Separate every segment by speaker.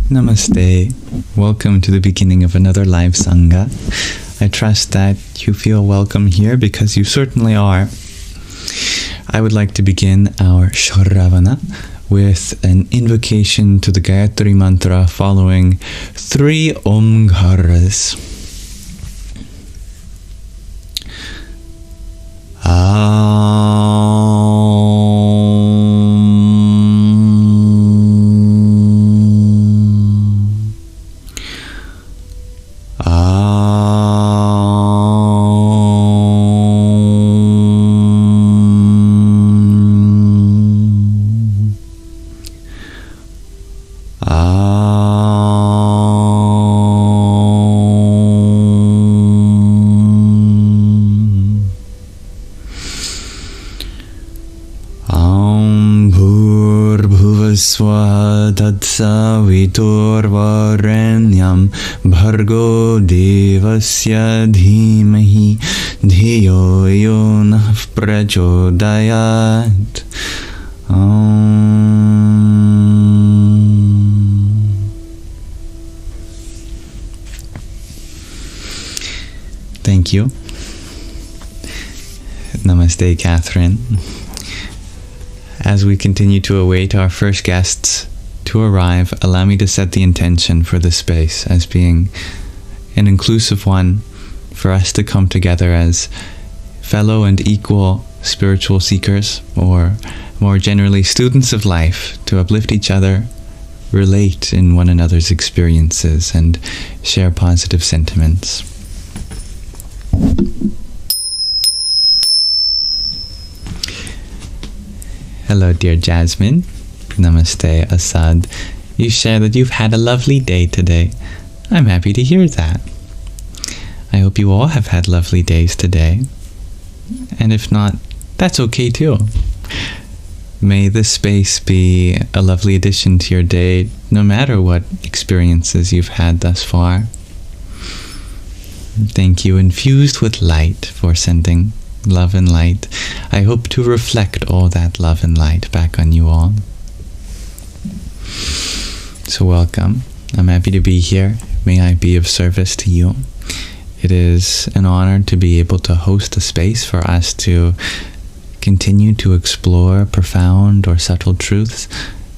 Speaker 1: Namaste. Welcome to the beginning of another live Sangha. I trust that you feel welcome here because you certainly are. I would like to begin our Shravana with an invocation to the Gayatri Mantra following 3 Omkaras. Viturvarenyam bhargo devasya dhimahi dhiyo yonah prachodayat. Thank you. Namaste, Catherine. As we continue to await our first guests to arrive, allow me to set the intention for this space as being an inclusive one for us to come together as fellow and equal spiritual seekers, or more generally students of life, to uplift each other, relate in one another's experiences, and share positive sentiments. Hello, dear Jasmine. Namaste, Asad. You share that you've had a lovely day today. I'm happy to hear that. I hope you all have had lovely days today. And if not, that's okay too. May this space be a lovely addition to your day, no matter what experiences you've had thus far. Thank you, infused with light, for sending love and light. I hope to reflect all that love and light back on you all. So welcome. I'm happy to be here. May I be of service to you. It is an honor to be able to host a space for us to continue to explore profound or subtle truths,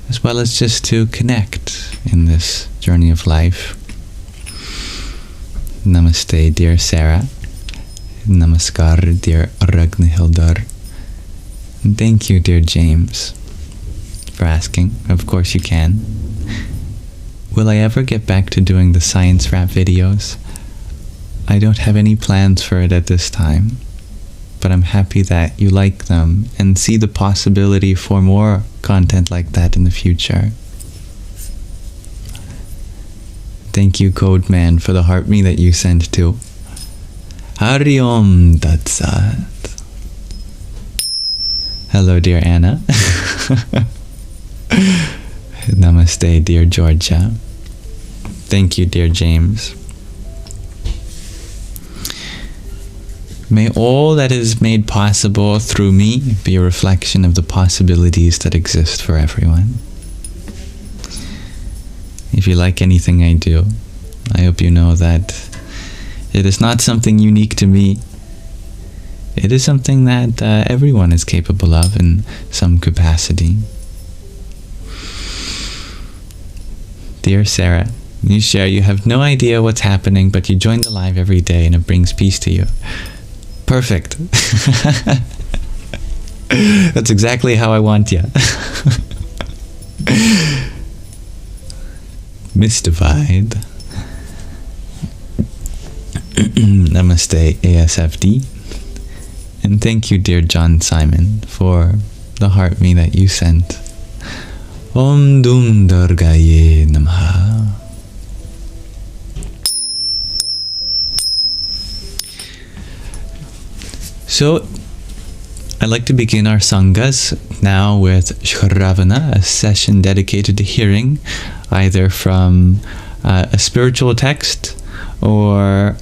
Speaker 1: as well as just to connect in this journey of life. Namaste, dear Sarah. Namaskar, dear Ragnhildar. And thank you, dear James, for asking. Of course you can. Will I ever get back to doing the science rap videos? I don't have any plans for it at this time, but I'm happy that you like them and see the possibility for more content like that in the future. Thank you, Codeman, for the heart me that you sent to. Hari Om Tat Sat. Hello, dear Anna. Namaste, dear Georgia. Thank you, dear James. May all that is made possible through me be a reflection of the possibilities that exist for everyone. If you like anything I do, I hope you know that it is not something unique to me. It is something that everyone is capable of in some capacity. Dear Sarah, you share you have no idea what's happening, but you join the live every day and it brings peace to you. Perfect. That's exactly how I want you. Mystified. Namaste, ASFD. And thank you, dear John Simon, for the heart me that you sent. Om Dum Durgaye Namaha. So, I'd like to begin our Sanghas now with Shravana, a session dedicated to hearing, either from a spiritual text or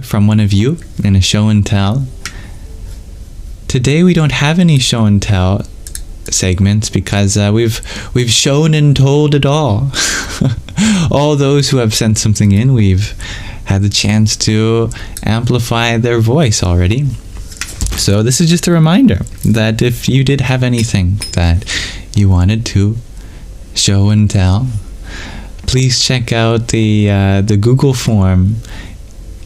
Speaker 1: from one of you in a show and tell. Today we don't have any show and tell, segments because we've shown and told it all. All those who have sent something in, we've had the chance to amplify their voice already. So this is just a reminder that if you did have anything that you wanted to show and tell, please check out the Google form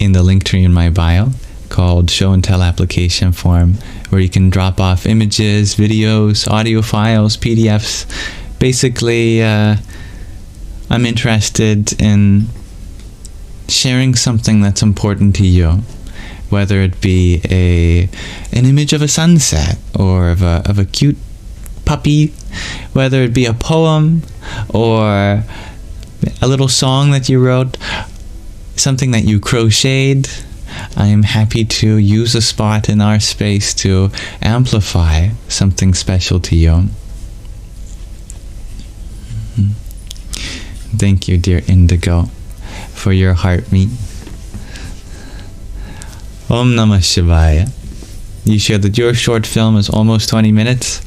Speaker 1: in the link tree in my bio called Show and Tell Application Form, where you can drop off images, videos, audio files, PDFs. Basically, I'm interested in sharing something that's important to you, whether it be an image of a sunset or of a cute puppy, whether it be a poem or a little song that you wrote, something that you crocheted. I am happy to use a spot in our space to amplify something special to you. Thank you, dear Indigo, for your heartbeat. Om Namah Shivaya. You shared that your short film is almost 20 minutes.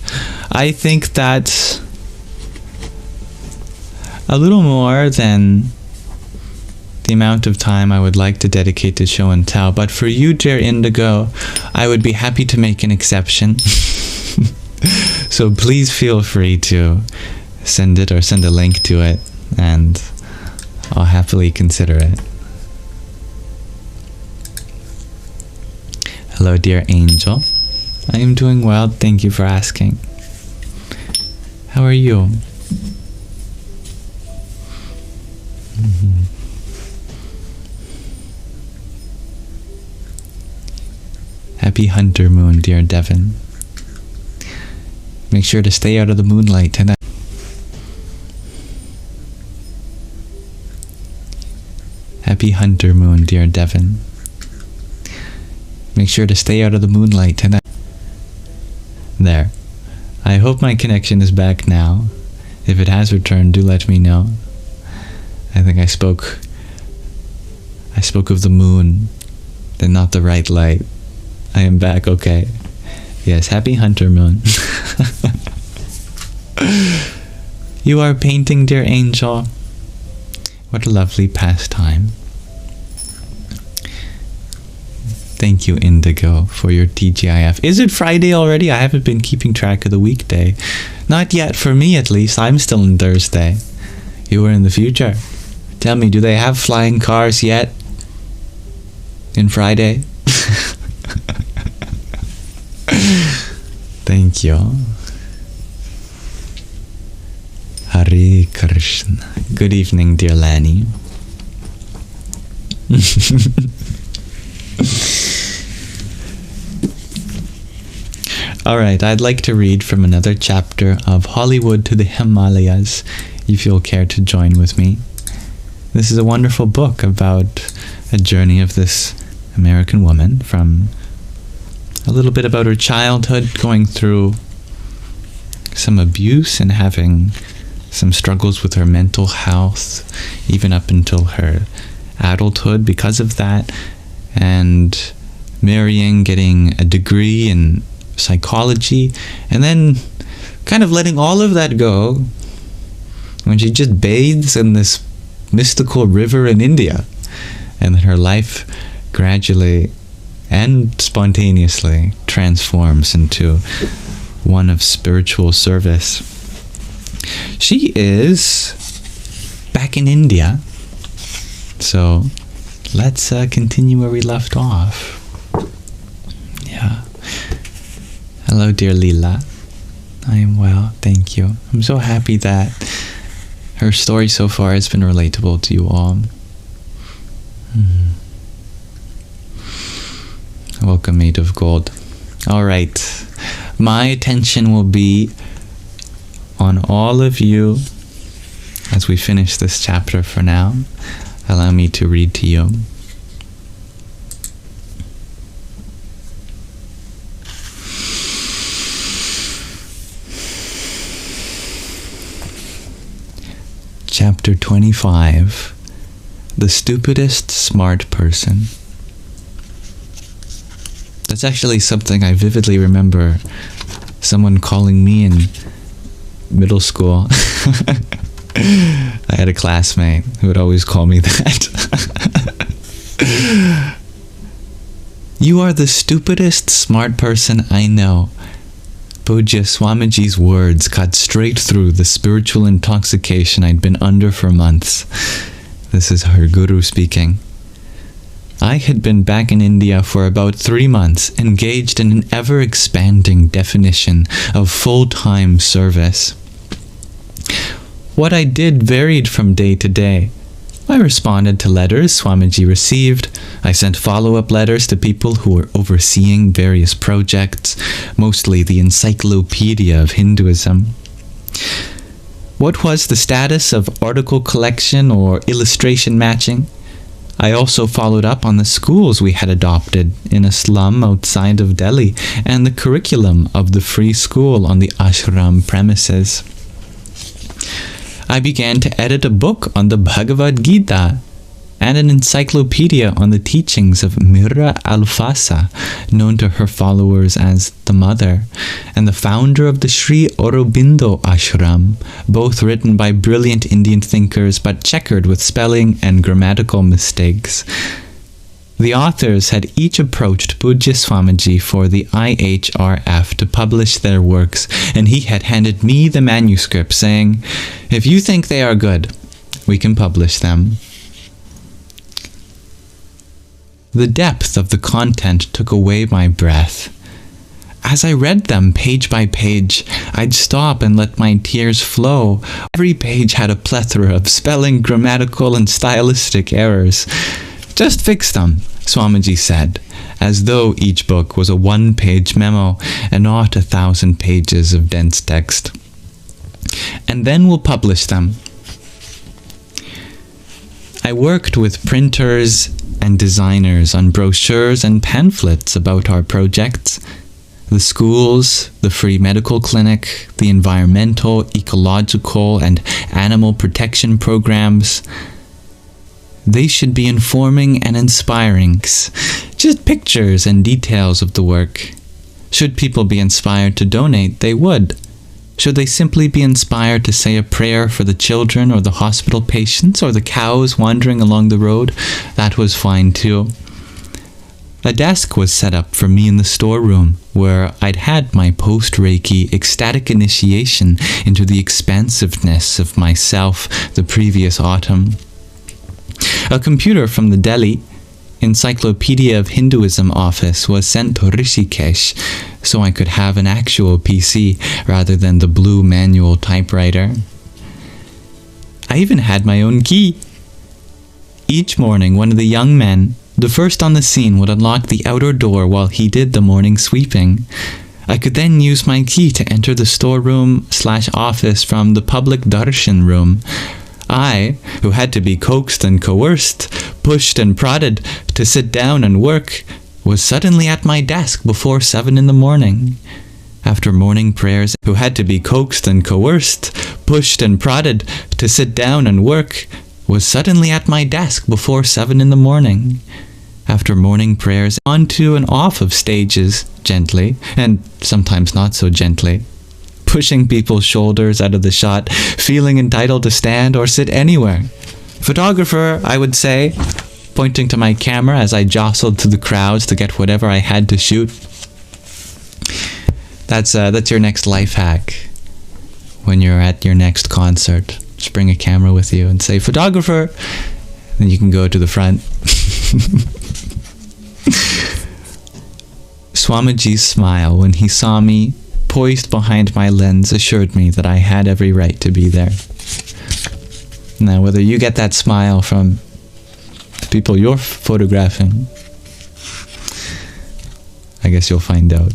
Speaker 1: I think that's a little more than the amount of time I would like to dedicate to show and tell. But for you, dear Indigo, I would be happy to make an exception. So please feel free to send it or send a link to it, and I'll happily consider it. Hello, dear Angel. I am doing well. Thank you for asking. How are you? Happy Hunter Moon, dear Devon. Make sure to stay out of the moonlight tonight. Happy Hunter Moon, dear Devon. Make sure to stay out of the moonlight tonight. There. I hope my connection is back now. If it has returned, do let me know. I think I spoke of the moon, then not the right light. I am back, okay. Yes, happy Hunter Moon. You are painting, dear Angel. What a lovely pastime. Thank you, Indigo, for your TGIF. Is it Friday already? I haven't been keeping track of the weekday. Not yet, for me at least. I'm still in Thursday. You are in the future. Tell me, do they have flying cars yet? In Friday? Thank you. Hare Krishna. Good evening, dear Lani. Alright, I'd like to read from another chapter of Hollywood to the Himalayas, if you'll care to join with me. This is a wonderful book about a journey of this American woman, from a little bit about her childhood, going through some abuse and having some struggles with her mental health, even up until her adulthood because of that, and marrying, getting a degree in psychology, and then kind of letting all of that go when she just bathes in this mystical river in India, and then her life gradually and spontaneously transforms into one of spiritual service. She is back in India, so let's continue where we left off. Yeah. Hello, dear Leela. I am well, thank you. I'm so happy that her story so far has been relatable to you all. Welcome, Maid of Gold. Alright, my attention will be on all of you as we finish this chapter for now. Allow me to read to you. Chapter 25. The Stupidest Smart Person. That's actually something I vividly remember someone calling me in middle school. I had a classmate who would always call me that. You are the stupidest smart person I know. Pujya Swamiji's words cut straight through the spiritual intoxication I'd been under for months. This is her guru speaking. I had been back in India for about 3 months, engaged in an ever-expanding definition of full-time service. What I did varied from day to day. I responded to letters Swamiji received. I sent follow-up letters to people who were overseeing various projects, mostly the Encyclopedia of Hinduism. What was the status of article collection or illustration matching? I also followed up on the schools we had adopted in a slum outside of Delhi and the curriculum of the free school on the ashram premises. I began to edit a book on the Bhagavad Gita and an encyclopedia on the teachings of Mira Alfasa, known to her followers as the Mother, and the founder of the Sri Aurobindo Ashram, both written by brilliant Indian thinkers but checkered with spelling and grammatical mistakes. The authors had each approached Pujya Swamiji for the IHRF to publish their works, and he had handed me the manuscript, saying, "If you think they are good, we can publish them." The depth of the content took away my breath. As I read them page by page, I'd stop and let my tears flow. Every page had a plethora of spelling, grammatical, and stylistic errors. "Just fix them," Swamiji said, as though each book was a one-page memo and not 1,000 pages of dense text. "And then we'll publish them." I worked with printers and designers on brochures and pamphlets about our projects. The schools, the free medical clinic, the environmental, ecological, and animal protection programs. They should be informing and inspiring, just pictures and details of the work. Should people be inspired to donate, they would. Should they simply be inspired to say a prayer for the children or the hospital patients or the cows wandering along the road, that was fine too. A desk was set up for me in the storeroom, where I'd had my post-Reiki ecstatic initiation into the expansiveness of myself the previous autumn. A computer from the Delhi Encyclopedia of Hinduism office was sent to Rishikesh, so I could have an actual PC rather than the blue manual typewriter. I even had my own key. Each morning, one of the young men, the first on the scene, would unlock the outer door while he did the morning sweeping. I could then use my key to enter the storeroom/office from the public darshan room. I, who had to be coaxed and coerced, pushed and prodded to sit down and work, was suddenly at my desk before 7 in the morning. After morning prayers, who had to be coaxed and coerced, pushed and prodded to sit down and work, was suddenly at my desk before 7 in the morning. After morning prayers, onto and off of stages, gently, and sometimes not so gently, pushing people's shoulders out of the shot, feeling entitled to stand or sit anywhere. "Photographer," I would say, pointing to my camera as I jostled through the crowds to get whatever I had to shoot. That's your next life hack. When you're at your next concert, just bring a camera with you and say, "Photographer," then you can go to the front. Swamiji's smile when he saw me poised behind my lens assured me that I had every right to be there. Now, whether you get that smile from the people you're photographing, I guess you'll find out.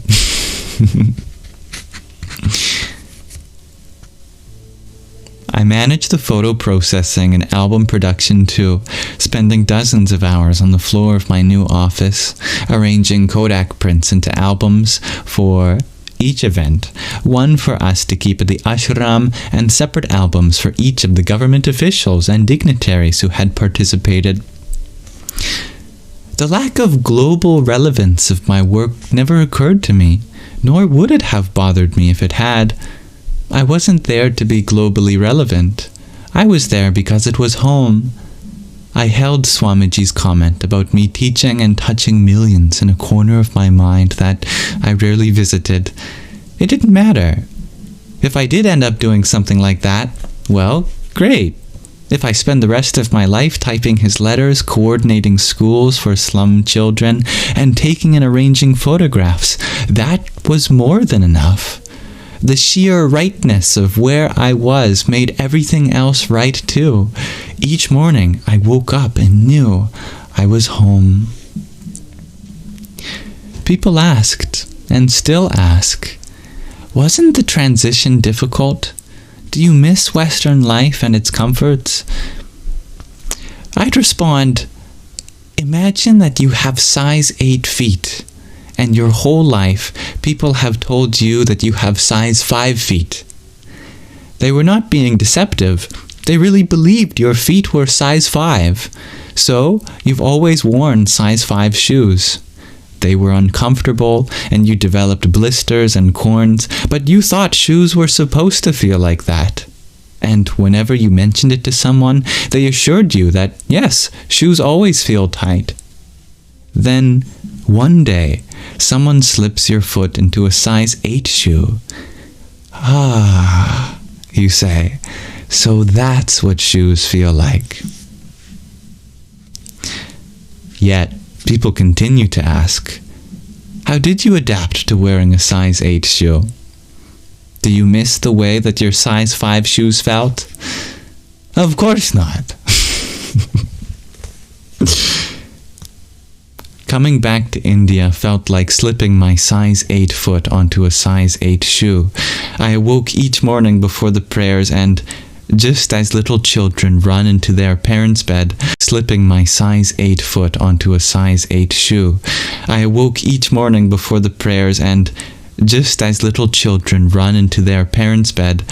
Speaker 1: I managed the photo processing and album production too, spending dozens of hours on the floor of my new office, arranging Kodak prints into albums for each event, one for us to keep at the ashram and separate albums for each of the government officials and dignitaries who had participated. The lack of global relevance of my work never occurred to me, nor would it have bothered me if it had. I wasn't there to be globally relevant. I was there because it was home. I held Swamiji's comment about me teaching and touching millions in a corner of my mind that I rarely visited. It didn't matter. If I did end up doing something like that, well, great. If I spend the rest of my life typing his letters, coordinating schools for slum children, and taking and arranging photographs, that was more than enough. The sheer rightness of where I was made everything else right too. Each morning I woke up and knew I was home. People asked, and still ask, wasn't the transition difficult? Do you miss Western life and its comforts? I'd respond, imagine that you have size 8 feet, and your whole life people have told you that you have size 5 feet. They were not being deceptive. They really believed your feet were size 5. So you've always worn size 5 shoes. They were uncomfortable, and you developed blisters and corns, but you thought shoes were supposed to feel like that. And whenever you mentioned it to someone, they assured you that, yes, shoes always feel tight. Then, one day, someone slips your foot into a size 8 shoe. Ah, you say, so that's what shoes feel like. Yet, people continue to ask, how did you adapt to wearing a size 8 shoe? Do you miss the way that your size 5 shoes felt? Of course not. Coming back to India felt like slipping my size 8 foot onto a size 8 shoe. I awoke each morning before the prayers and, just as little children run into their parents' bed, slipping my size 8 foot onto a size 8 shoe. I awoke each morning before the prayers and, just as little children run into their parents' bed.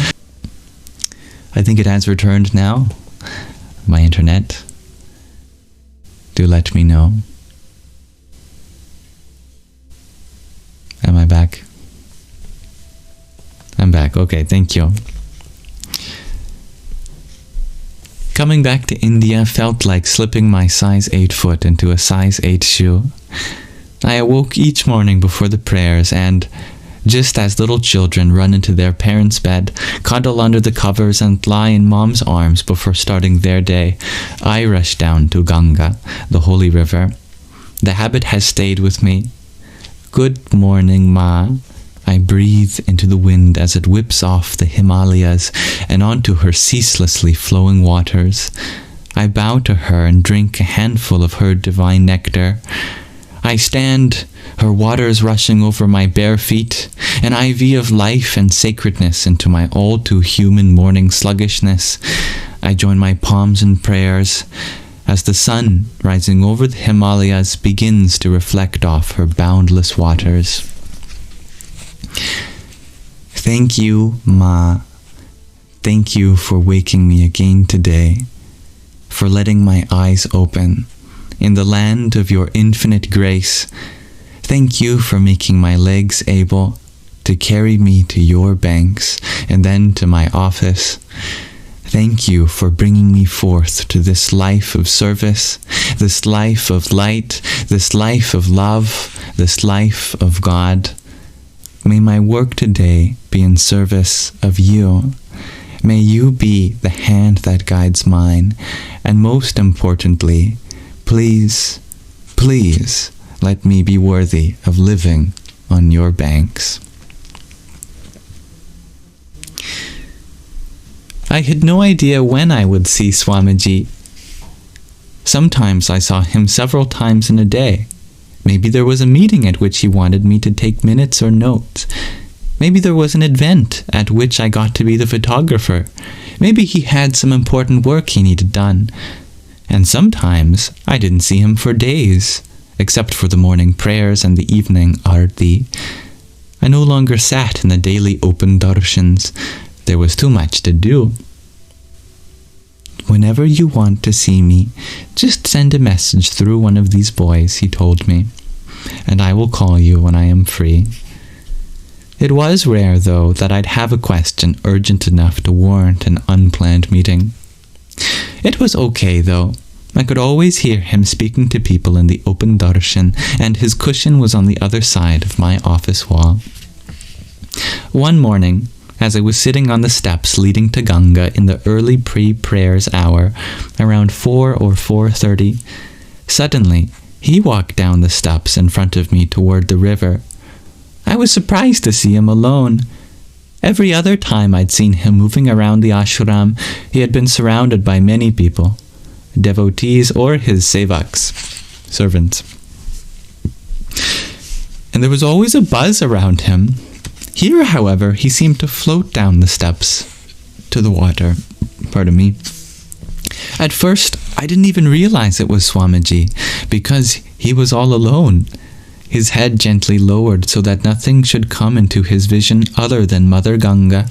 Speaker 1: I think it has returned now. My internet. Do let me know. Am I back? I'm back. Okay, thank you. Coming back to India felt like slipping my size 8 foot into a size 8 shoe. I awoke each morning before the prayers and, just as little children run into their parents' bed, cuddle under the covers and lie in mom's arms before starting their day, I rush down to Ganga, the holy river. The habit has stayed with me. Good morning, Ma. I breathe into the wind as it whips off the Himalayas and onto her ceaselessly flowing waters. I bow to her and drink a handful of her divine nectar. I stand, her waters rushing over my bare feet, an IV of life and sacredness into my all-too-human morning sluggishness. I join my palms in prayers as the sun, rising over the Himalayas, begins to reflect off her boundless waters. Thank you, Ma. Thank you for waking me again today, for letting my eyes open in the land of your infinite grace. Thank you for making my legs able to carry me to your banks and then to my office. Thank you for bringing me forth to this life of service, this life of light, this life of love, this life of God. May my work today be in service of you. May you be the hand that guides mine. And most importantly, please, please let me be worthy of living on your banks. I had no idea when I would see Swamiji. Sometimes I saw him several times in a day. Maybe there was a meeting at which he wanted me to take minutes or notes. Maybe there was an event at which I got to be the photographer. Maybe he had some important work he needed done. And sometimes I didn't see him for days, except for the morning prayers and the evening arti. I no longer sat in the daily open darshans. There was too much to do. Whenever you want to see me, just send a message through one of these boys, he told me, and I will call you when I am free. It was rare, though, that I'd have a question urgent enough to warrant an unplanned meeting. It was okay, though. I could always hear him speaking to people in the open darshan, and his cushion was on the other side of my office wall. One morning, as I was sitting on the steps leading to Ganga in the early pre-prayers hour, around 4 or 4:30, suddenly he walked down the steps in front of me toward the river. I was surprised to see him alone. Every other time I'd seen him moving around the ashram, he had been surrounded by many people, devotees or his sevaks, servants. And there was always a buzz around him. Here, however, he seemed to float down the steps to the water. Pardon me. At first, I didn't even realize it was Swamiji, because he was all alone, his head gently lowered so that nothing should come into his vision other than Mother Ganga.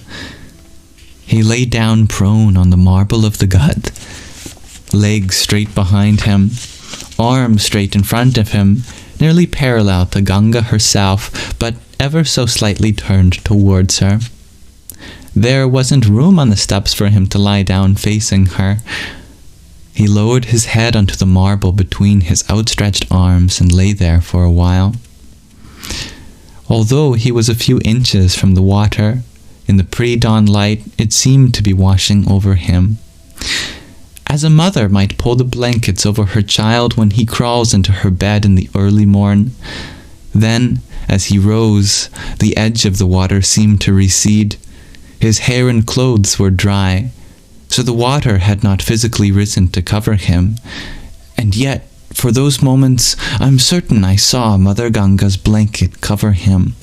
Speaker 1: He lay down prone on the marble of the Ghat, legs straight behind him, arms straight in front of him, nearly parallel to Ganga herself, but ever so slightly turned towards her. There wasn't room on the steps for him to lie down facing her. He lowered his head onto the marble between his outstretched arms and lay there for a while. Although he was a few inches from the water, in the pre-dawn light it seemed to be washing over him. As a mother might pull the blankets over her child when he crawls into her bed in the early morn. Then, as he rose, the edge of the water seemed to recede. His hair and clothes were dry, so the water had not physically risen to cover him. And yet, for those moments, I'm certain I saw Mother Ganga's blanket cover him.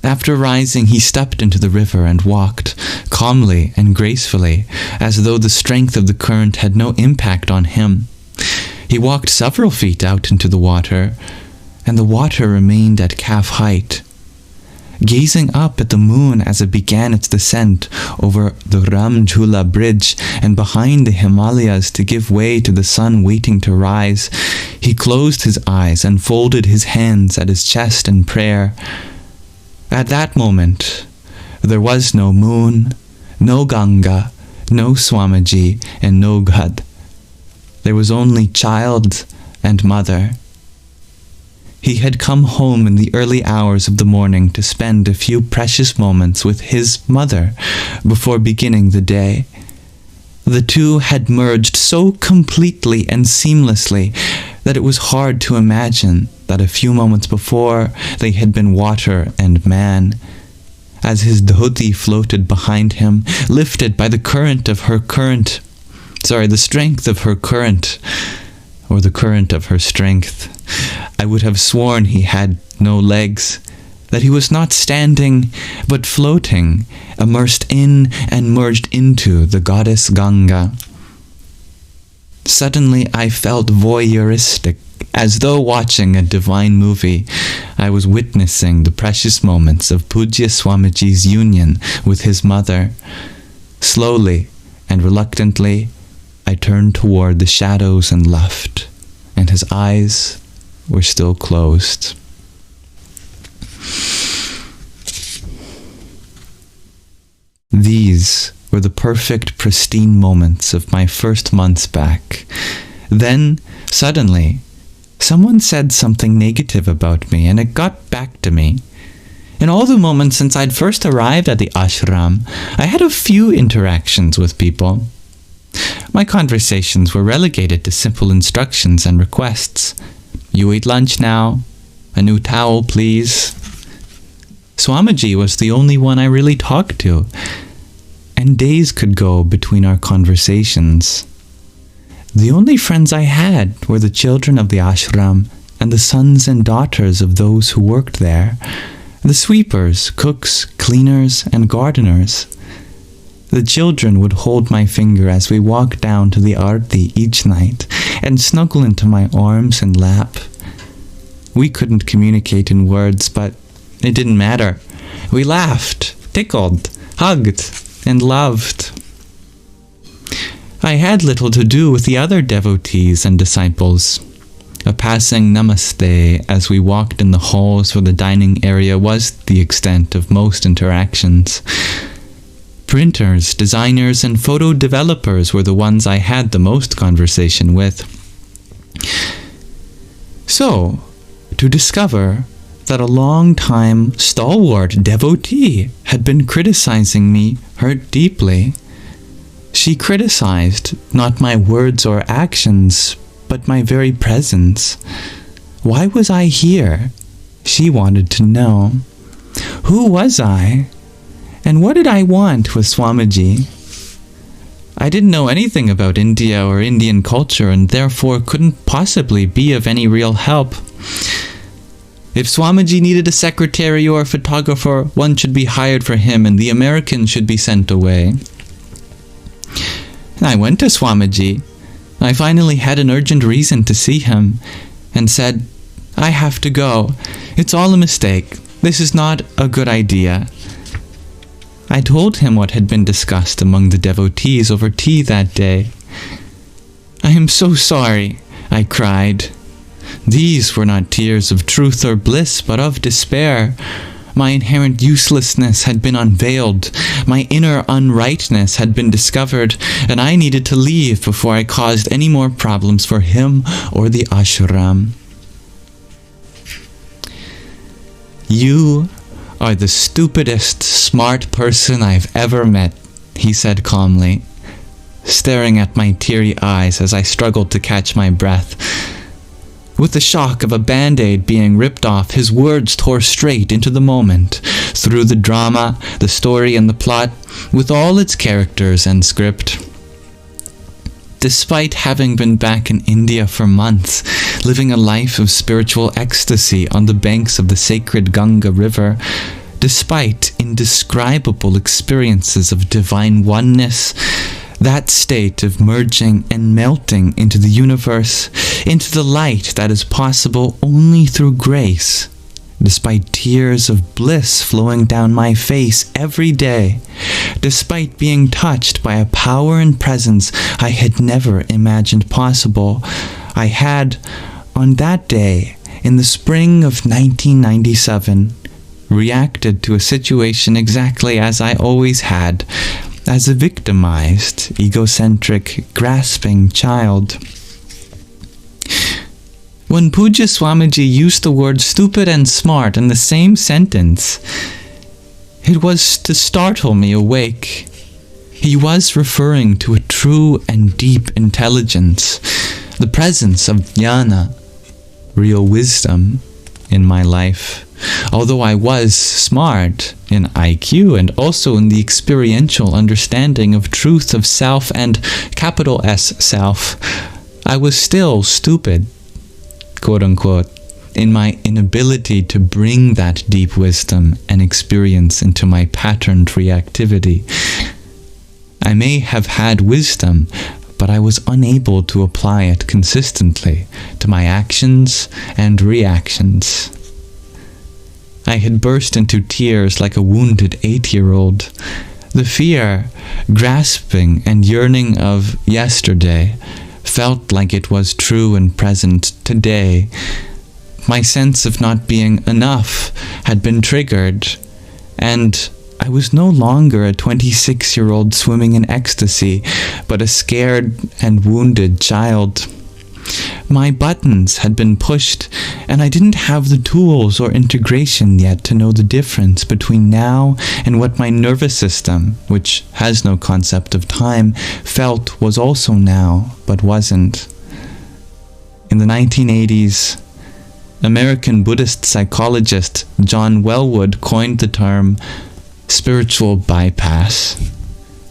Speaker 1: After rising, he stepped into the river and walked, calmly and gracefully, as though the strength of the current had no impact on him. He walked several feet out into the water, and the water remained at calf height. Gazing up at the moon as it began its descent over the Ramjhula bridge and behind the Himalayas to give way to the sun waiting to rise, he closed his eyes and folded his hands at his chest in prayer. At that moment, there was no moon, no Ganga, no Swamiji, and no Ghat. There was only child and mother. He had come home in the early hours of the morning to spend a few precious moments with his mother before beginning the day. The two had merged so completely and seamlessly that it was hard to imagine that a few moments before they had been water and man. As his dhoti floated behind him, lifted by the the strength of her current, or the current of her strength, I would have sworn he had no legs, that he was not standing, but floating, immersed in and merged into the goddess Ganga. Suddenly I felt voyeuristic, as though watching a divine movie. I was witnessing the precious moments of Pujya Swamiji's union with his mother. Slowly and reluctantly, I turned toward the shadows and left, and his eyes were still closed. These were the perfect, pristine moments of my first months back. Then, suddenly, someone said something negative about me, and it got back to me. In all the moments since I'd first arrived at the ashram, I had a few interactions with people. My conversations were relegated to simple instructions and requests. You eat lunch now? A new towel, please? Swamiji was the only one I really talked to, and days could go between our conversations. The only friends I had were the children of the ashram and the sons and daughters of those who worked there, the sweepers, cooks, cleaners, and gardeners. The children would hold my finger as we walked down to the arti each night and snuggle into my arms and lap. We couldn't communicate in words, but it didn't matter. We laughed, tickled, hugged, and loved. I had little to do with the other devotees and disciples. A passing namaste as we walked in the halls where the dining area was the extent of most interactions. Printers, designers, and photo developers were the ones I had the most conversation with. So, to discover that a long-time stalwart devotee had been criticizing me hurt deeply. She criticized not my words or actions, but my very presence. Why was I here? She wanted to know. Who was I? And what did I want with Swamiji? I didn't know anything about India or Indian culture and therefore couldn't possibly be of any real help. If Swamiji needed a secretary or a photographer, one should be hired for him and the American should be sent away. I went to Swamiji. I finally had an urgent reason to see him and said, I have to go. It's all a mistake. This is not a good idea. I told him what had been discussed among the devotees over tea that day. I am so sorry, I cried. These were not tears of truth or bliss, but of despair. My inherent uselessness had been unveiled. My inner unrightness had been discovered, and I needed to leave before I caused any more problems for him or the ashram. You are the stupidest smart person I've ever met, he said calmly, staring at my teary eyes as I struggled to catch my breath. With the shock of a band-aid being ripped off, his words tore straight into the moment, through the drama, the story, and the plot, with all its characters and script. Despite having been back in India for months, living a life of spiritual ecstasy on the banks of the sacred Ganga River, despite indescribable experiences of divine oneness, that state of merging and melting into the universe, into the light that is possible only through grace, despite tears of bliss flowing down my face every day, despite being touched by a power and presence I had never imagined possible, I had, on that day, in the spring of 1997, reacted to a situation exactly as I always had, as a victimized, egocentric, grasping child. When Puja Swamiji used the words stupid and smart in the same sentence, it was to startle me awake. He was referring to a true and deep intelligence, the presence of jnana, real wisdom, in my life. Although I was smart in IQ and also in the experiential understanding of truth of self and capital S self, I was still stupid, quote unquote, in my inability to bring that deep wisdom and experience into my patterned reactivity. I may have had wisdom, but I was unable to apply it consistently to my actions and reactions. I had burst into tears like a wounded 8-year-old. The fear, grasping, and yearning of yesterday felt like it was true and present today. My sense of not being enough had been triggered, and I was no longer a 26-year-old swimming in ecstasy, but a scared and wounded child. My buttons had been pushed, and I didn't have the tools or integration yet to know the difference between now and what my nervous system, which has no concept of time, felt was also now, but wasn't. In the 1980s, American Buddhist psychologist John Wellwood coined the term spiritual bypass.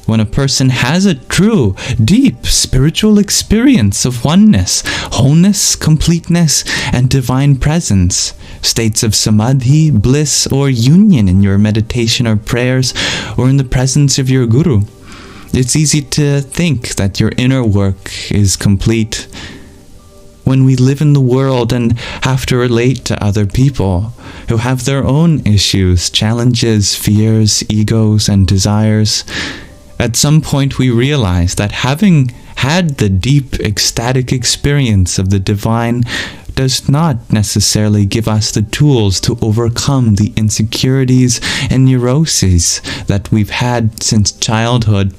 Speaker 1: When a person has a true, deep spiritual experience of oneness, wholeness, completeness, and divine presence, states of samadhi, bliss, or union in your meditation or prayers, or in the presence of your guru, it's easy to think that your inner work is complete. When we live in the world and have to relate to other people who have their own issues, challenges, fears, egos, and desires, at some point we realize that having had the deep ecstatic experience of the divine does not necessarily give us the tools to overcome the insecurities and neuroses that we've had since childhood.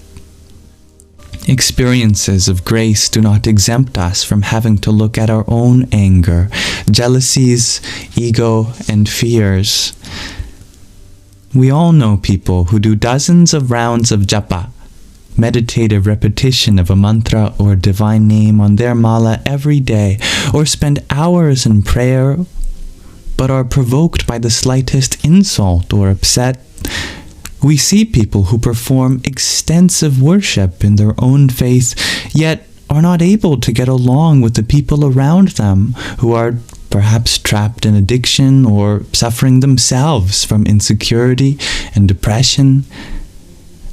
Speaker 1: Experiences of grace do not exempt us from having to look at our own anger, jealousies, ego, and fears. We all know people who do dozens of rounds of japa, meditative repetition of a mantra or divine name on their mala every day, or spend hours in prayer, but are provoked by the slightest insult or upset. We see people who perform extensive worship in their own faith, yet are not able to get along with the people around them who are perhaps trapped in addiction or suffering themselves from insecurity and depression.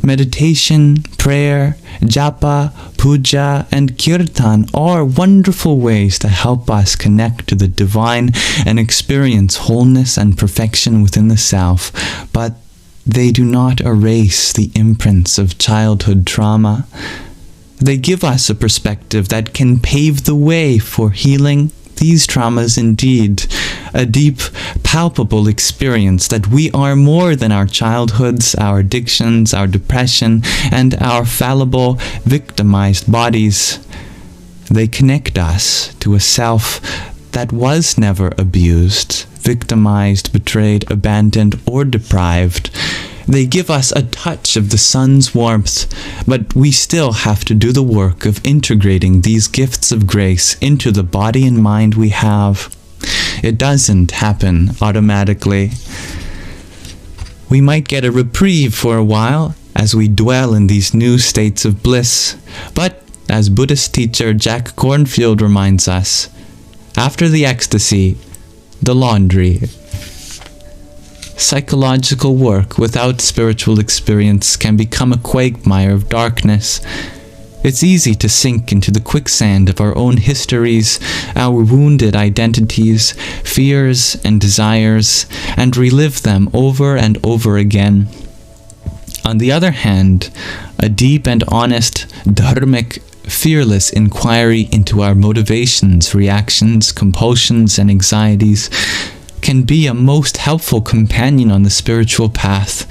Speaker 1: Meditation, prayer, japa, puja, and kirtan are wonderful ways to help us connect to the divine and experience wholeness and perfection within the self, but they do not erase the imprints of childhood trauma. They give us a perspective that can pave the way for healing these traumas indeed, a deep, palpable experience that we are more than our childhoods, our addictions, our depression, and our fallible, victimized bodies. They connect us to a self that was never abused, victimized, betrayed, abandoned, or deprived. They give us a touch of the sun's warmth, but we still have to do the work of integrating these gifts of grace into the body and mind we have. It doesn't happen automatically. We might get a reprieve for a while as we dwell in these new states of bliss, but as Buddhist teacher Jack Kornfield reminds us, after the ecstasy, the laundry. Psychological work without spiritual experience can become a quagmire of darkness. It's easy to sink into the quicksand of our own histories, our wounded identities, fears, and desires, and relive them over and over again. On the other hand, a deep and honest, dharmic, fearless inquiry into our motivations, reactions, compulsions, and anxieties can be a most helpful companion on the spiritual path.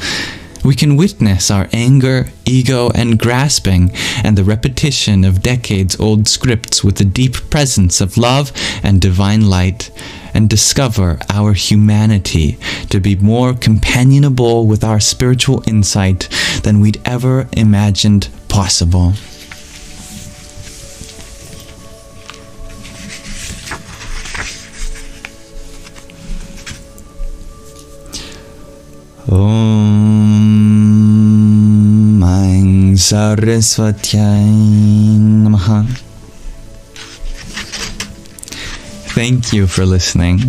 Speaker 1: We can witness our anger, ego, and grasping, and the repetition of decades-old scripts with the deep presence of love and divine light, and discover our humanity to be more companionable with our spiritual insight than we'd ever imagined possible. Om Aing Saraswatyai Namaha. Thank you for listening,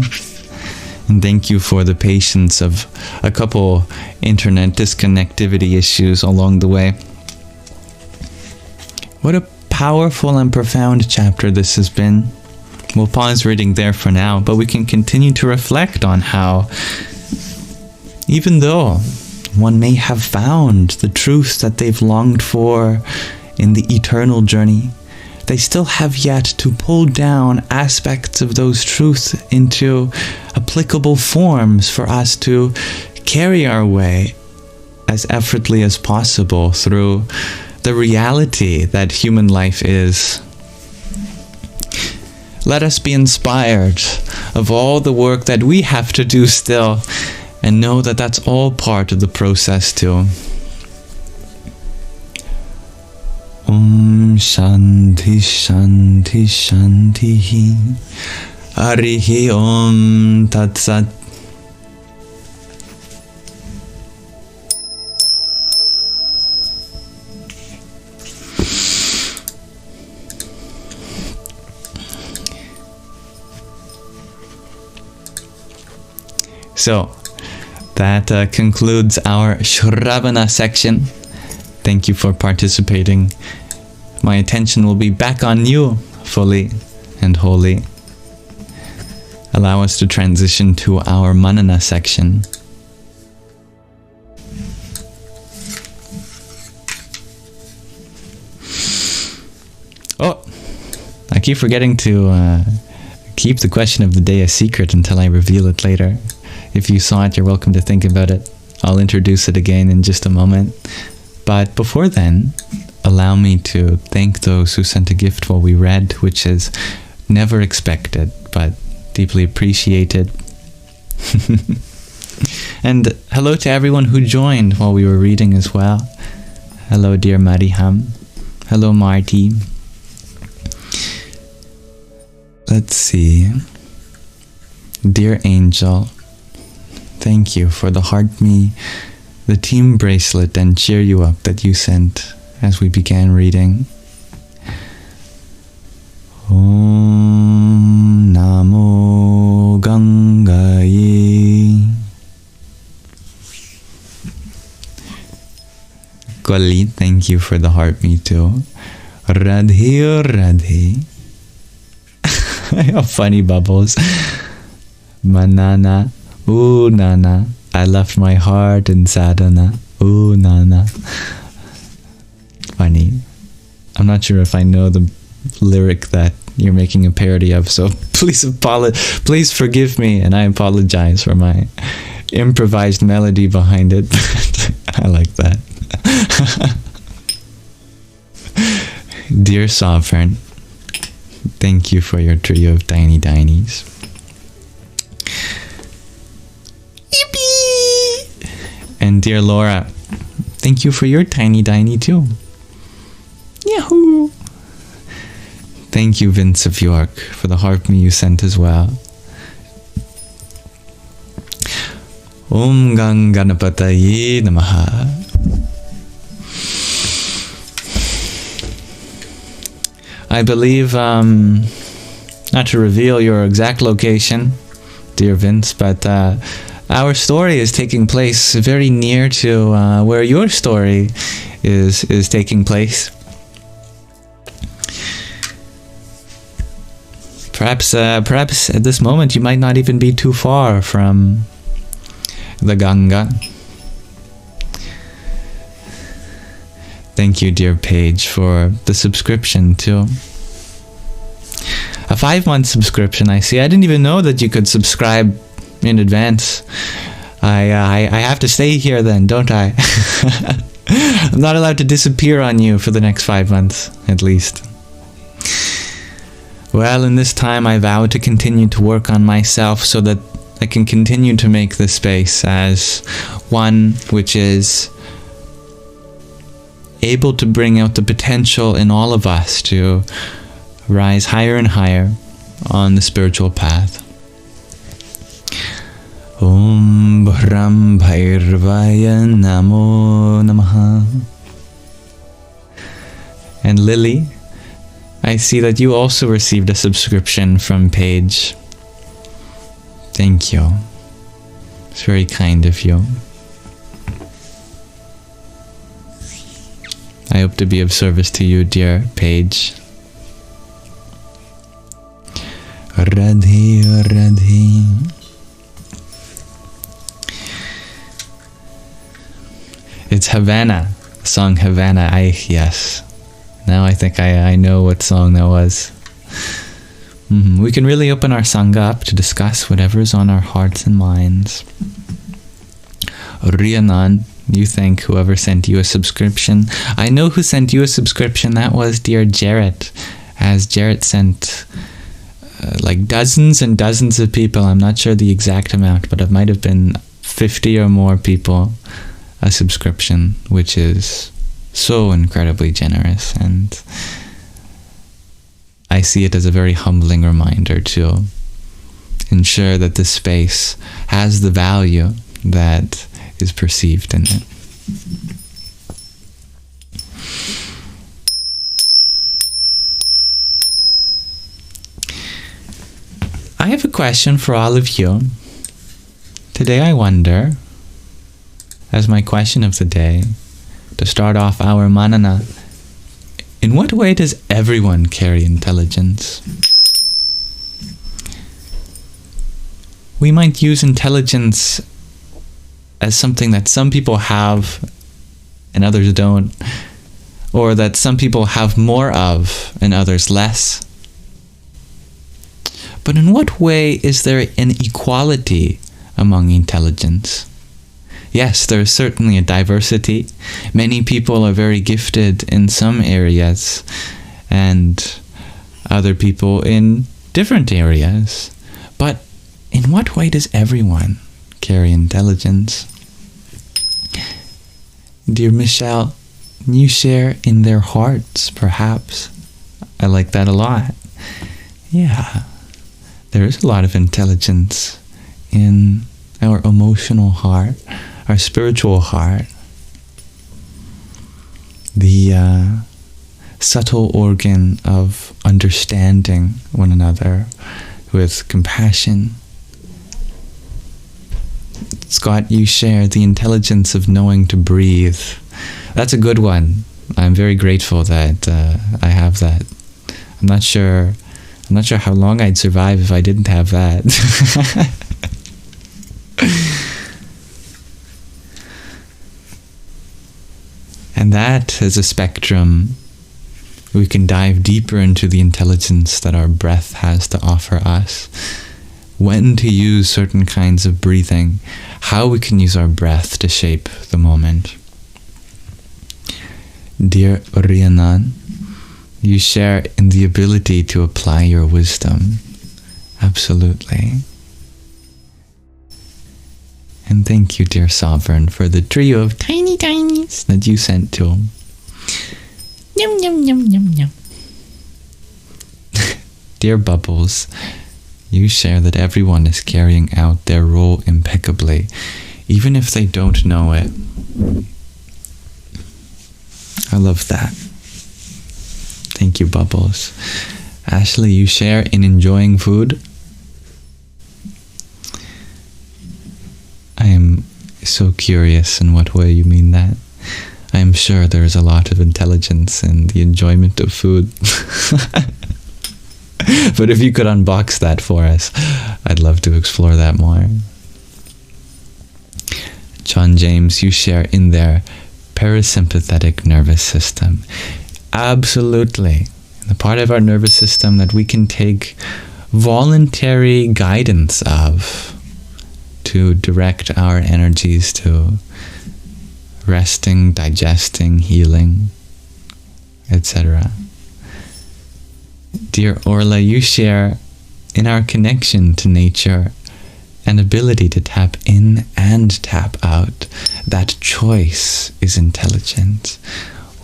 Speaker 1: and thank you for the patience of a couple internet disconnectivity issues along the way. What a powerful and profound chapter this has been. We'll pause reading there for now, but we can continue to reflect on how even though one may have found the truth that they've longed for in the eternal journey, they still have yet to pull down aspects of those truths into applicable forms for us to carry our way as effortlessly as possible through the reality that human life is. Let us be inspired of all the work that we have to do still, and know that that's all part of the process too. Om Shanti Shanti Shanti Harihi Om Tat Sat. So, that concludes our Shravana section. Thank you for participating. My attention will be back on you fully and wholly. Allow us to transition to our Manana section. keep forgetting to keep the question of the day a secret until I reveal it later. If you saw it, you're welcome to think about it. I'll introduce it again in just a moment. But before then, allow me to thank those who sent a gift while we read, which is never expected, but deeply appreciated. And hello to everyone who joined while we were reading as well. Hello, dear Mariham. Hello, Marty. Let's see. Dear Angel, thank you for the heart me, the team bracelet, and cheer you up that you sent as we began reading. Om Namo Gangaye. Kwali, thank you for the heart me too. Radhe Radhe. I have funny bubbles. Manana. Ooh, Nana. I left my heart in sadhana. Ooh, Nana. Funny. I'm not sure if I know the lyric that you're making a parody of, so please forgive me, and I apologize for my improvised melody behind it. I like that. Dear Sovereign, thank you for your trio of tiny dinies. Yippee! And dear Laura, thank you for your tiny diny too. Yahoo! Thank you, Vince of York, for the harp me you sent as well. Om Ganganapataye Namaha. I believe, not to reveal your exact location, dear Vince, but our story is taking place very near to where your story is taking place. Perhaps at this moment you might not even be too far from the Ganga. Thank you, dear Paige, for the subscription too. A 5-month subscription, I see. I didn't even know that you could subscribe in advance. I have to stay here then, don't I? I'm not allowed to disappear on you for the next 5 months, at least. Well, in this time I vow to continue to work on myself so that I can continue to make this space as one which is able to bring out the potential in all of us to rise higher and higher on the spiritual path. Om Bhram Bhairvaya Namo Namaha. And Lily, I see that you also received a subscription from Paige. Thank you. It's very kind of you. I hope to be of service to you, dear Paige. Radhe, Radhe. It's Havana. The song Havana. Yes. Now I think I know what song that was. We can really open our Sangha up to discuss whatever's on our hearts and minds. Rianan, you thank whoever sent you a subscription. I know who sent you a subscription. That was dear Jarrett. As Jarrett sent like dozens and dozens of people. I'm not sure the exact amount, but it might have been 50 or more people a subscription, which is so incredibly generous, and I see it as a very humbling reminder to ensure that this space has the value that is perceived in it. I have a question for all of you. Today I wonder, as my question of the day, to start off our manana, in what way does everyone carry intelligence? We might use intelligence as something that some people have and others don't, or that some people have more of and others less. But in what way is there an equality among intelligence? Yes, there is certainly a diversity. Many people are very gifted in some areas and other people in different areas. But in what way does everyone carry intelligence? Dear Michelle, you share in their hearts, perhaps. I like that a lot. Yeah, there is a lot of intelligence in our emotional heart, our spiritual heart. The subtle organ of understanding one another with compassion. Scott, you share the intelligence of knowing to breathe. That's a good one. I'm very grateful that I have that. I'm not sure how long I'd survive if I didn't have that. And that is a spectrum. We can dive deeper into the intelligence that our breath has to offer us. When to use certain kinds of breathing, how we can use our breath to shape the moment. Dear Rhiannon, you share in the ability to apply your wisdom. Absolutely. And thank you, dear Sovereign, for the trio of tiny tinies that you sent to him. Yum, yum, yum, yum, yum. Dear Bubbles, you share that everyone is carrying out their role impeccably, even if they don't know it. I love that. Thank you, Bubbles. Ashley, you share in enjoying food. I am so curious in what way you mean that. I am sure there is a lot of intelligence in the enjoyment of food. But if you could unbox that for us, I'd love to explore that more. John James, you share in their parasympathetic nervous system. Absolutely. The part of our nervous system that we can take voluntary guidance of to direct our energies to resting, digesting, healing, etc. Dear Orla, you share in our connection to nature an ability to tap in and tap out. That choice is intelligent.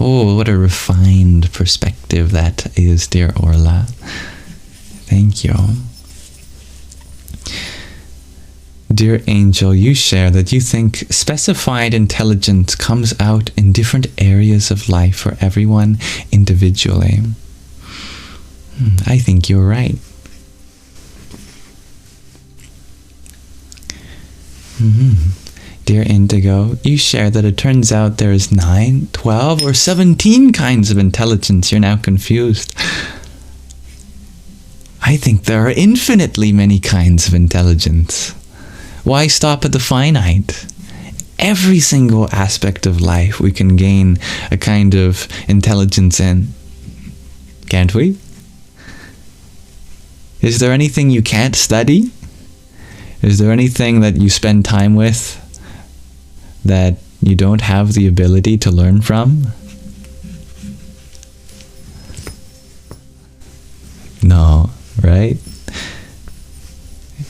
Speaker 1: Oh, what a refined perspective that is, dear Orla. Thank you. Dear Angel, you share that you think specified intelligence comes out in different areas of life for everyone individually. I think you're right. Dear Indigo, you share that it turns out there is 9, 12, or 17 kinds of intelligence. You're now confused. I think there are infinitely many kinds of intelligence. Why stop at the finite? Every single aspect of life we can gain a kind of intelligence in. Can't we? Is there anything you can't study? Is there anything that you spend time with that you don't have the ability to learn from? No, right?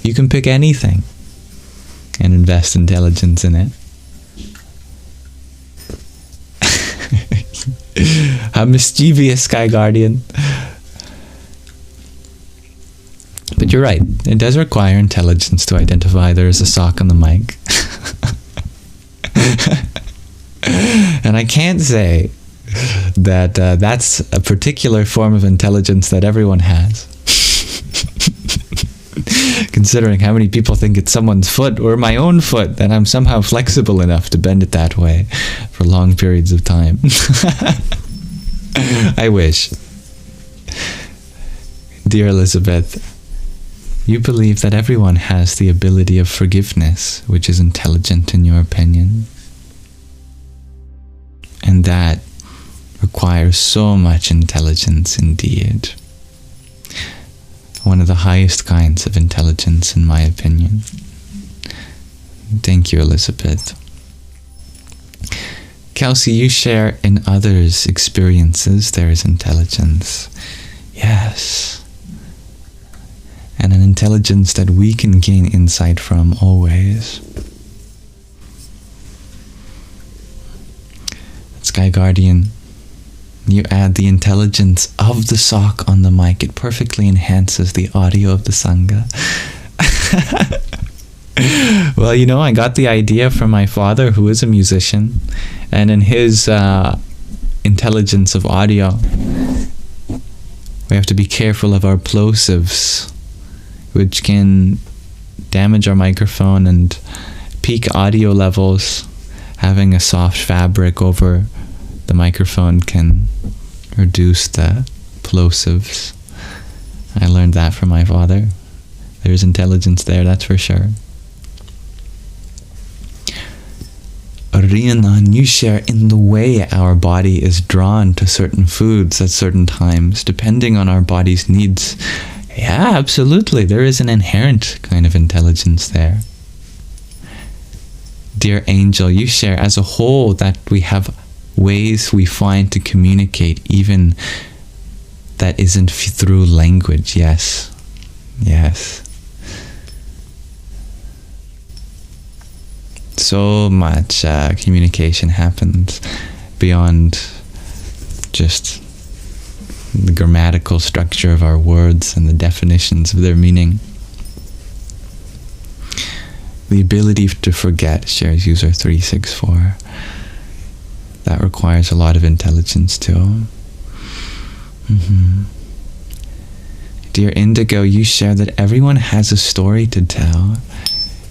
Speaker 1: You can pick anything and invest intelligence in it. How mischievous, Sky Guardian. But you're right, it does require intelligence to identify there is a sock on the mic. And I can't say that that's a particular form of intelligence that everyone has. Considering how many people think it's someone's foot or my own foot, and I'm somehow flexible enough to bend it that way for long periods of time. I wish. Dear Elizabeth, you believe that everyone has the ability of forgiveness, which is intelligent in your opinion. And that requires so much intelligence indeed. one of the highest kinds of intelligence, in my opinion. Thank you, Elizabeth. Kelsey, you share in others' experiences there is intelligence. Yes. And an intelligence that we can gain insight from always. Sky Guardian, you add the intelligence of the sock on the mic. It perfectly enhances the audio of the Sangha. Well, you know, I got the idea from my father, who is a musician, and in his intelligence of audio, we have to be careful of our plosives, which can damage our microphone and peak audio levels. Having a soft fabric over the microphone can reduce the plosives. I learned that from my father. There's intelligence there, that's for sure. Rianan, you share in the way our body is drawn to certain foods at certain times, depending on our body's needs. Yeah, absolutely. There is an inherent kind of intelligence there. Dear Angel, you share as a whole that we have ways we find to communicate, even that isn't through language. Yes. Yes. So much communication happens beyond just the grammatical structure of our words and the definitions of their meaning. The ability to forget, shares user 364. That requires a lot of intelligence too. Dear Indigo, you share that everyone has a story to tell.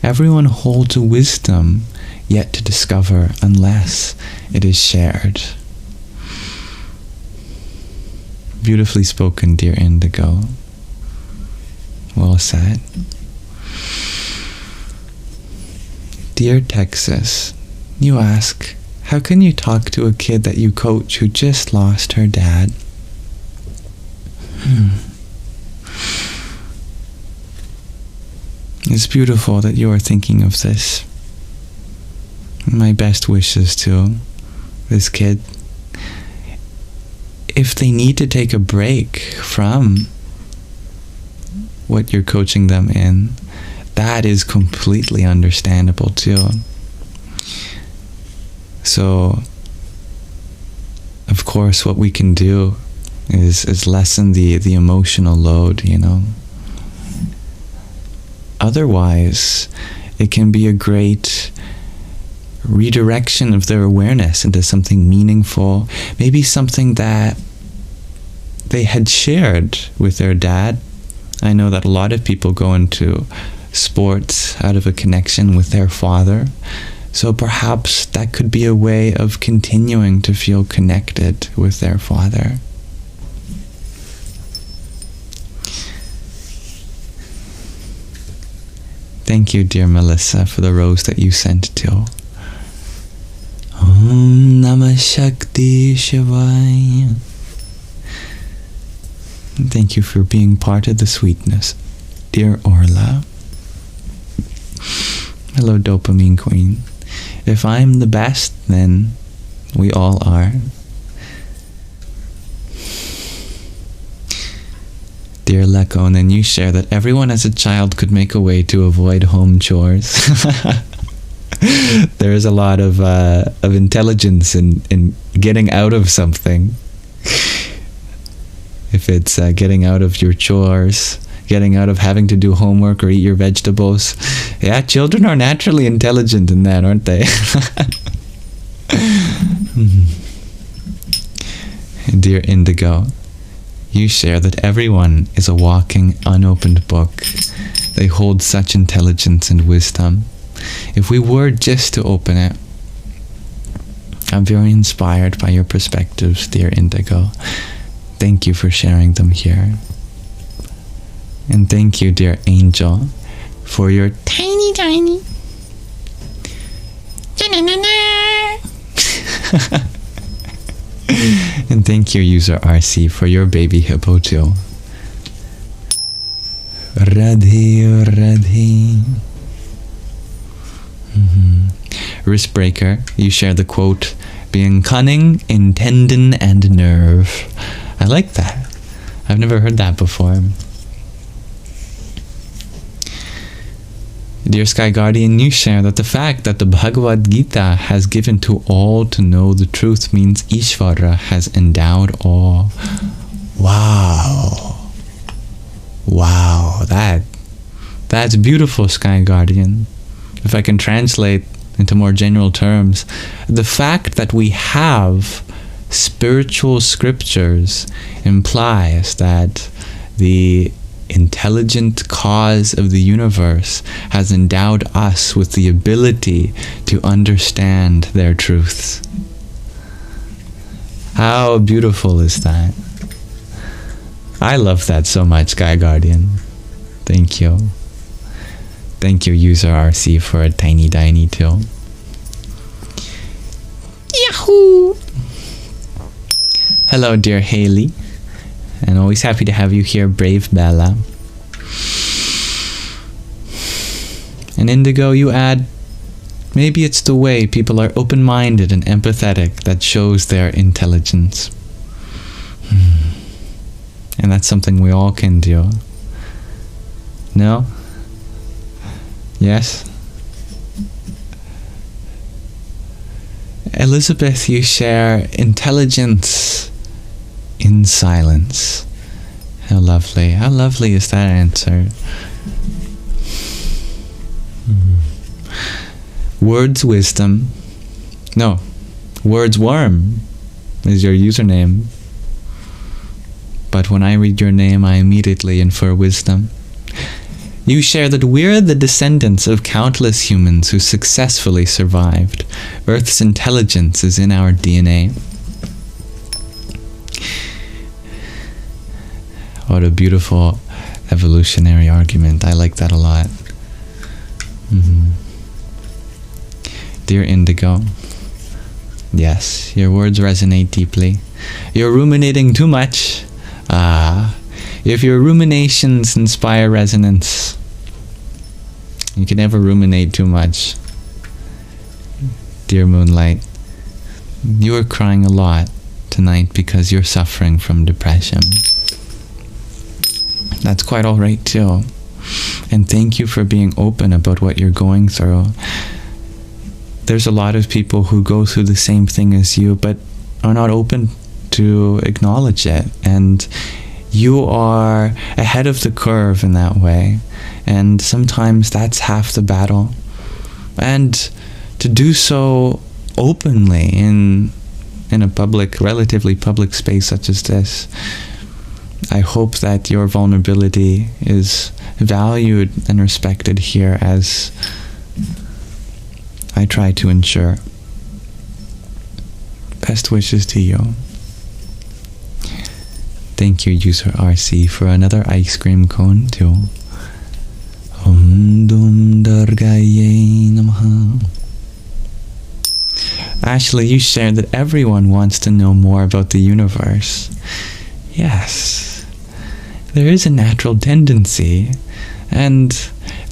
Speaker 1: Everyone holds a wisdom yet to discover unless it is shared. Beautifully spoken, dear Indigo. Well said. Dear Texas, you ask, how can you talk to a kid that you coach who just lost her dad? It's beautiful that you are thinking of this. My best wishes to this kid. If they need to take a break from what you're coaching them in, that is completely understandable too. So, of course, what we can do is lessen the emotional load, you know. Otherwise, it can be a great redirection of their awareness into something meaningful, maybe something that they had shared with their dad. I know that a lot of people go into sports out of a connection with their father, so perhaps that could be a way of continuing to feel connected with their father. Thank you, dear Melissa, for the rose that you sent to. Om Namah Shakti Shivaya. Thank you for being part of the sweetness, dear Orla. Hello, Dopamine Queen. If I'm the best, then we all are. Dear Lekon, and you share that everyone as a child could make a way to avoid home chores. There is a lot of intelligence in getting out of something. If it's getting out of your chores, getting out of having to do homework or eat your vegetables. Yeah, children are naturally intelligent in that, aren't they? Dear Indigo, you share that everyone is a walking, unopened book. They hold such intelligence and wisdom. If we were just to open it, I'm very inspired by your perspectives, dear Indigo. Thank you for sharing them here. And thank you, dear Angel, for your tiny and thank you, user RC, for your baby hippo too. Radhe Radhe. Wristbreaker, you share the quote, being cunning in tendon and nerve. I like that. I've never heard that before. Dear Sky Guardian, you share that the fact that the Bhagavad Gita has given to all to know the truth means Ishvara has endowed all. Wow. Wow, that's beautiful, Sky Guardian. If I can translate into more general terms, the fact that we have spiritual scriptures implies that the intelligent cause of the universe has endowed us with the ability to understand their truths. How beautiful is that? I love that so much, Sky Guardian. Thank you. Thank you, user RC, for a tiny too. Yahoo! Hello, dear Haley. And always happy to have you here, Brave Bella. And Indigo, you add, maybe it's the way people are open-minded and empathetic that shows their intelligence. And that's something we all can do. No? Yes? Elizabeth, you share intelligence in silence. How lovely. How lovely is that answer? Words wisdom. No. Words worm is your username. But when I read your name, I immediately infer wisdom. You share that we're the descendants of countless humans who successfully survived. Earth's intelligence is in our DNA. What a beautiful evolutionary argument. I like that a lot. Dear Indigo, yes, your words resonate deeply. You're ruminating too much. If your ruminations inspire resonance, you can never ruminate too much. Dear Moonlight, you are crying a lot tonight because you're suffering from depression. That's quite alright too. And thank you for being open about what you're going through. There's a lot of people who go through the same thing as you, but are not open to acknowledge it. And you are ahead of the curve in that way. And sometimes that's half the battle. And to do so openly in a relatively public space such as this, I hope that your vulnerability is valued and respected here, as I try to ensure. Best wishes to you. Thank you, user RC, for another ice cream cone too. Om Dum Dargaye Namaha. Ashley, you shared that everyone wants to know more about the universe. Yes, there is a natural tendency, and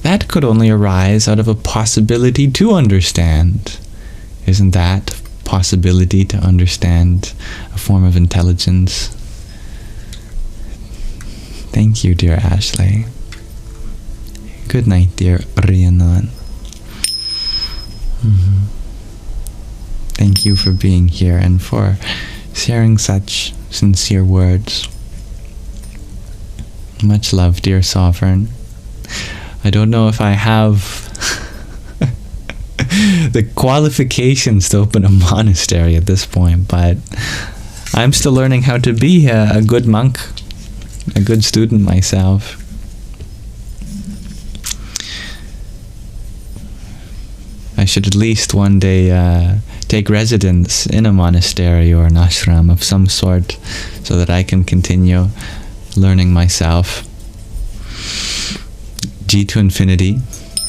Speaker 1: that could only arise out of a possibility to understand. Isn't that possibility to understand a form of intelligence? Thank you, dear Ashley. Good night, dear Rhiannon. Thank you for being here and for sharing such sincere words. Much love, dear Sovereign. I don't know if I have the qualifications to open a monastery at this point, but I'm still learning how to be a good monk, a good student myself. I should at least one day take residence in a monastery or an ashram of some sort so that I can continue learning myself. G to Infinity,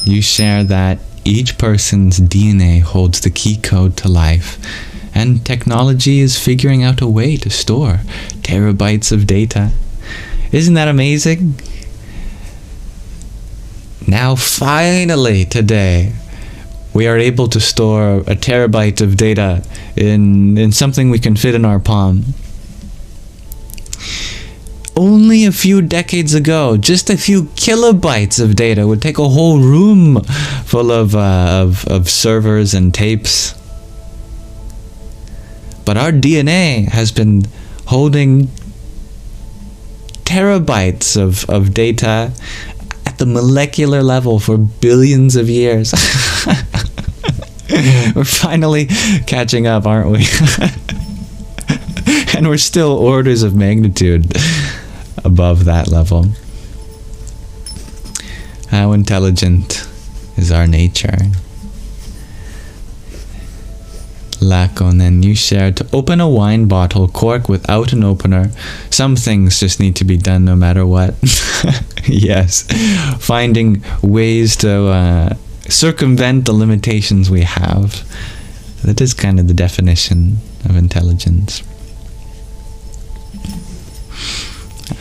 Speaker 1: you share that each person's DNA holds the key code to life, and technology is figuring out a way to store terabytes of data. Isn't that amazing? Now finally today, we are able to store a terabyte of data in something we can fit in our palm. Only a few decades ago, just a few kilobytes of data would take a whole room full of servers and tapes. But our DNA has been holding terabytes of data at the molecular level for billions of years. We're finally catching up, aren't we? And we're still orders of magnitude above that level. How intelligent is our nature? Lakonen, you shared to open a wine bottle cork without an opener. Some things just need to be done no matter what. Yes, finding ways to circumvent the limitations we have. That is kind of the definition of intelligence.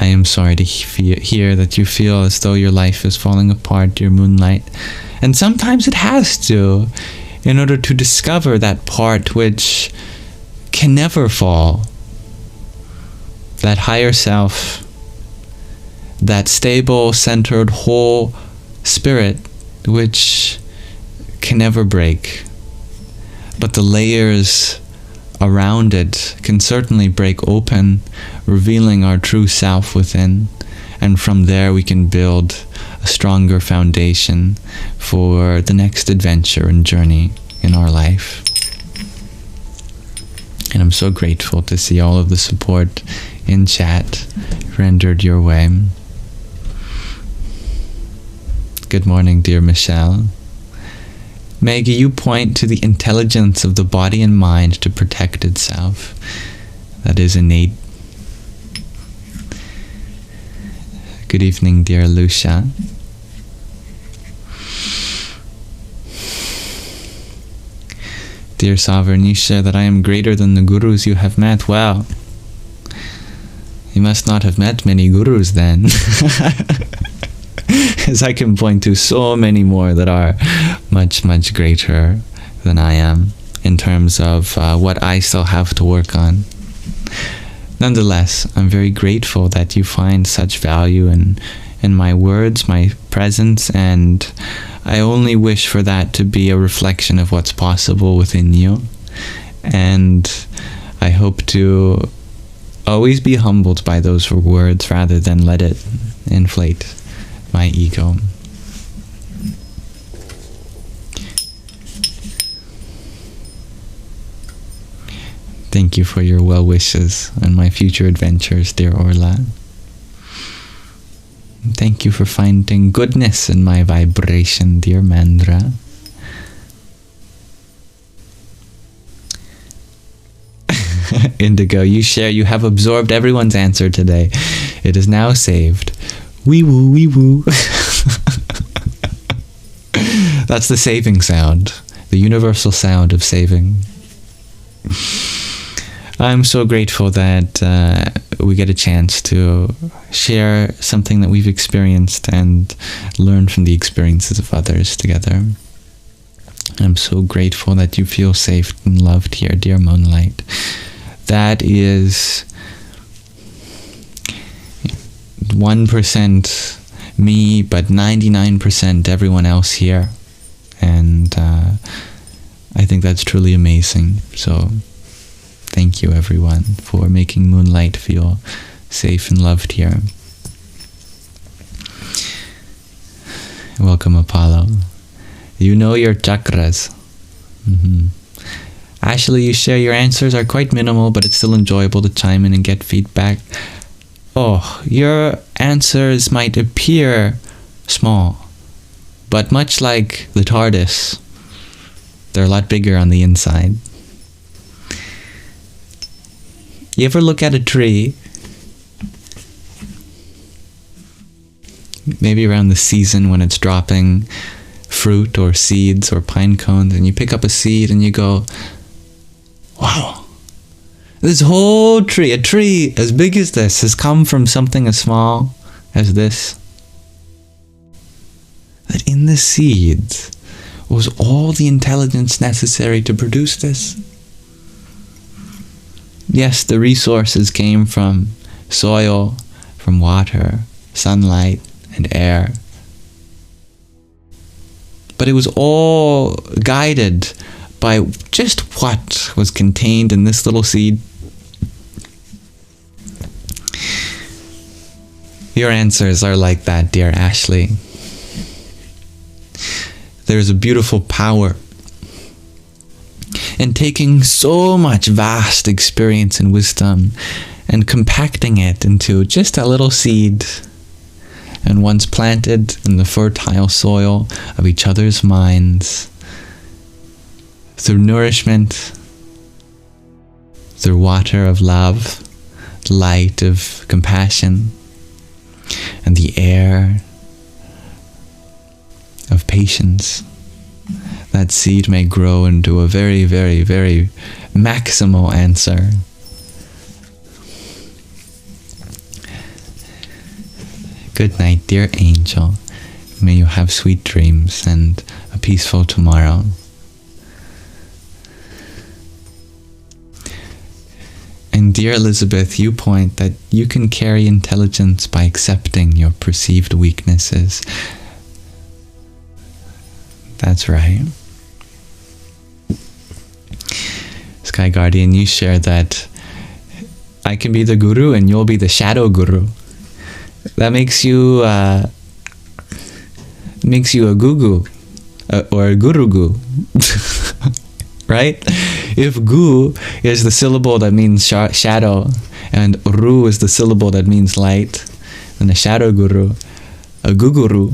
Speaker 1: I am sorry to hear that you feel as though your life is falling apart, dear Moonlight. And sometimes it has to, in order to discover that part which can never fall. That higher self, that stable, centered, whole spirit which can never break. But the layers around it can certainly break open, revealing our true self within. And from there we can build a stronger foundation for the next adventure and journey in our life. And I'm so grateful to see all of the support in chat rendered your way. Good morning, dear Michelle. Maggie, you point to the intelligence of the body and mind to protect itself. That is innate. Good evening, dear Lucia. Dear Sovereign, you share that I am greater than the gurus you have met. Well, you must not have met many gurus then. As I can point to so many more that are much, much greater than I am in terms of what I still have to work on. Nonetheless, I'm very grateful that you find such value in my words, my presence, and I only wish for that to be a reflection of what's possible within you. And I hope to always be humbled by those words rather than let it inflate my ego. Thank you for your well wishes on my future adventures, dear Orla. Thank you for finding goodness in my vibration, dear Mandra. Indigo, you share you have absorbed everyone's answer today. It is now saved. Wee woo, wee woo. That's the saving sound, the universal sound of saving. I'm so grateful that we get a chance to share something that we've experienced and learn from the experiences of others together. I'm so grateful that you feel safe and loved here, dear Moonlight. That is 1% me, but 99% everyone else here. And I think that's truly amazing. So thank you, everyone, for making Moonlight feel safe and loved here. Welcome, Apollo. You know your chakras. Actually, you share your answers are quite minimal, but it's still enjoyable to chime in and get feedback. Oh, your answers might appear small, but much like the TARDIS, they're a lot bigger on the inside. You ever look at a tree, maybe around the season when it's dropping fruit or seeds or pine cones, and you pick up a seed and you go, wow, this whole tree, a tree as big as this, has come from something as small as this. that in the seed was all the intelligence necessary to produce this. Yes, the resources came from soil, from water, sunlight, and air. But it was all guided by just what was contained in this little seed. Your answers are like that, dear Ashley. There's a beautiful power in taking so much vast experience and wisdom and compacting it into just a little seed. And once planted in the fertile soil of each other's minds, through nourishment, through water of love, light of compassion, and the air of patience, that seed may grow into a very, very, very maximal answer. Good night, dear angel. May you have sweet dreams and a peaceful tomorrow. And dear Elizabeth, you point that you can carry intelligence by accepting your perceived weaknesses. That's right. Sky Guardian, you share that I can be the guru and you'll be the shadow guru. That makes you a guru or a guru. Right? If gu is the syllable that means shadow and ru is the syllable that means light, then a shadow guru, a guguru.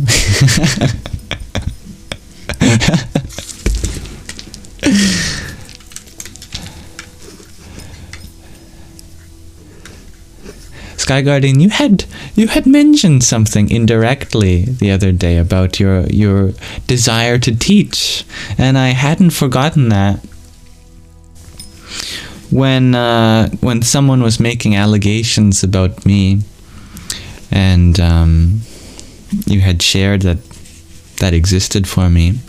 Speaker 1: Sky Guardian, you had mentioned something indirectly the other day about your desire to teach, and I hadn't forgotten that. When someone was making allegations about me, and you had shared that existed for me,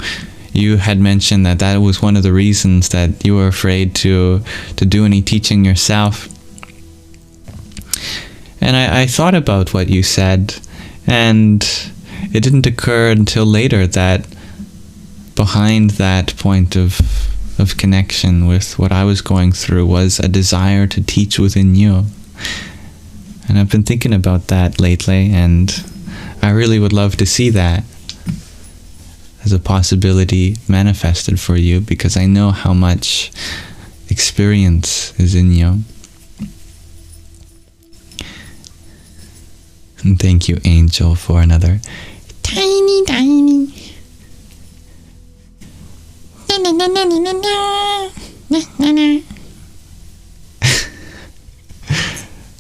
Speaker 1: you had mentioned that was one of the reasons that you were afraid to do any teaching yourself. And I thought about what you said, and it didn't occur until later that behind that point of connection with what I was going through was a desire to teach within you. And I've been thinking about that lately, and I really would love to see that as a possibility manifested for you, because I know how much experience is in you. And thank you, Angel, for another tiny.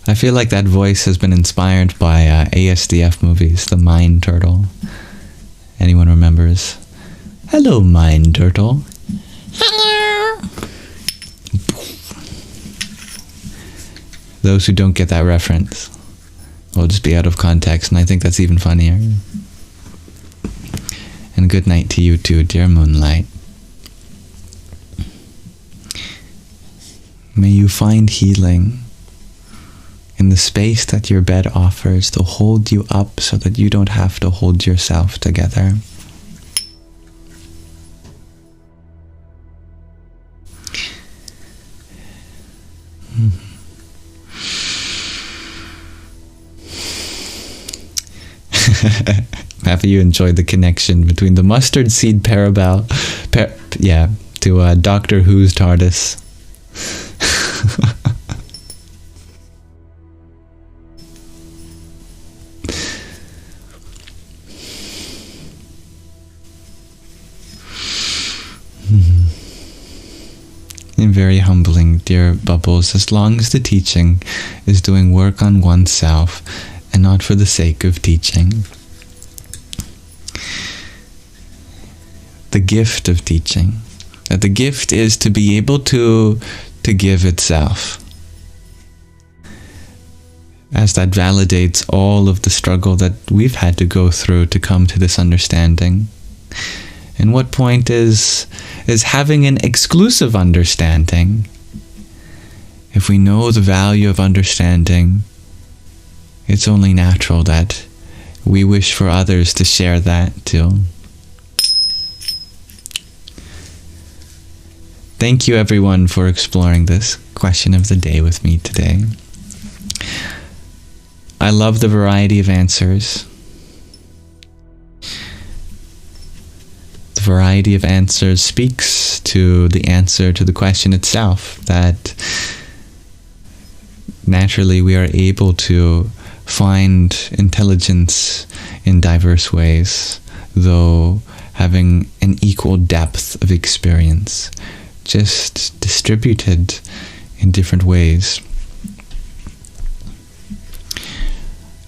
Speaker 1: I feel like that voice has been inspired by ASDF movies, The Mind Turtle. Anyone remembers? Hello, Mind Turtle. Hello. Those who don't get that reference will just be out of context, and I think that's even funnier. And good night to you too, dear Moonlight. May you find healing in the space that your bed offers to hold you up so that you don't have to hold yourself together. Happy you enjoyed the connection between the mustard seed parabel, to Doctor Who's TARDIS. And very humbling, dear Bubbles, as long as the teaching is doing work on oneself and not for the sake of teaching. The gift of teaching, that the gift is to be able to give itself. as that validates all of the struggle that we've had to go through to come to this understanding. And what point is having an exclusive understanding? If we know the value of understanding, it's only natural that we wish for others to share that too. Thank you everyone for exploring this question of the day with me today. I love the variety of answers. The variety of answers speaks to the answer to the question itself, that naturally we are able to find intelligence in diverse ways, though having an equal depth of experience, just distributed in different ways.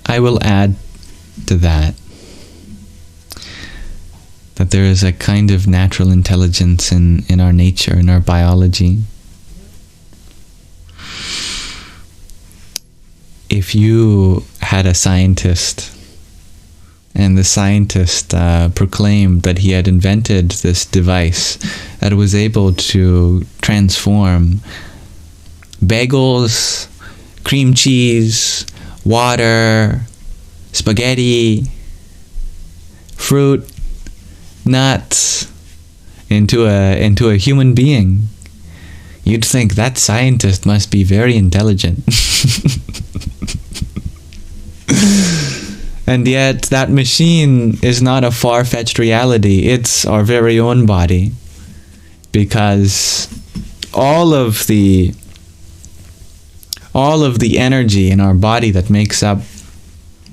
Speaker 1: I will add to that there is a kind of natural intelligence in our nature, in our biology. If you had a scientist, and the scientist proclaimed that he had invented this device that was able to transform bagels, cream cheese, water, spaghetti, fruit, nuts into a human being, you'd think that scientist must be very intelligent. And yet that machine is not a far-fetched reality. It's our very own body, because all of the energy in our body that makes up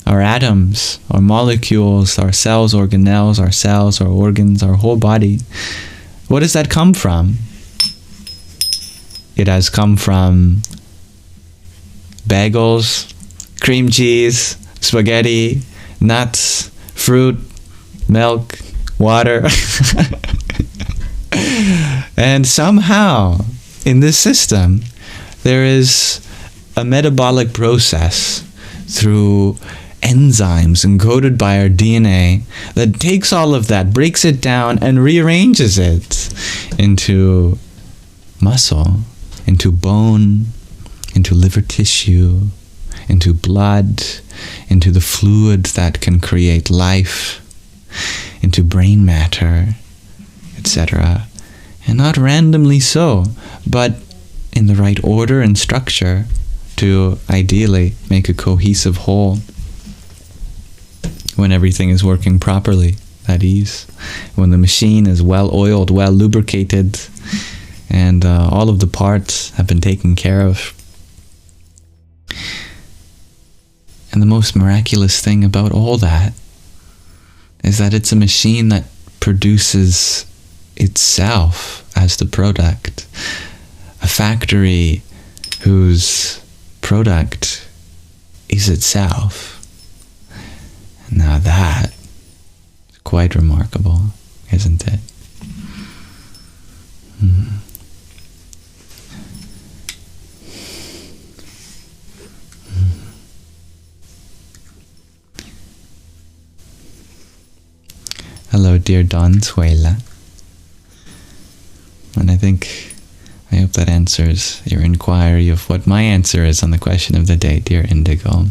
Speaker 1: our atoms, our molecules, our cells, organelles, our cells, our organs, our whole body, what does that come from? It has come from bagels, cream cheese, spaghetti, nuts, fruit, milk, water. And somehow in this system there is a metabolic process through enzymes encoded by our DNA that takes all of that, breaks it down, and rearranges it into muscle, into bone, into liver tissue, into blood, into the fluid that can create life, into brain matter, etc. And not randomly so, but in the right order and structure to ideally make a cohesive whole. When everything is working properly, at ease, when the machine is well oiled, well lubricated, and all of the parts have been taken care of. And the most miraculous thing about all that is that it's a machine that produces itself as the product. A factory whose product is itself. Now that is quite remarkable, isn't it? Hello, dear Don Suela. And I hope that answers your inquiry of what my answer is on the question of the day, dear Indigo.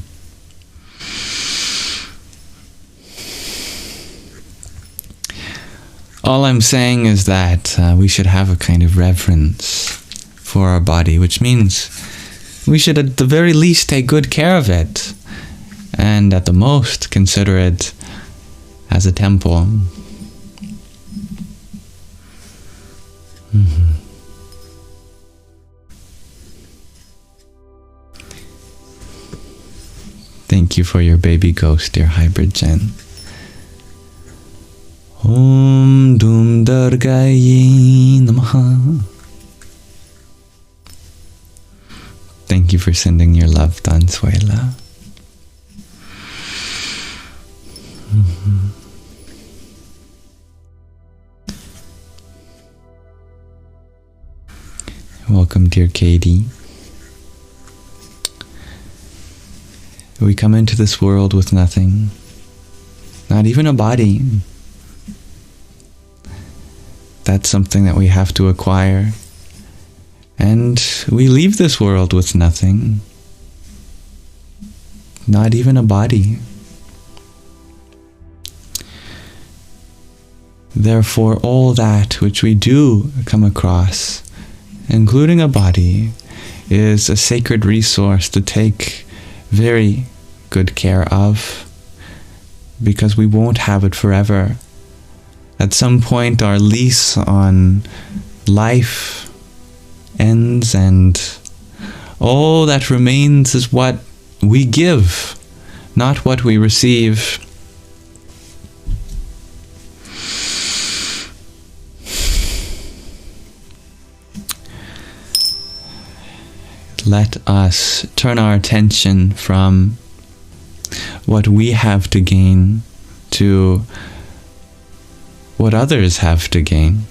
Speaker 1: All I'm saying is that we should have a kind of reverence for our body, which means we should at the very least take good care of it, and at the most consider it as a temple. Thank you for your baby ghost, dear Hybrid Jen. Om Dum Durgaye Namaha. Thank you for sending your love, Dansuela. Welcome, dear Katie. We come into this world with nothing, not even a body. That's something that we have to acquire. And we leave this world with nothing, not even a body. Therefore, all that which we do come across, including a body, is a sacred resource to take very good care of, because we won't have it forever. At some point, our lease on life ends, and all that remains is what we give, not what we receive. Let us turn our attention from what we have to gain to what others have to gain.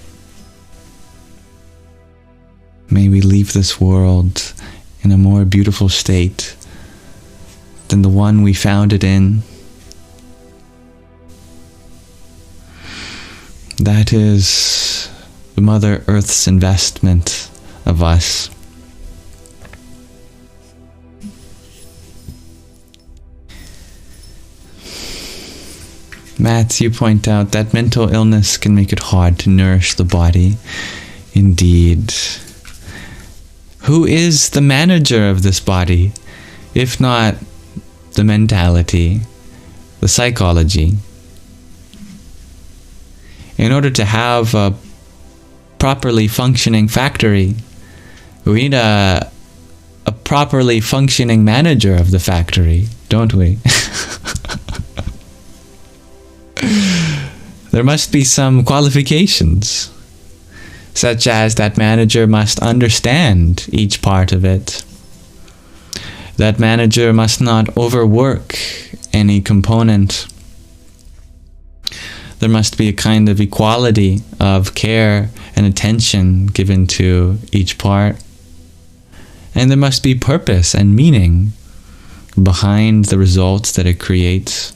Speaker 1: May we leave this world in a more beautiful state than the one we found it in. That is the Mother Earth's investment of us. Mats, you point out that mental illness can make it hard to nourish the body. Indeed. Who is the manager of this body, if not the mentality, the psychology? In order to have a properly functioning factory, we need a properly functioning manager of the factory, don't we? There must be some qualifications, such as that manager must understand each part of it. That manager must not overwork any component. There must be a kind of equality of care and attention given to each part. And there must be purpose and meaning behind the results that it creates.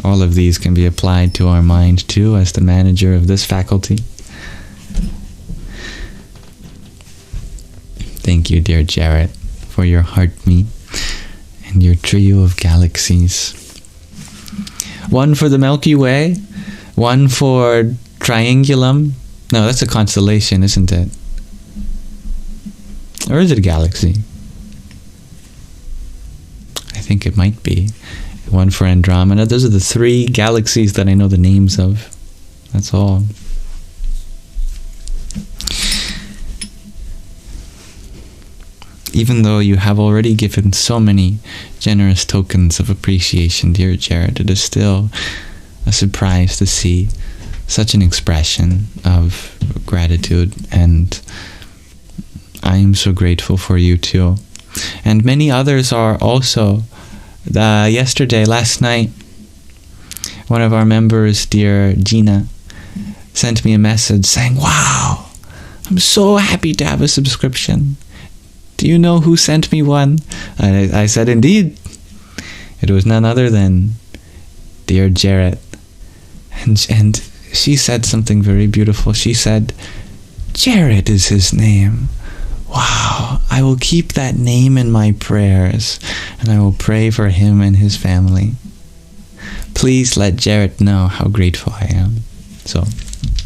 Speaker 1: All of these can be applied to our mind too, as the manager of this faculty. Thank you, dear Jarrett, for your heart me and your trio of galaxies. One for the Milky Way, one for Triangulum. No, that's a constellation, isn't it? Or is it a galaxy? I think it might be. One for Andromeda. Those are the 3 galaxies that I know the names of. That's all. Even though you have already given so many generous tokens of appreciation, dear Jared, it is still a surprise to see such an expression of gratitude, and I am so grateful for you too. And many others are also. Last night, one of our members, dear Gina, sent me a message saying, "Wow, I'm so happy to have a subscription. Do you know who sent me one?" And I said, "Indeed." It was none other than dear Jarrett. And she said something very beautiful. She said, "Jarrett is his name. Wow, I will keep that name in my prayers, and I will pray for him and his family. Please let Jarrett know how grateful I am." So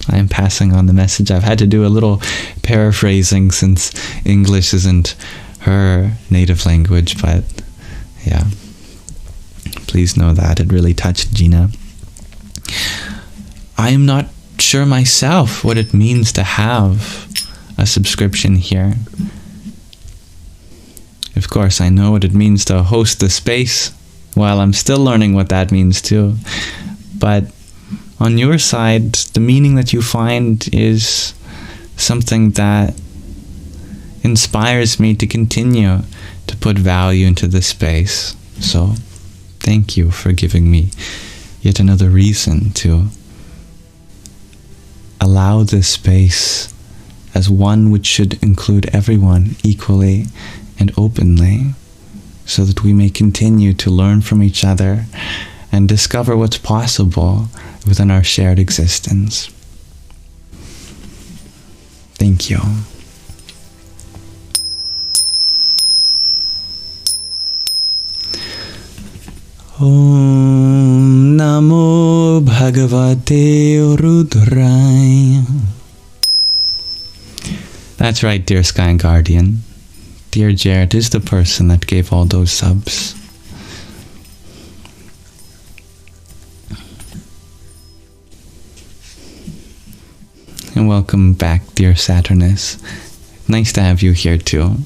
Speaker 1: I am passing on the message. I've had to do a little paraphrasing since English isn't her native language, but yeah. Please know that it really touched Gina. I am not sure myself what it means to have a subscription here. Of course, I know what it means to host the space. Well, I'm still learning what that means too. But on your side, the meaning that you find is something that inspires me to continue to put value into this space. So, thank you for giving me yet another reason to allow this space as one which should include everyone equally and openly, so that we may continue to learn from each other and discover what's possible within our shared existence. Thank you. Om Namo Bhagavate Rudraya. That's right, dear Sky Guardian. Dear Jared is the person that gave all those subs. And welcome back, dear Saturnus. Nice to have you here too.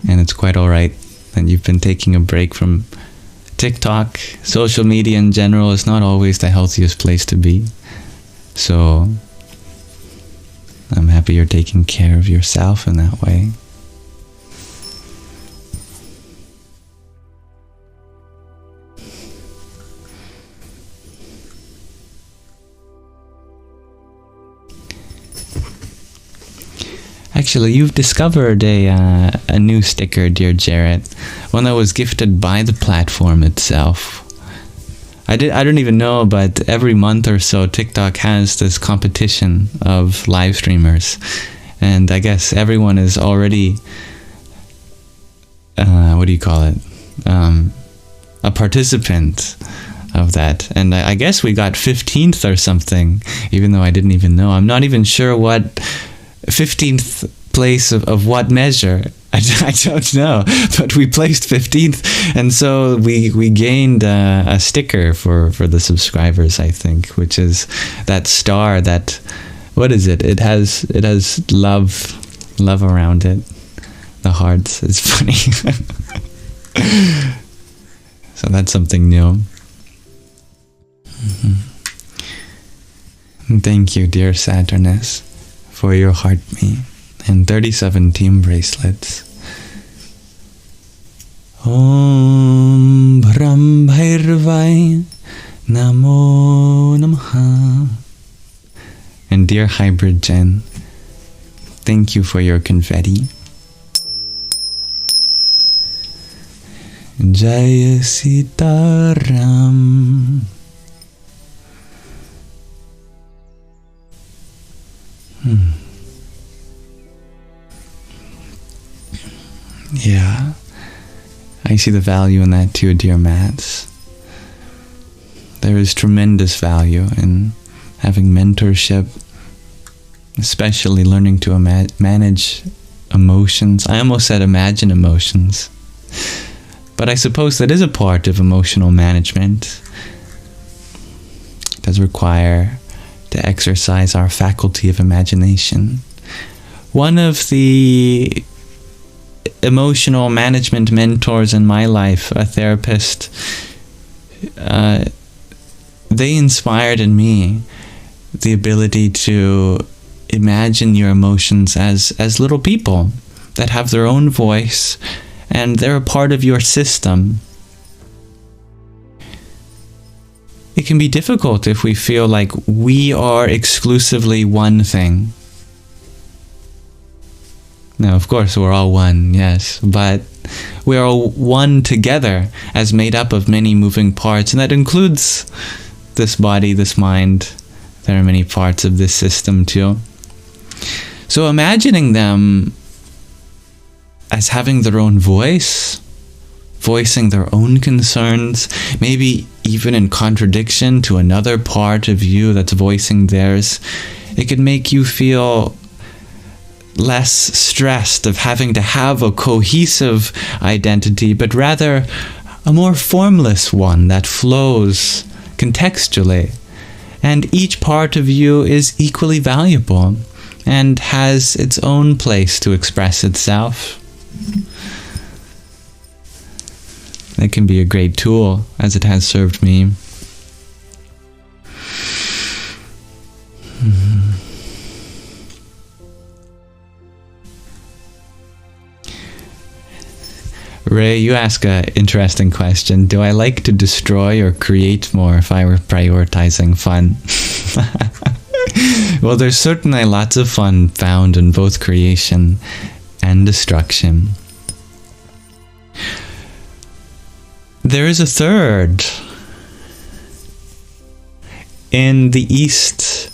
Speaker 1: And it's quite alright that you've been taking a break from TikTok. Social media in general is not always the healthiest place to be. So I'm happy you're taking care of yourself in that way. Actually, you've discovered a new sticker, dear Jarrett. One that was gifted by the platform itself. I don't even know, but every month or so, TikTok has this competition of live streamers. And I guess everyone is already, what do you call it? A participant of that. And I guess we got 15th or something, even though I didn't even know. I'm not even sure what 15th place of what measure. I don't know, but we placed 15th, and so we gained a sticker for the subscribers, I think, which is that star that, what is it? It has love around it, the hearts. It's funny. So that's something new. Mm-hmm. Thank you, dear Saturnus, for your heart me and 37 team bracelets. Om Brahm Bhairvai Namo Namaha. And dear Hybrid Jen, thank you for your confetti. Jaya Sitaram. Yeah, I see the value in that too, dear Mats. There is tremendous value in having mentorship, especially learning to manage emotions. I almost said imagine emotions, but I suppose that is a part of emotional management. It does require to exercise our faculty of imagination. One of the emotional management mentors in my life, a therapist, they inspired in me the ability to imagine your emotions as little people that have their own voice and they're a part of your system. It can be difficult if we feel like we are exclusively one thing. Now, of course, we're all one, yes, but we are all one together as made up of many moving parts, and that includes this body, this mind. There are many parts of this system too. So imagining them as having their own voice, voicing their own concerns, maybe even in contradiction to another part of you that's voicing theirs, it could make you feel less stressed of having to have a cohesive identity, but rather a more formless one that flows contextually. And each part of you is equally valuable and has its own place to express itself. It can be a great tool, as it has served me. Ray, you ask an interesting question. Do I like to destroy or create more if I were prioritizing fun? Well, there's certainly lots of fun found in both creation and destruction. There is a third. In the East,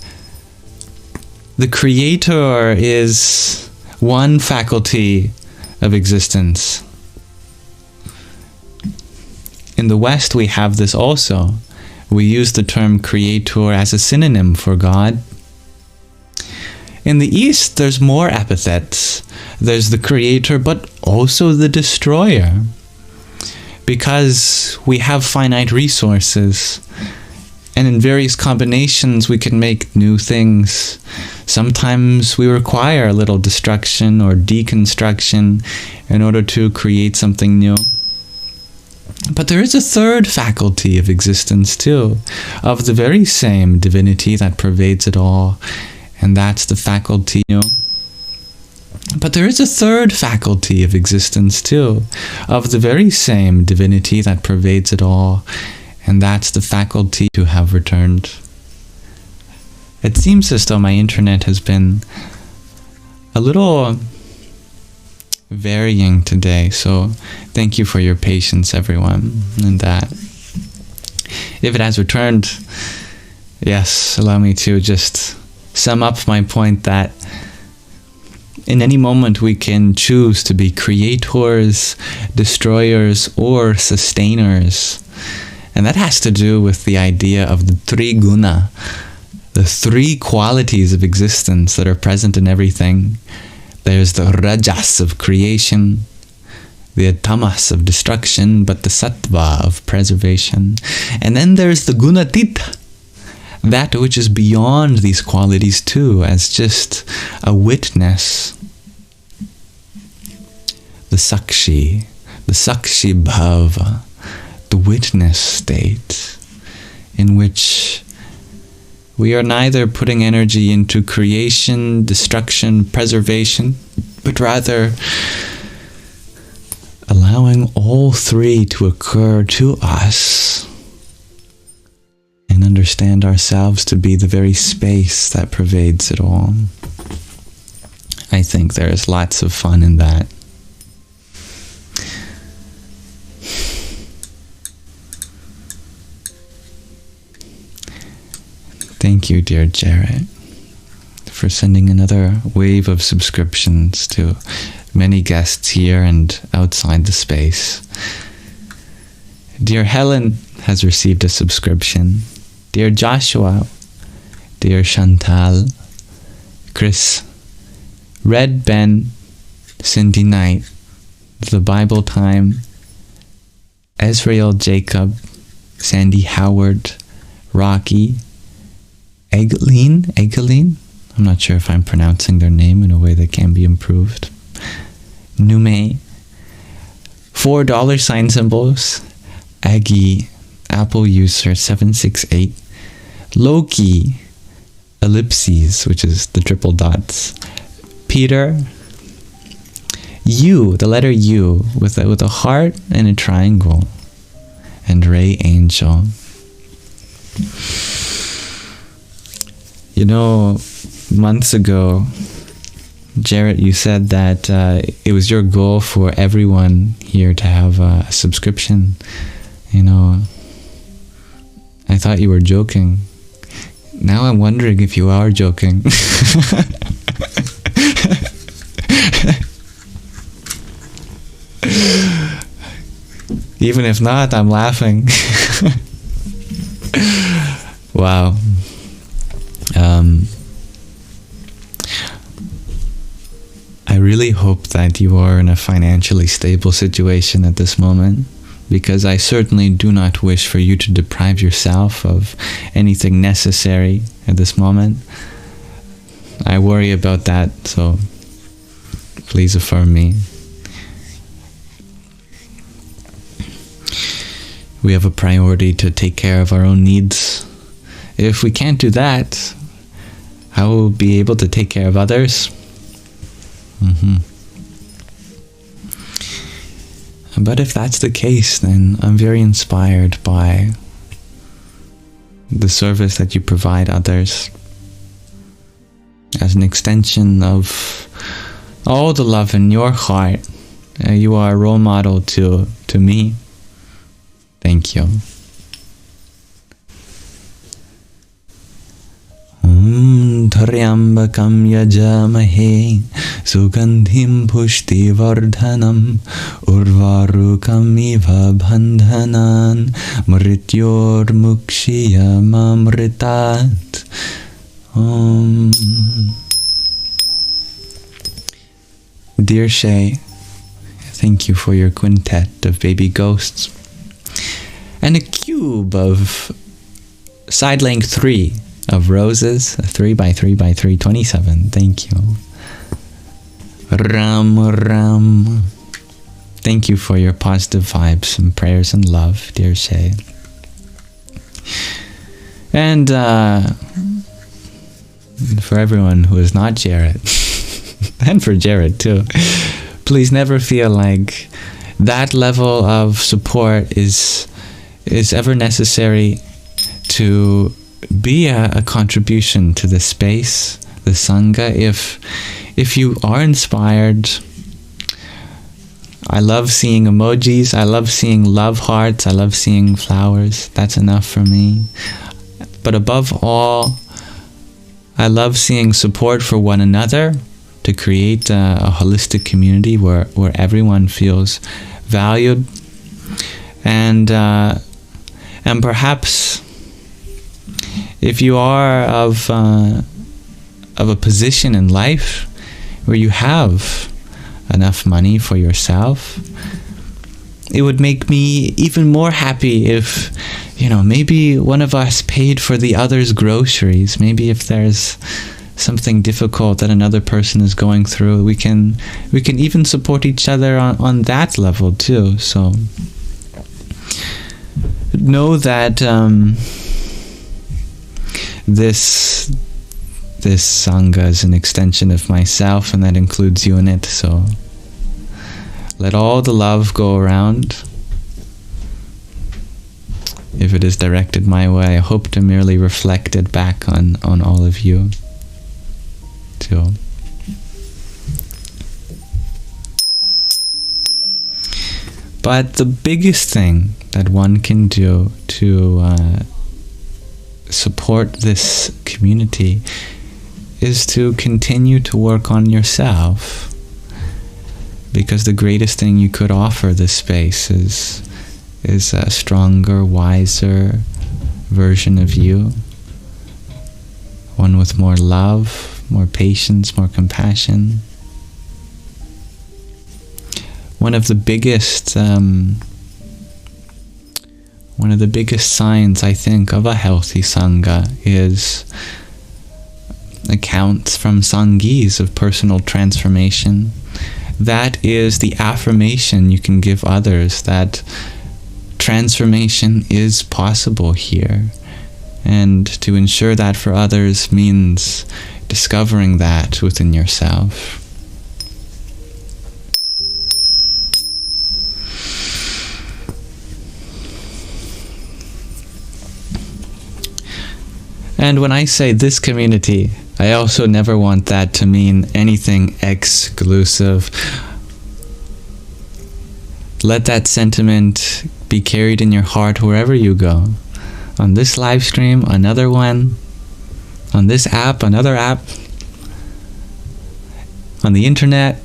Speaker 1: the Creator is one faculty of existence. In the West, we have this also. We use the term Creator as a synonym for God. In the East, there's more epithets. There's the Creator, but also the Destroyer. Because we have finite resources, and in various combinations we can make new things. Sometimes we require a little destruction or deconstruction in order to create something new. But there is a third faculty of existence too, of the very same divinity that pervades it all, and that's the faculty. But there is a third faculty of existence too, of the very same divinity that pervades it all, and that's the faculty to have returned. It seems as though my internet has been a little varying today, so thank you for your patience, everyone, and that. If it has returned, yes, allow me to just sum up my point that in any moment we can choose to be creators, destroyers, or sustainers. And that has to do with the idea of the three guna, the three qualities of existence that are present in everything. There's the rajas of creation, the tamas of destruction, but the sattva of preservation. And then there's the gunatita, that which is beyond these qualities too, as just a witness. The sakshi bhava, the witness state, in which we are neither putting energy into creation, destruction, preservation, but rather allowing all three to occur to us and understand ourselves to be the very space that pervades it all. I think there is lots of fun in that. Thank you, dear Jarrett, for sending another wave of subscriptions to many guests here and outside the space. Dear Helen has received a subscription. Dear Joshua, dear Chantal, Chris, Red Ben, Cindy Knight, The Bible Time, Ezrael Jacob, Sandy Howard, Rocky, Eggeline, I'm not sure if I'm pronouncing their name in a way that can be improved. Nume, $4 symbols, Aggie, Apple user 768, Loki, ellipses, which is the triple dots, Peter, U, the letter U, with a heart and a triangle, and Ray Angel. You know, months ago, Jarrett, you said that it was your goal for everyone here to have a subscription. You know, I thought you were joking. Now I'm wondering if you are joking. Even if not, I'm laughing. Wow. I really hope that you are in a financially stable situation at this moment, because I certainly do not wish for you to deprive yourself of anything necessary at this moment. I worry about that, so please affirm me. We have a priority to take care of our own needs. If we can't do that, how will we be able to take care of others? But if that's the case, then I'm very inspired by the service that you provide others. as an extension of all the love in your heart. You are a role model to me. Thank you. Dharyambakam yajamahe sugandhim pushti vardhanam urvarukam iva bandhanan mrityor mukshiya mamritat. Dear Shay, thank you for your quintet of baby ghosts and a cube of side length 3 of roses, 3 by 3 by 3, 27. Thank you. Ram. Thank you for your positive vibes and prayers and love, dear Shay. And for everyone who is not Jared, and for Jared too, please never feel like that level of support is ever necessary to be a contribution to the space, the Sangha. If you are inspired, I love seeing emojis, I love seeing love hearts, I love seeing flowers. That's enough for me. But above all, I love seeing support for one another to create a holistic community where everyone feels valued, and perhaps if you are of a position in life where you have enough money for yourself, it would make me even more happy if, maybe one of us paid for the other's groceries. Maybe if there's something difficult that another person is going through, we can even support each other on that level too. So know that this Sangha is an extension of myself, and that includes you in it. So let all the love go around. If it is directed my way, I hope to merely reflect it back on all of you too. But the biggest thing that one can do to support this community is to continue to work on yourself, because the greatest thing you could offer this space is a stronger, wiser version of you, one with more love, more patience, more compassion. One of the biggest signs, I think, of a healthy Sangha is accounts from Sangis of personal transformation. That is the affirmation you can give others that transformation is possible here. And to ensure that for others means discovering that within yourself. And when I say this community, I also never want that to mean anything exclusive. Let that sentiment be carried in your heart wherever you go. On this live stream, another one. On this app, another app. On the internet,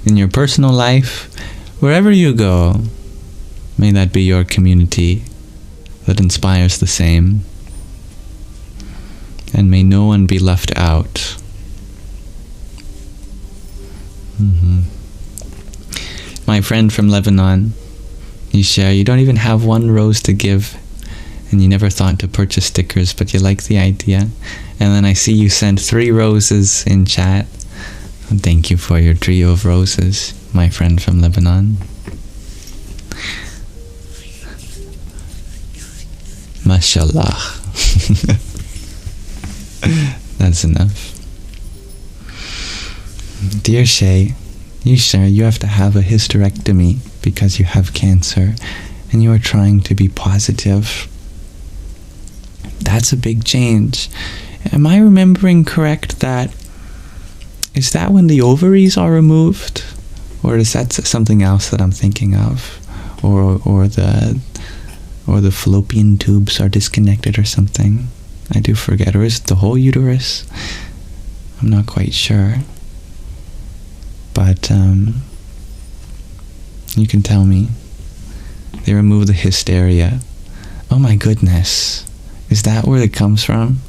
Speaker 1: in your personal life, wherever you go, may that be your community that inspires the same. And may no one be left out. My friend from Lebanon, you share, you don't even have one rose to give, and you never thought to purchase stickers, but you like the idea. And then I see you sent 3 roses in chat. Thank you for your trio of roses, my friend from Lebanon. Mashallah. That's enough. Dear Shay, you share you have to have a hysterectomy because you have cancer and you are trying to be positive. That's a big change. Am I remembering correct that Is that when the ovaries are removed? Or is that something else that I'm thinking of? Or the fallopian tubes are disconnected or something? I do forget. Or is it the whole uterus? I'm not quite sure. But you can tell me. They remove the hysteria. Oh my goodness. Is that where it comes from?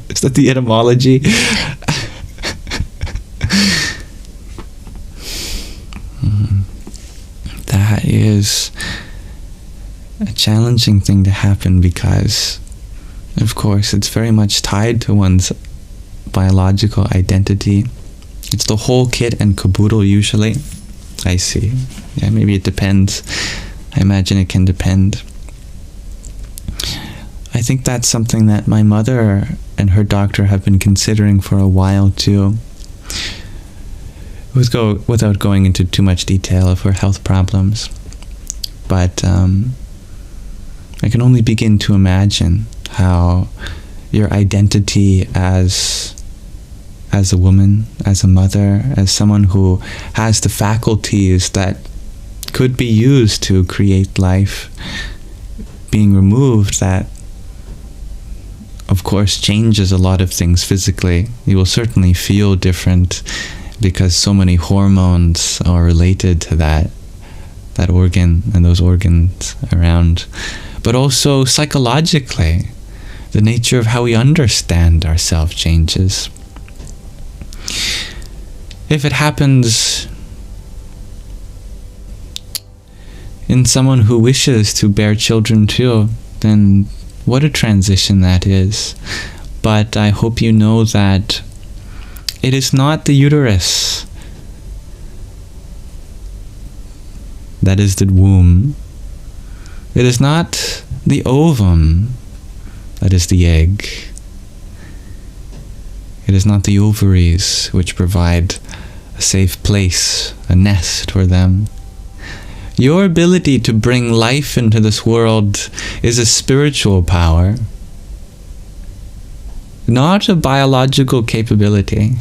Speaker 1: Is that the etymology? That is a challenging thing to happen because, of course, it's very much tied to one's biological identity. It's the whole kit and caboodle usually. I see. Yeah, maybe it depends. I imagine it can depend. I think that's something that my mother and her doctor have been considering for a while too. Without going into too much detail of her health problems. But I can only begin to imagine how your identity as a woman, as a mother, as someone who has the faculties that could be used to create life, being removed, that of course changes a lot of things physically. You will certainly feel different because so many hormones are related to that organ and those organs around. But also psychologically, the nature of how we understand ourselves changes. If it happens in someone who wishes to bear children too, then what a transition that is. But I hope you know that it is not the uterus that is the womb. It is not the ovum that is the egg. It is not the ovaries which provide a safe place, a nest for them. Your ability to bring life into this world is a spiritual power, not a biological capability.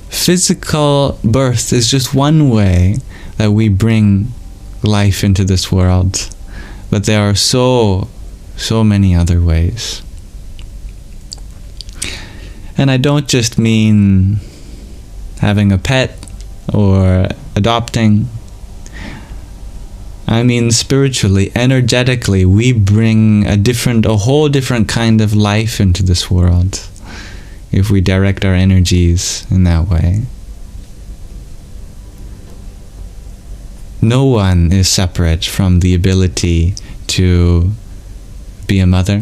Speaker 1: Physical birth is just one way that we bring life into this world, but there are so many other ways. And I don't just mean having a pet or adopting. I mean spiritually, energetically, we bring a whole different kind of life into this world if we direct our energies in that way. No one is separate from the ability to be a mother,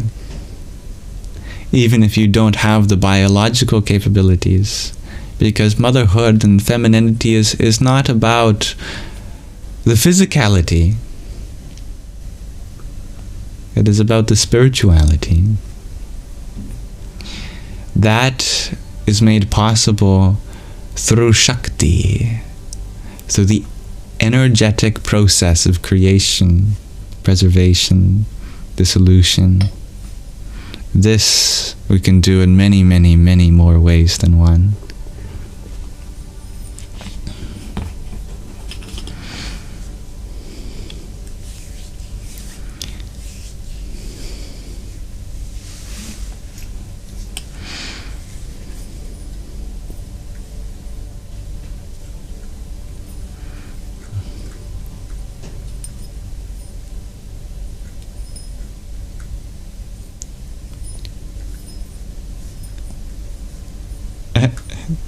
Speaker 1: even if you don't have the biological capabilities, because motherhood and femininity is not about the physicality. It is about the spirituality. That is made possible through Shakti, through the energetic process of creation, preservation, dissolution. This we can do in many, many, many more ways than one.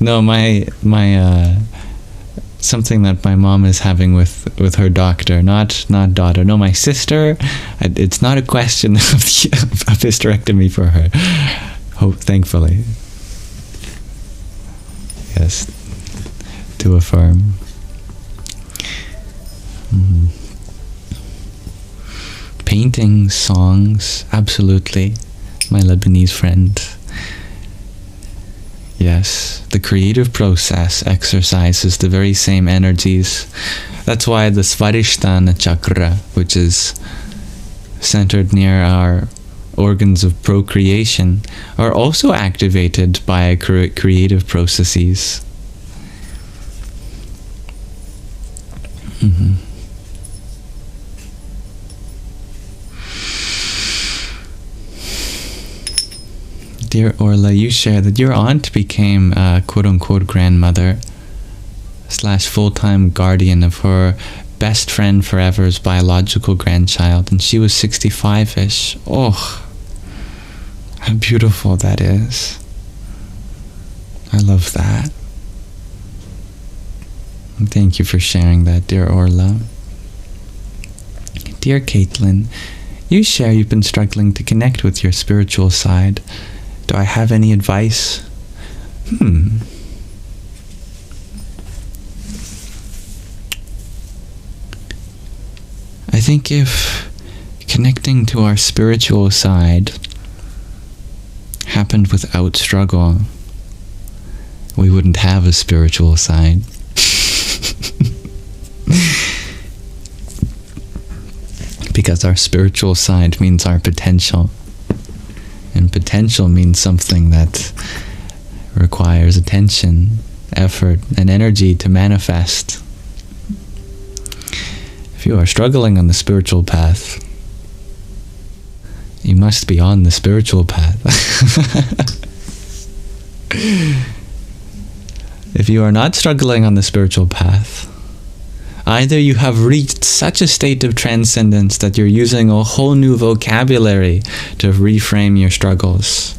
Speaker 1: No, my something that my mom is having with her doctor, not daughter. No, my sister. It's not a question of hysterectomy for her. Thankfully. Yes, to affirm. Paintings, songs, absolutely. My Lebanese friend. Yes, the creative process exercises the very same energies. That's why the Svadhisthana chakra, which is centered near our organs of procreation, are also activated by creative processes. Dear Orla, you share that your aunt became a quote-unquote grandmother / full-time guardian of her best friend forever's biological grandchild, and she was 65-ish. Oh, how beautiful that is. I love that. And thank you for sharing that, dear Orla. Dear Caitlin, you share you've been struggling to connect with your spiritual side. Do I have any advice? I think if connecting to our spiritual side happened without struggle, we wouldn't have a spiritual side. Because our spiritual side means our potential. And potential means something that requires attention, effort, and energy to manifest. If you are struggling on the spiritual path, you must be on the spiritual path. If you are not struggling on the spiritual path, either you have reached such a state of transcendence that you're using a whole new vocabulary to reframe your struggles,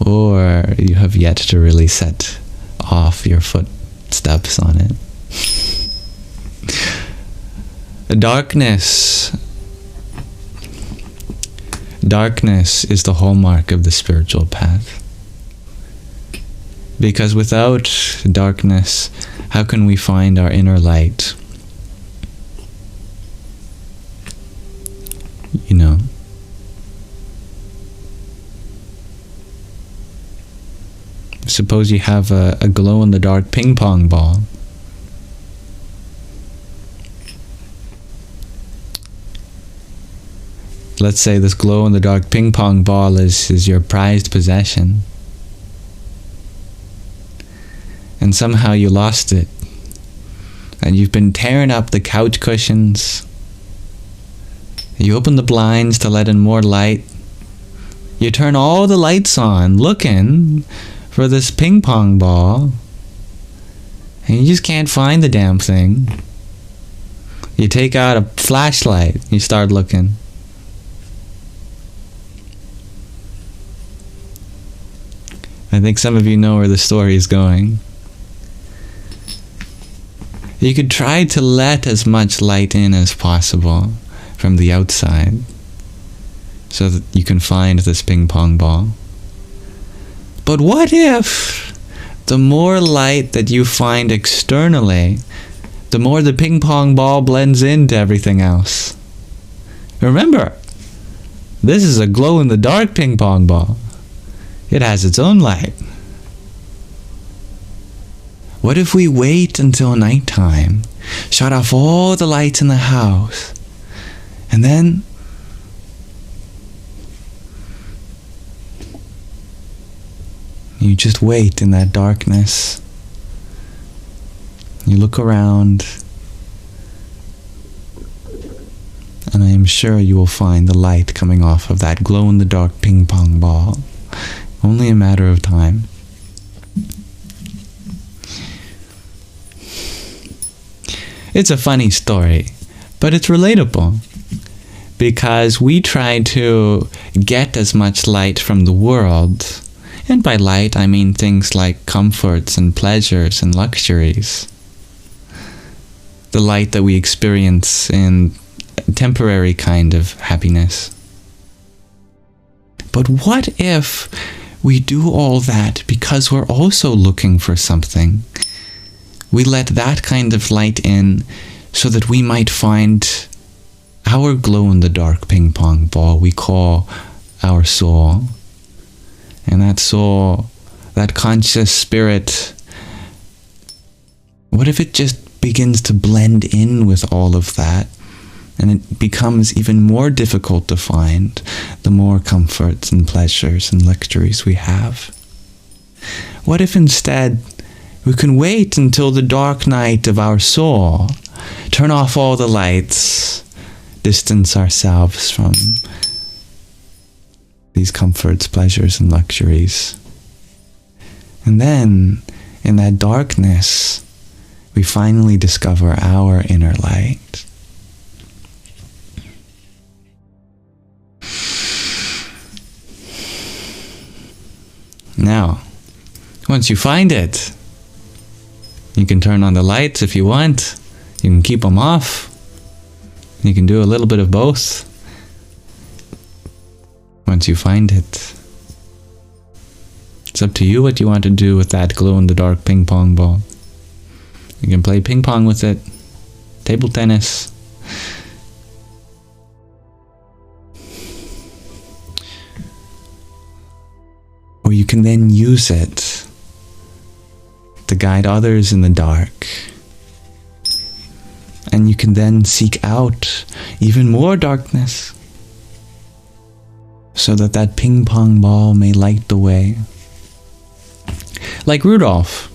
Speaker 1: or you have yet to really set off your footsteps on it. Darkness is the hallmark of the spiritual path. Because without darkness, how can we find our inner light? You know. Suppose you have a glow-in-the-dark ping pong ball. Let's say this glow-in-the-dark ping pong ball is your prized possession. And somehow you lost it. And you've been tearing up the couch cushions. You open the blinds to let in more light. You turn all the lights on, looking for this ping pong ball. And you just can't find the damn thing. You take out a flashlight. You start looking. I think some of you know where the story is going. You could try to let as much light in as possible from the outside so that you can find this ping pong ball. But what if the more light that you find externally, the more the ping pong ball blends into everything else? Remember, this is a glow-in-the-dark ping pong ball. It has its own light. What if we wait until nighttime, shut off all the lights in the house, and then you just wait in that darkness. You look around, and I am sure you will find the light coming off of that glow-in-the-dark ping pong ball. Only a matter of time. It's a funny story, but it's relatable. Because we try to get as much light from the world, and by light I mean things like comforts and pleasures and luxuries. The light that we experience in a temporary kind of happiness. But what if we do all that because we're also looking for something? We let that kind of light in so that we might find our glow-in-the-dark ping pong ball we call our soul. And that soul, that conscious spirit, what if it just begins to blend in with all of that And it becomes even more difficult to find the more comforts and pleasures and luxuries we have. What if instead we can wait until the dark night of our soul, turn off all the lights, distance ourselves from these comforts, pleasures, and luxuries. And then, in that darkness, we finally discover our inner light. Now, once you find it, you can turn on the lights if you want. You can keep them off. You can do a little bit of both. Once you find it, it's up to you what you want to do with that glow-in-the-dark ping pong ball. You can play ping pong with it, table tennis. Or you can then use it to guide others in the dark. And you can then seek out even more darkness so that that ping pong ball may light the way. Like Rudolph,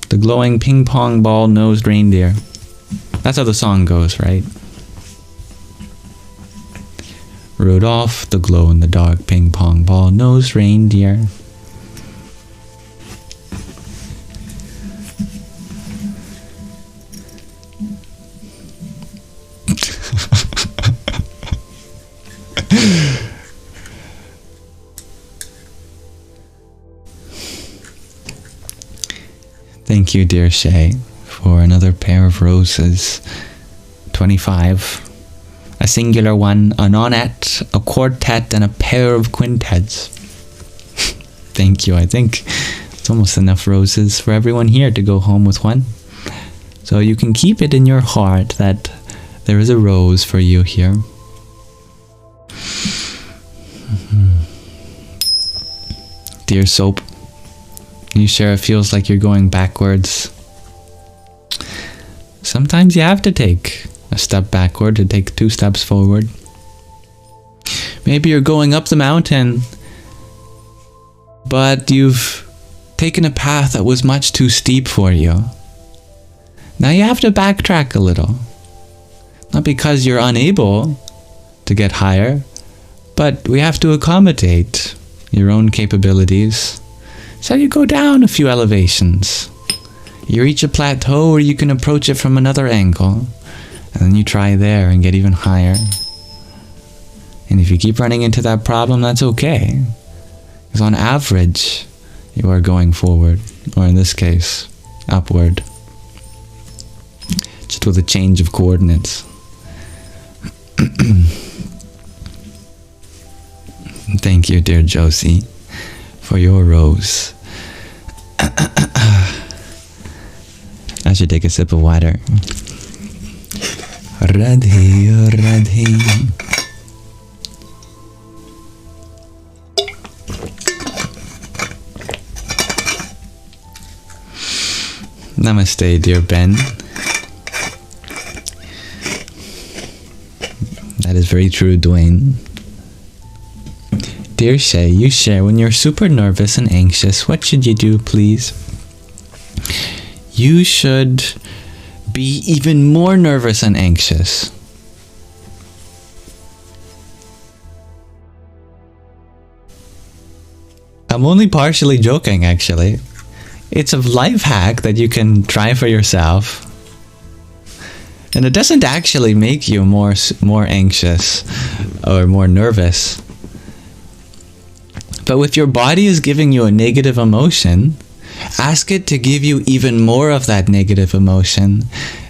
Speaker 1: the glowing ping pong ball nosed reindeer. That's how the song goes, right? Rudolph, the glow-in-the-dark ping pong ball nosed reindeer. Thank you, dear Shay, for another pair of roses. 25. A singular one, a nonet, a quartet, and a pair of quintets. Thank you. I think it's almost enough roses for everyone here to go home with one. So you can keep it in your heart that there is a rose for you here. Dear Soap, you share it feels like you're going backwards. Sometimes you have to take a step backward to take 2 steps forward. Maybe you're going up the mountain, but you've taken a path that was much too steep for you. Now you have to backtrack a little. Not because you're unable to get higher, but we have to accommodate your own capabilities. So you go down a few elevations. You reach a plateau where you can approach it from another angle. And then you try there and get even higher. And if you keep running into that problem, that's okay. Because on average, you are going forward. Or in this case, upward. Just with a change of coordinates. Thank you, dear Josie, for your rose. I should take a sip of water. Radhe, Radhe. Namaste, dear Ben. That is very true, Dwayne. Dear Shay, you share when you're super nervous and anxious. What should you do, please? You should be even more nervous and anxious. I'm only partially joking, actually. It's a life hack that you can try for yourself. And it doesn't actually make you more anxious or more nervous. But if your body is giving you a negative emotion, ask it to give you even more of that negative emotion.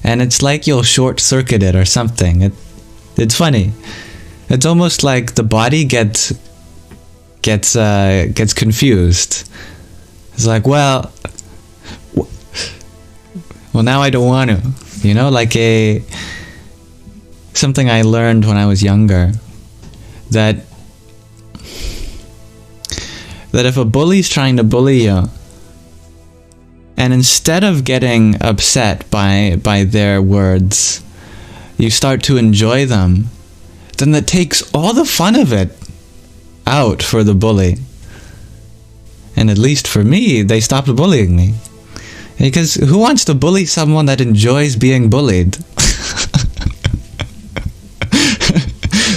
Speaker 1: And it's like you'll short-circuit it or something. It's funny. It's almost like the body gets confused. It's like, well, now I don't want to. You know, like something I learned when I was younger, that if a bully's trying to bully you, and instead of getting upset by their words, you start to enjoy them, then that takes all the fun of it out for the bully. And at least for me, they stopped bullying me. Because who wants to bully someone that enjoys being bullied?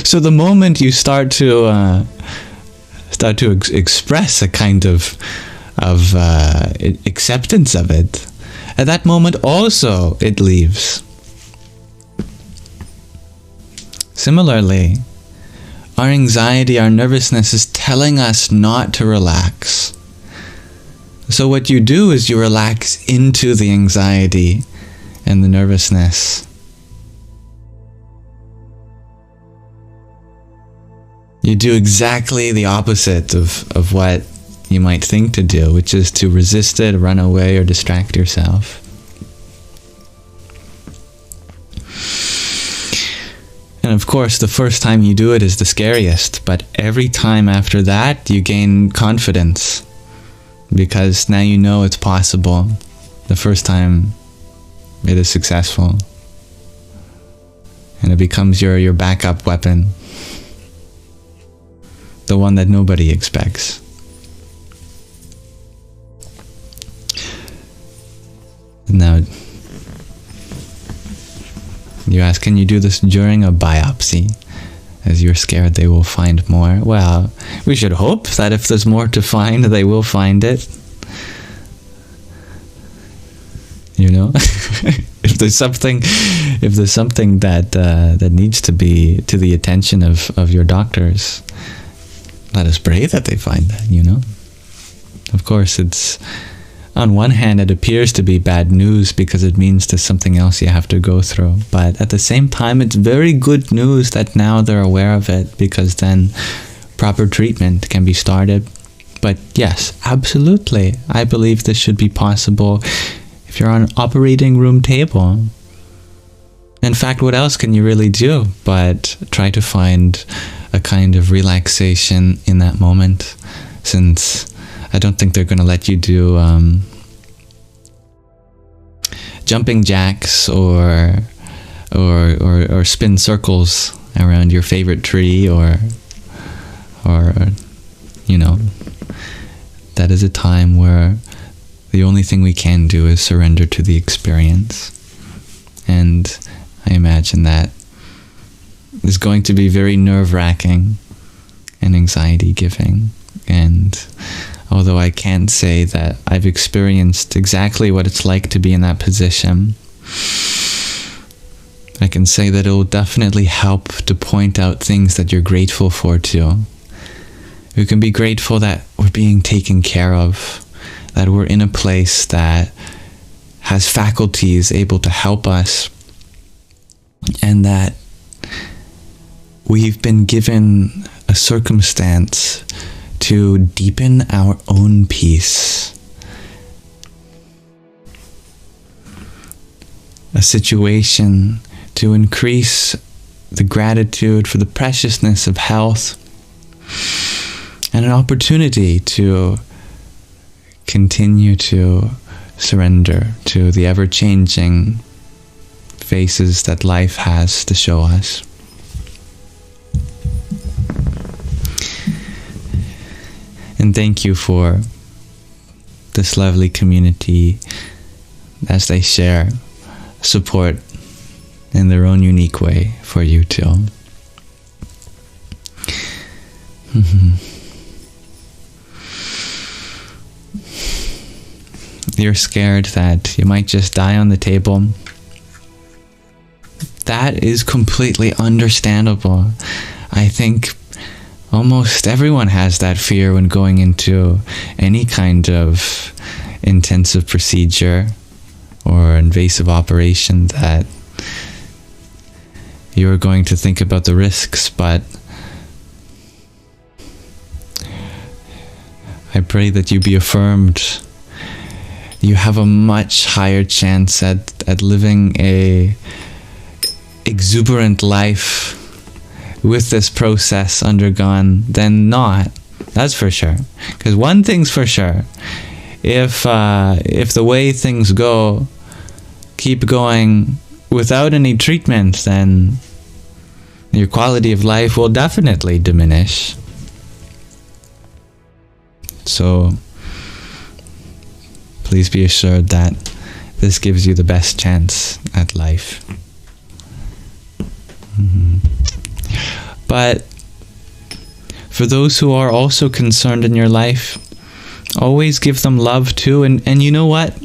Speaker 1: So the moment you start to express a kind of acceptance of it, at that moment also it leaves. Similarly, our anxiety, our nervousness is telling us not to relax. So what you do is you relax into the anxiety and the nervousness. You do exactly the opposite of what you might think to do, which is to resist it, run away, or distract yourself. And of course, the first time you do it is the scariest, but every time after that, you gain confidence. Because now you know it's possible. The first time it is successful. And it becomes your backup weapon. The one that nobody expects. Now, you ask, can you do this during a biopsy? As you're scared they will find more. Well, we should hope that if there's more to find, they will find it. You know? if there's something that needs to be to the attention of your doctors, let us pray that they find that, you know? Of course, it's on one hand, it appears to be bad news because it means there's something else you have to go through. But at the same time, it's very good news that now they're aware of it, because then proper treatment can be started. But yes, absolutely, I believe this should be possible if you're on an operating room table. In fact, what else can you really do but try to find a kind of relaxation in that moment, since I don't think they're going to let you do jumping jacks or spin circles around your favorite tree, or you know, that is a time where the only thing we can do is surrender to the experience. And I imagine that is going to be very nerve-wracking and anxiety-giving. And although I can't say that I've experienced exactly what it's like to be in that position, I can say that it will definitely help to point out things that you're grateful for too. We can be grateful that we're being taken care of, that we're in a place that has faculties able to help us, and that we've been given a circumstance to deepen our own peace. A situation to increase the gratitude for the preciousness of health, and an opportunity to continue to surrender to the ever-changing faces that life has to show us. And thank you for this lovely community as they share support in their own unique way for you too. You're scared that you might just die on the table. That is completely understandable. I think almost everyone has that fear when going into any kind of intensive procedure or invasive operation, that you're going to think about the risks, but I pray that you be affirmed. You have a much higher chance at living a exuberant life with this process undergone than not. That's for sure. Because one thing's for sure, if the way things go keep going without any treatment, then your quality of life will definitely diminish. So please be assured that this gives you the best chance at life. But for those who are also concerned in your life, always give them love too. And you know what?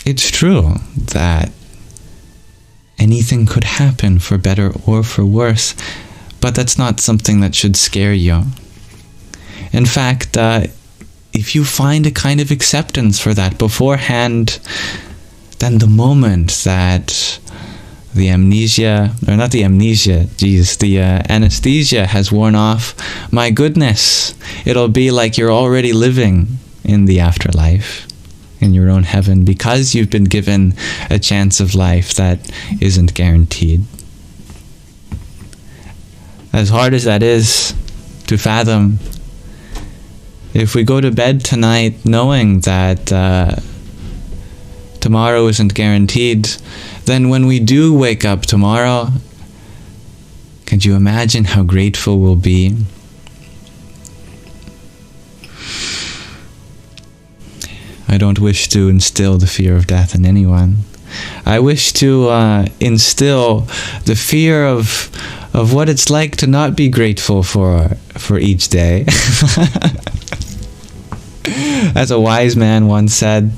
Speaker 1: It's true that anything could happen, for better or for worse, but that's not something that should scare you. In fact, if you find a kind of acceptance for that beforehand, then the moment that the anesthesia has worn off, my goodness, it'll be like you're already living in the afterlife, in your own heaven, because you've been given a chance of life that isn't guaranteed. As hard as that is to fathom, if we go to bed tonight knowing that tomorrow isn't guaranteed, then when we do wake up tomorrow, could you imagine how grateful we'll be? I don't wish to instill the fear of death in anyone. I wish to instill the fear of what it's like to not be grateful for each day. As a wise man once said,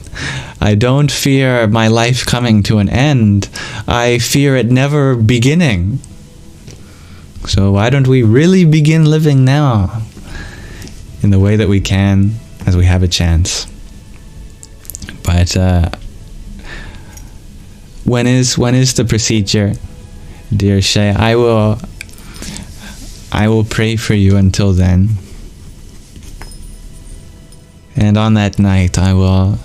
Speaker 1: I don't fear my life coming to an end. I fear it never beginning. So why don't we really begin living now in the way that we can, as we have a chance? But when is the procedure, dear Shay? I will pray for you until then. And on that night, I will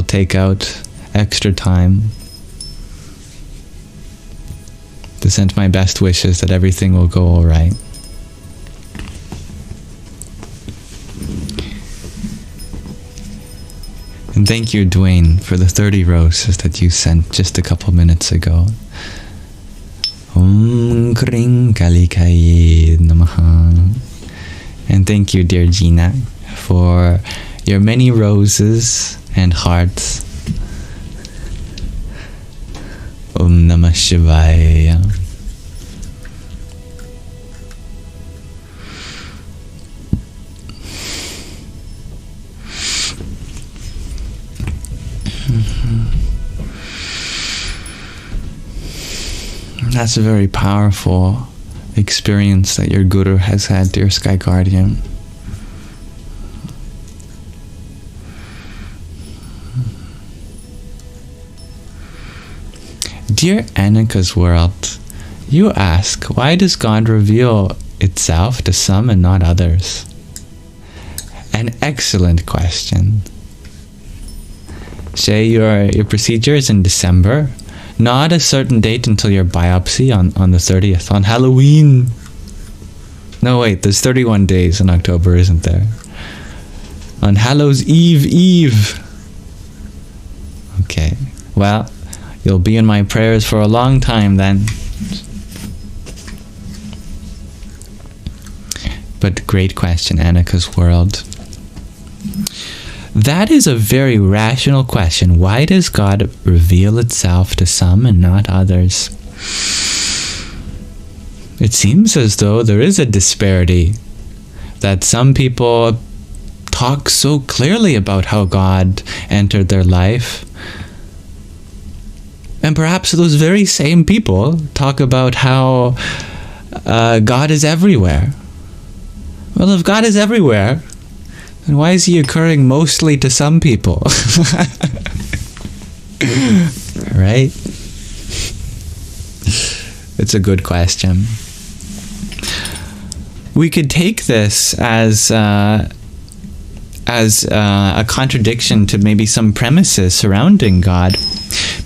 Speaker 1: take out extra time to send my best wishes that everything will go all right. And thank you, Dwayne, for the 30 roses that you sent just a couple minutes ago. Om Kring Kalikaye Namaha. And thank you, dear Gina, for your many roses and hearts. Om Namah Shivaya. That's a very powerful experience that your Guru has had, dear Sky Guardian. Dear Anika's World, you ask, why does God reveal itself to some and not others? An excellent question. Say your procedure is in December, not a certain date until your biopsy on the 30th, on Halloween. No, wait, there's 31 days in October, isn't there? On Hallows Eve. Okay, well, you'll be in my prayers for a long time then. But great question, Anika's World. That is a very rational question. Why does God reveal itself to some and not others? It seems as though there is a disparity, that some people talk so clearly about how God entered their life, and perhaps those very same people talk about how God is everywhere. Well, if God is everywhere, then why is he occurring mostly to some people? Right? It's a good question. We could take this as a contradiction to maybe some premises surrounding God.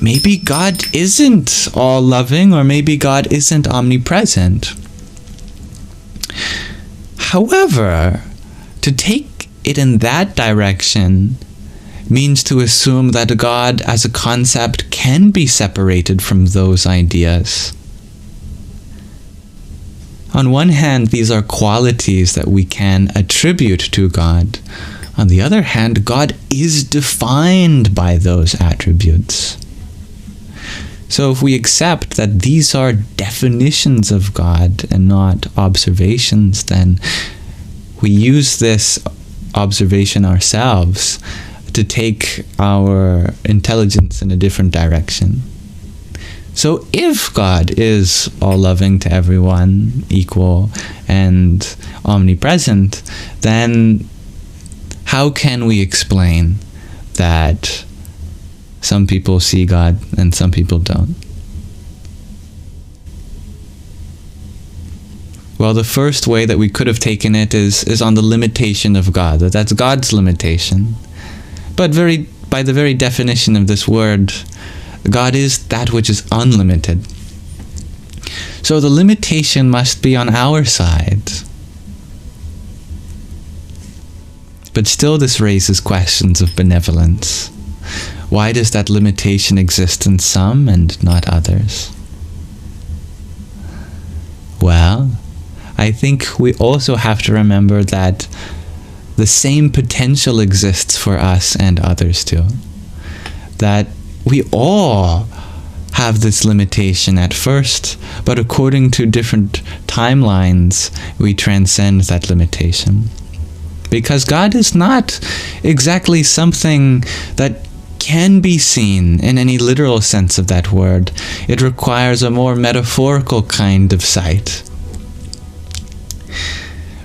Speaker 1: Maybe God isn't all-loving, or maybe God isn't omnipresent. However, to take it in that direction means to assume that God as a concept can be separated from those ideas. On one hand, these are qualities that we can attribute to God. On the other hand, God is defined by those attributes. So if we accept that these are definitions of God and not observations, then we use this observation ourselves to take our intelligence in a different direction. So if God is all-loving to everyone, equal, and omnipresent, then how can we explain that some people see God and some people don't? Well, the first way that we could have taken it is on the limitation of God. That's God's limitation. But by the very definition of this word, God is that which is unlimited. So the limitation must be on our side. But still this raises questions of benevolence. Why does that limitation exist in some and not others? Well, I think we also have to remember that the same potential exists for us and others too. That we all have this limitation at first, but according to different timelines, we transcend that limitation. Because God is not exactly something that can be seen in any literal sense of that word. It requires a more metaphorical kind of sight.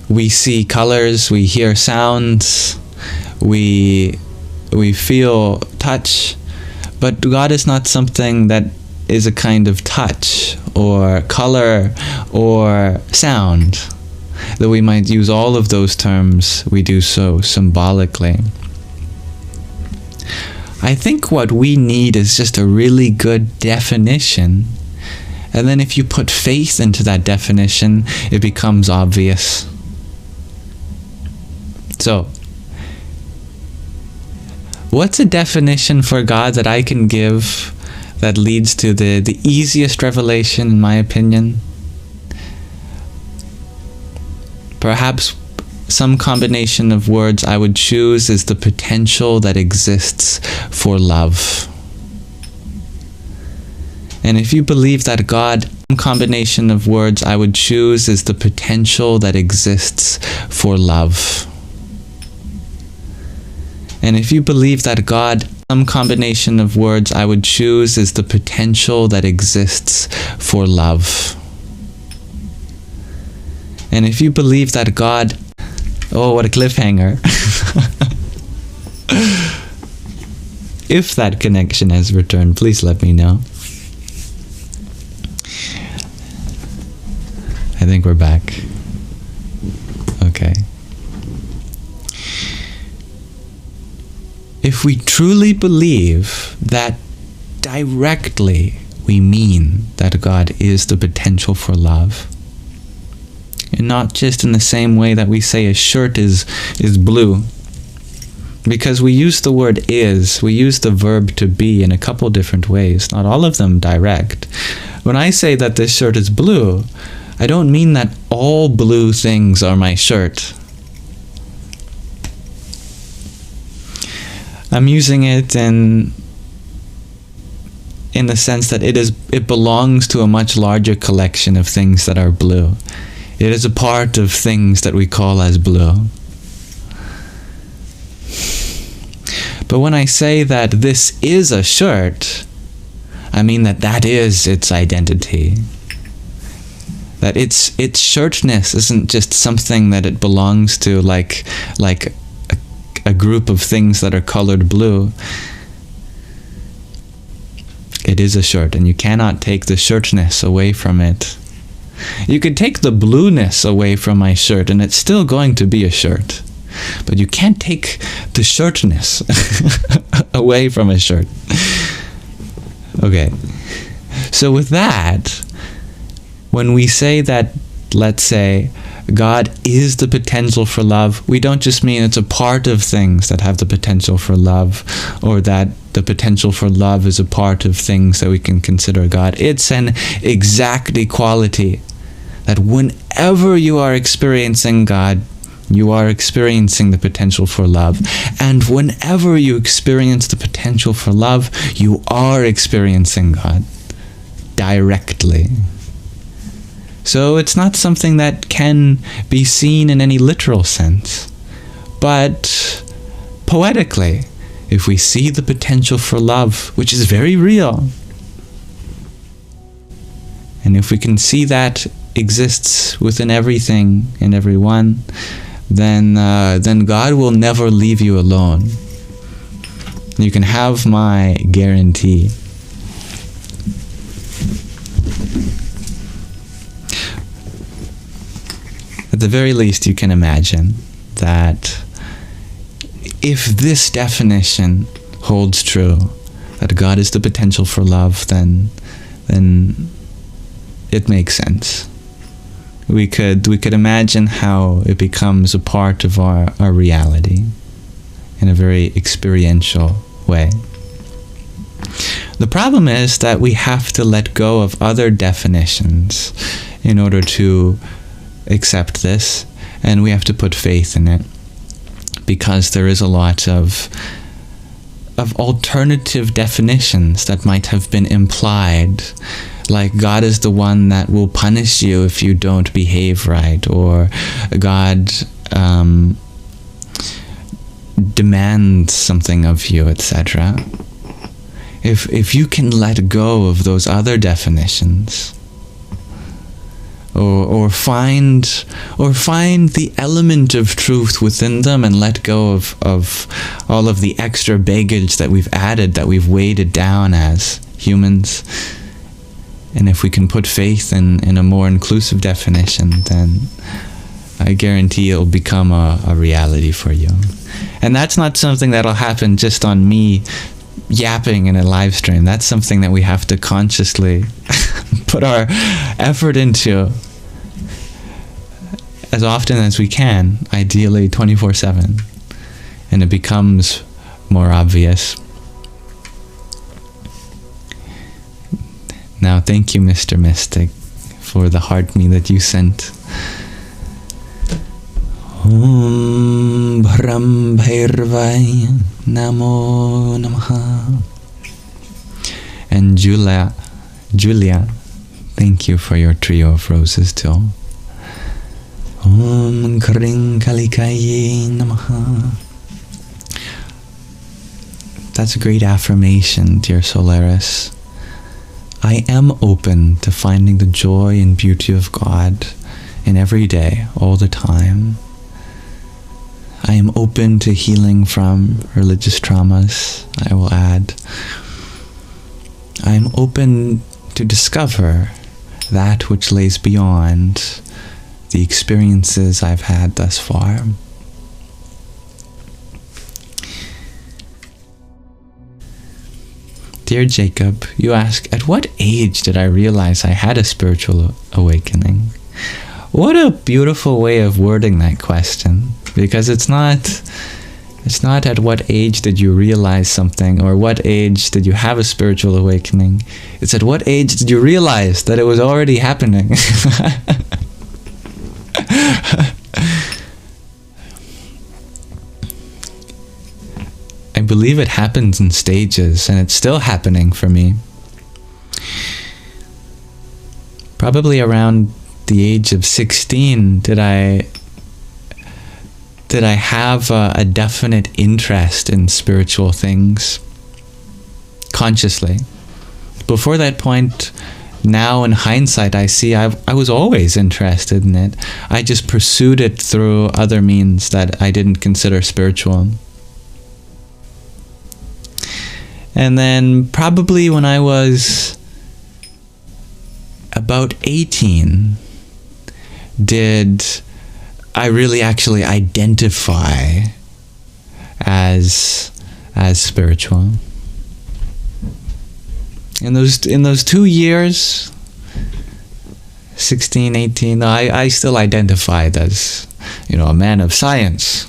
Speaker 1: We see colors, we hear sounds, we feel touch, but God is not something that is a kind of touch or color or sound. Though we might use all of those terms, we do so symbolically. I think what we need is just a really good definition. And then if you put faith into that definition, it becomes obvious. So, what's a definition for God that I can give that leads to the easiest revelation, in my opinion? Perhaps some combination of words I would choose is the potential that exists for love. And if you believe that God, some combination of words I would choose is the potential that exists for love. And if you believe that God, some combination of words I would choose is the potential that exists for love. And if you believe that God, oh, what a cliffhanger. If that connection has returned, please let me know. I think we're back. Okay. If we truly believe that directly we mean that God is the potential for love, and not just in the same way that we say a shirt is blue, because we use the word is, we use the verb to be in a couple different ways, not all of them direct. When I say that this shirt is blue, I don't mean that all blue things are my shirt. I'm using it in the sense that it belongs to a much larger collection of things that are blue. It is a part of things that we call as blue. But when I say that this is a shirt, I mean that is its identity. That its shirtness isn't just something that it belongs to, like a group of things that are colored blue. It is a shirt, and you cannot take the shirtness away from it. You could take the blueness away from my shirt, and it's still going to be a shirt. But you can't take the shirtness away from a shirt. Okay. So with that, when we say that let's say God is the potential for love, we don't just mean it's a part of things that have the potential for love, or that the potential for love is a part of things that we can consider God. It's an exact equality, that whenever you are experiencing God, you are experiencing the potential for love. And whenever you experience the potential for love, you are experiencing God directly. So it's not something that can be seen in any literal sense. But poetically, if we see the potential for love, which is very real, and if we can see that exists within everything and everyone, then God will never leave you alone. You can have my guarantee. At the very least, you can imagine that if this definition holds true, that God is the potential for love, then it makes sense. We could imagine how it becomes a part of our reality in a very experiential way. The problem is that we have to let go of other definitions in order to accept this, and we have to put faith in it, because there is a lot of alternative definitions that might have been implied, like God is the one that will punish you if you don't behave right, or God demands something of you, etc. If you can let go of those other definitions, or find the element of truth within them, and let go of all of the extra baggage that we've added, that we've weighted down as humans, and if we can put faith in a more inclusive definition, then I guarantee it'll become a reality for you. And that's not something that'll happen just on me yapping in a live stream. That's something that we have to consciously put our effort into as often as we can, ideally 24/7, and it becomes more obvious. Now, thank you, Mr. Mystic, for the heart me that you sent. Om Bharam Bhairvai Namo Namaha. And Julia, thank you for your trio of roses too. Om Kring Kalikaye Namaha. That's a great affirmation, dear Solaris. I am open to finding the joy and beauty of God in every day, all the time. I am open to healing from religious traumas, I will add. I am open to discover that which lays beyond the experiences I've had thus far. Dear Jacob, you ask, at what age did I realize I had a spiritual awakening? What a beautiful way of wording that question, because it's not at what age did you realize something, or what age did you have a spiritual awakening. It's at what age did you realize that it was already happening. I believe it happens in stages, and it's still happening for me. Probably around the age of 16 did I have a definite interest in spiritual things consciously. Before that point, now in hindsight, I see I was always interested in it. I just pursued it through other means that I didn't consider spiritual. And then probably when I was about 18, did I really actually identify as spiritual. In those 2 years, 16, 18, I still identified as, a man of science.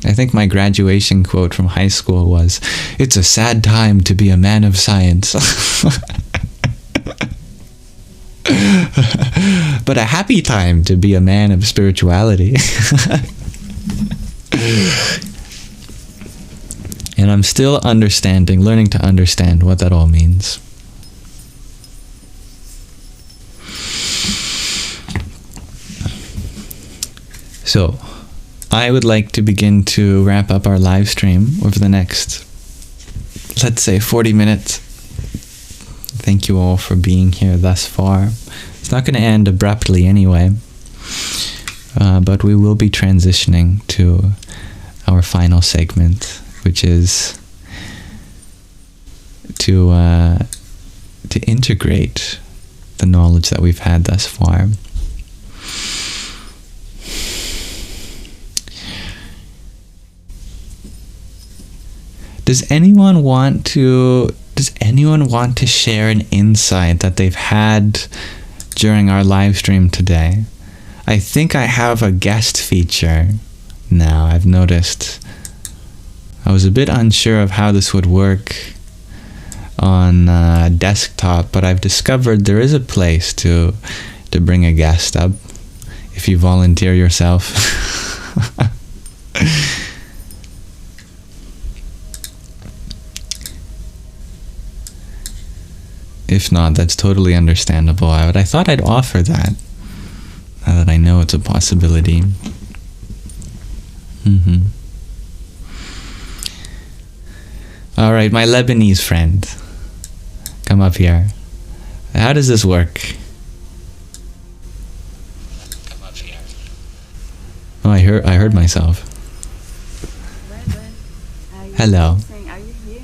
Speaker 1: I think my graduation quote from high school was, "It's a sad time to be a man of science." But a happy time to be a man of spirituality. And I'm still learning to understand what that all means. So, I would like to begin to wrap up our live stream over the next, let's say, 40 minutes. Thank you all for being here thus far. It's not going to end abruptly anyway, but we will be transitioning to our final segment, which is to integrate the knowledge that we've had thus far. Does anyone want to share an insight that they've had during our live stream today? I think I have a guest feature now. I've noticed. I was a bit unsure of how this would work on desktop, but I've discovered there is a place to bring a guest up if you volunteer yourself. If not, that's totally understandable. I thought I'd offer that, now that I know it's a possibility. All right, my Lebanese friend, come up here. How does this work? Come up here. Oh, I heard myself. Hello.
Speaker 2: Are you here?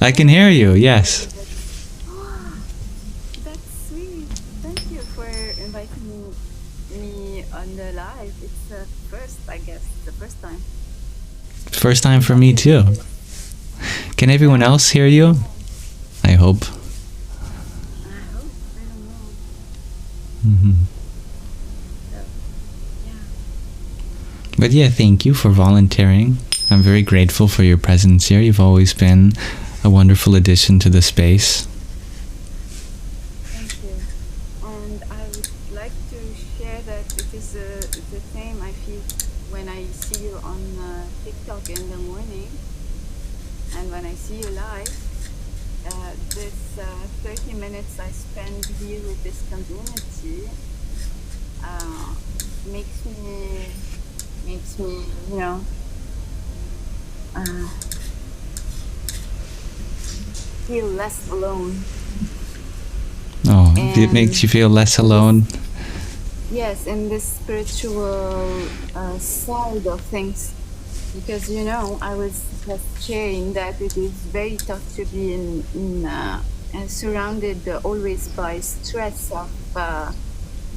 Speaker 1: I can hear you. Yes.
Speaker 2: That's sweet. Thank you for inviting me on the live. It's the first, I guess, the first time.
Speaker 1: First time for me too. Can everyone else hear you? I hope.
Speaker 2: I don't know. So, yeah.
Speaker 1: But yeah, thank you for volunteering. I'm very grateful for your presence here. You've always been a wonderful addition to the space.
Speaker 2: Thank you. And I would like to share that it is the same I feel when I see you on TikTok in the morning. And when I see you live, this 30 minutes I spend here with this community makes me, feel less alone.
Speaker 1: Oh, it makes you feel less alone.
Speaker 2: Yes, in this spiritual side of things. Because I was just sharing that it is very tough to be surrounded always by stress of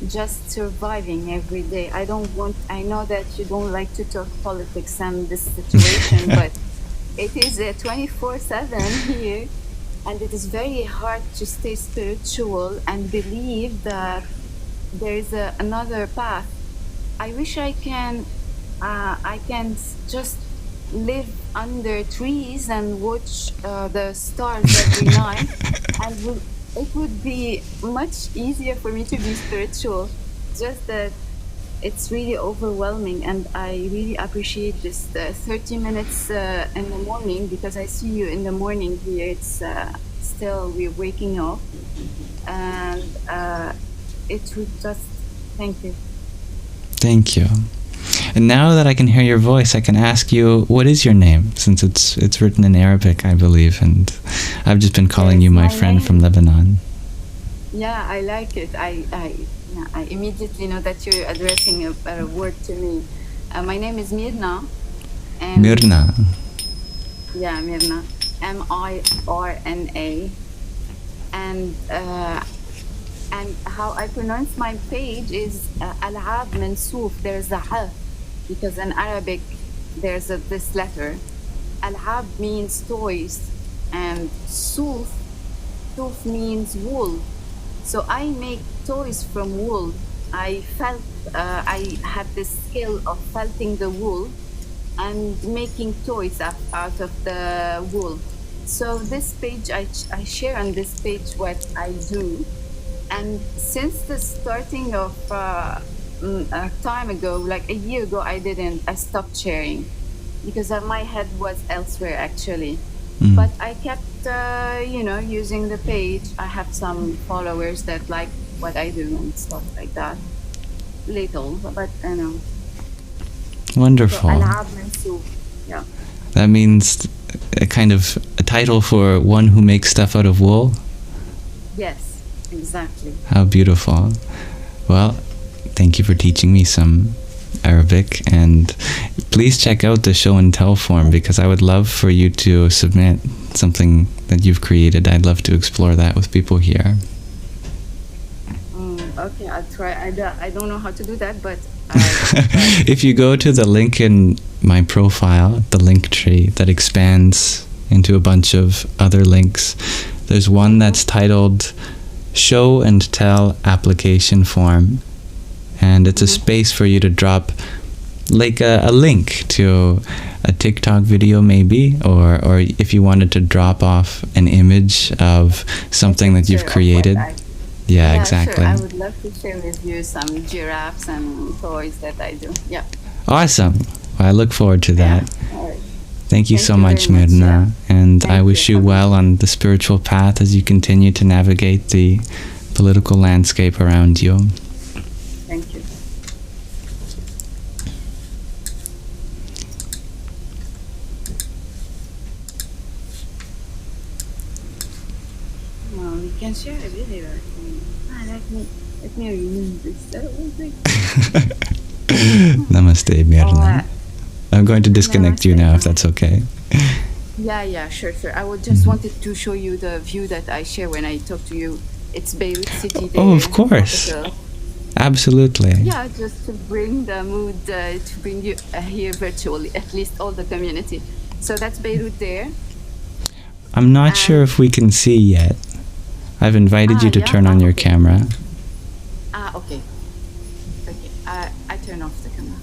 Speaker 2: just surviving every day. I know that you don't like to talk politics and this situation, but it is 24/7 here, and it is very hard to stay spiritual and believe that there is another path. I wish I can just live under trees and watch the stars every night, and it would be much easier for me to be spiritual. Just that it's really overwhelming, and I really appreciate this 30 minutes in the morning, because I see you in the morning here. It's still we're waking up, and it would just thank you.
Speaker 1: Thank you. And now that I can hear your voice, I can ask you, what is your name? Since it's written in Arabic, I believe, and I've just been calling you my friend from Lebanon.
Speaker 2: Yeah, I like it. I immediately know that you're addressing a word to me. My name is Mirna. And
Speaker 1: Mirna.
Speaker 2: Yeah, Mirna. Mirna. And how I pronounce my page is Al-Ab Mansoof. There's a ha, because in Arabic there's this letter. Al-Ab means toys, and Soof means wool. So I make toys from wool. I had this skill of felting the wool and making toys out of the wool. So this page, I share on this page what I do. And since the starting of a time ago, like a year ago, I stopped sharing because my head was elsewhere actually. But I kept, using the page. I have some followers that like what I do and stuff like that. Little, but I know.
Speaker 1: Wonderful.
Speaker 2: Yeah.
Speaker 1: That means a kind of a title for one who makes stuff out of wool?
Speaker 2: Yes, exactly.
Speaker 1: How beautiful. Well, thank you for teaching me some Arabic, and please check out the show and tell form, because I would love for you to submit something that you've created. I'd love to explore that with people here.
Speaker 2: Okay, I'll try. I don't know how to do that, but
Speaker 1: if you go to the link in my profile, the link tree that expands into a bunch of other links, there's one that's titled Show and Tell Application Form, and it's a space for you to drop like a link to a TikTok video maybe, or if you wanted to drop off an image of something that you've created. Yeah, exactly.
Speaker 2: Sure. I would love to share with you some giraffes and toys that I do. Yeah.
Speaker 1: Awesome. Well, I look forward to that.
Speaker 2: Yeah. All right.
Speaker 1: Thank you so much, Mirna. And I wish you well on the spiritual path as you continue to navigate the political landscape around you.
Speaker 2: Thank you. Well, we can share a video. Let me remove this.
Speaker 1: Namaste, Mirna. I'm going to disconnect you now, if that's okay.
Speaker 2: Yeah, sure. I would just wanted to show you the view that I share when I talk to you. It's Beirut City there.
Speaker 1: Oh, of course. Absolutely.
Speaker 2: Yeah, just to bring the mood, to bring you here virtually, at least all the community. So that's Beirut there.
Speaker 1: I'm not sure if we can see yet. I've invited you to turn on your camera.
Speaker 2: Okay. I turn off the camera.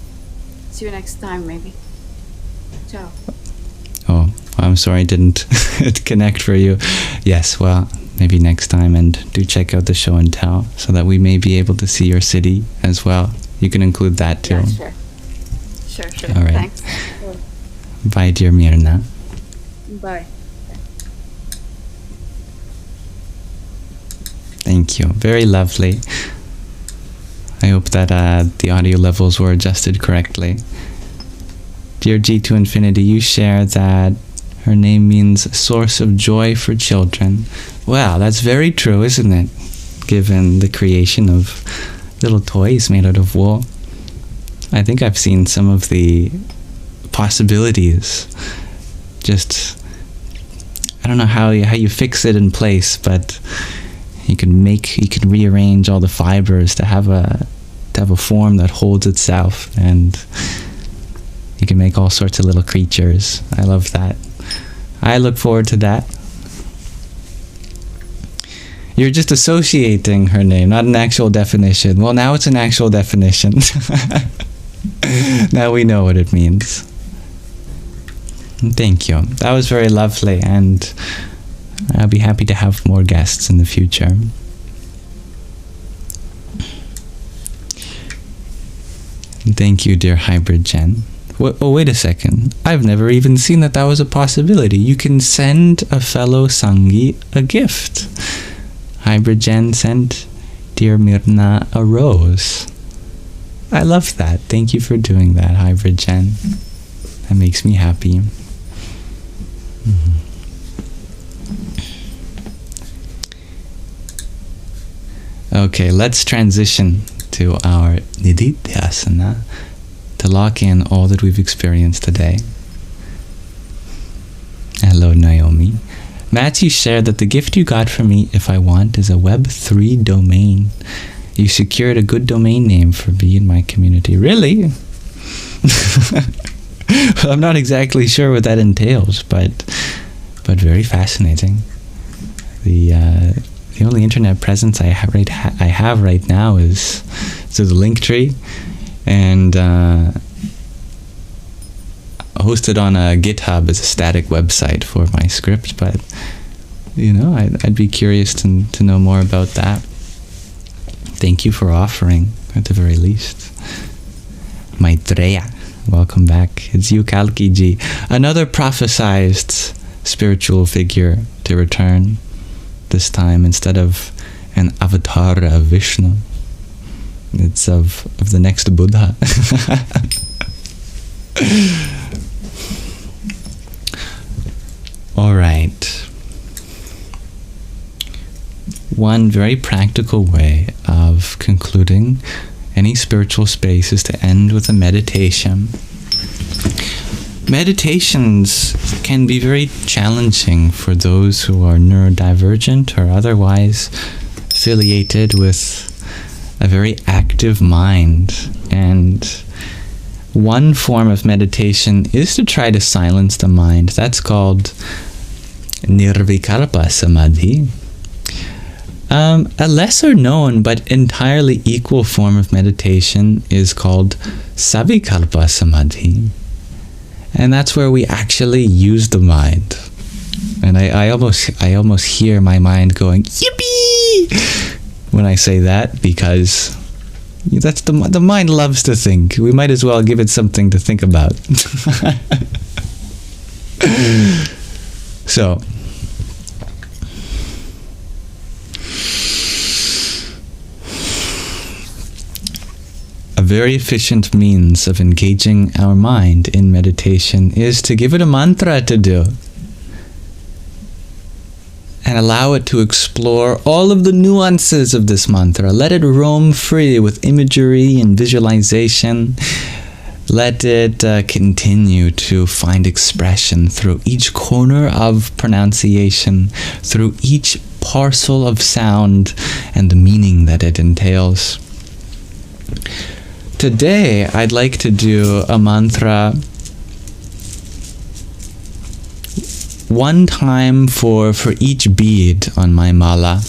Speaker 2: See you next time, maybe. Ciao.
Speaker 1: Oh, I'm sorry I didn't connect for you. Yes, well, maybe next time, and do check out the show and tell so that we may be able to see your city as well. You can include that too.
Speaker 2: Yeah, sure.
Speaker 1: All right.
Speaker 2: Thanks.
Speaker 1: Bye, dear Mirna.
Speaker 2: Bye.
Speaker 1: Thank you. Very lovely. I hope that the audio levels were adjusted correctly. Dear G to Infinity, you share that her name means source of joy for children. Wow, that's very true, isn't it? Given the creation of little toys made out of wool. I think I've seen some of the possibilities. Just, I don't know how you fix it in place, but you can rearrange all the fibers to have a form that holds itself, and you can make all sorts of little creatures. I love that. I look forward to that. You're just associating her name, not an actual definition. Well, now it's an actual definition. Now we know what it means. Thank you. That was very lovely, and I'll be happy to have more guests in the future. Thank you, dear Hybrid Jen. Oh, wait a second. I've never even seen that was a possibility. You can send a fellow Sangi a gift. Hybrid Jen sent dear Mirna a rose. I love that. Thank you for doing that, Hybrid Jen. That makes me happy. Okay, let's transition to our Nididhyasana to lock in all that we've experienced today. Hello, Naomi. Matthew shared that the gift you got from me, if I want, is a Web3 domain. You secured a good domain name for me in my community. Really? I'm not exactly sure what that entails, but very fascinating. the only internet presence I have right now is through the Linktree, and hosted on a GitHub as a static website for my script. But I'd be curious to know more about that. Thank you for offering, at the very least. Maitreya, welcome back. It's you, Kalki Ji, another prophesized spiritual figure to return. This time, instead of an avatar of Vishnu, it's of the next Buddha. All right. One very practical way of concluding any spiritual space is to end with a meditation. Meditations can be very challenging for those who are neurodivergent or otherwise affiliated with a very active mind. And one form of meditation is to try to silence the mind. That's called Nirvikalpa Samadhi. A lesser known but entirely equal form of meditation is called Savikalpa Samadhi. And that's where we actually use the mind. And I almost hear my mind going, yippee! When I say that, because that's the mind loves to think. We might as well give it something to think about. So, a very efficient means of engaging our mind in meditation is to give it a mantra to do and allow it to explore all of the nuances of this mantra. Let it roam free with imagery and visualization. Let it continue to find expression through each corner of pronunciation, through each parcel of sound and the meaning that it entails. Today, I'd like to do a mantra one time for each bead on my mala.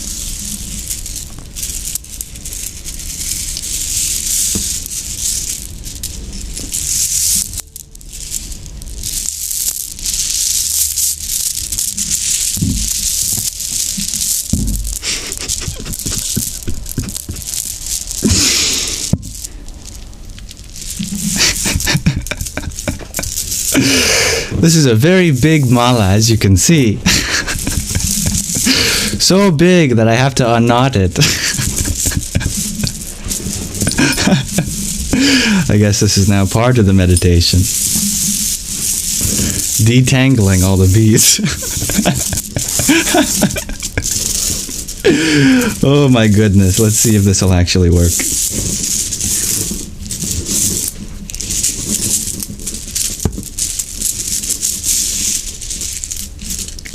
Speaker 1: This is a very big mala, as you can see. So big that I have to unknot it. I guess this is now part of the meditation. Detangling all the beads. Oh my goodness, let's see if this will actually work.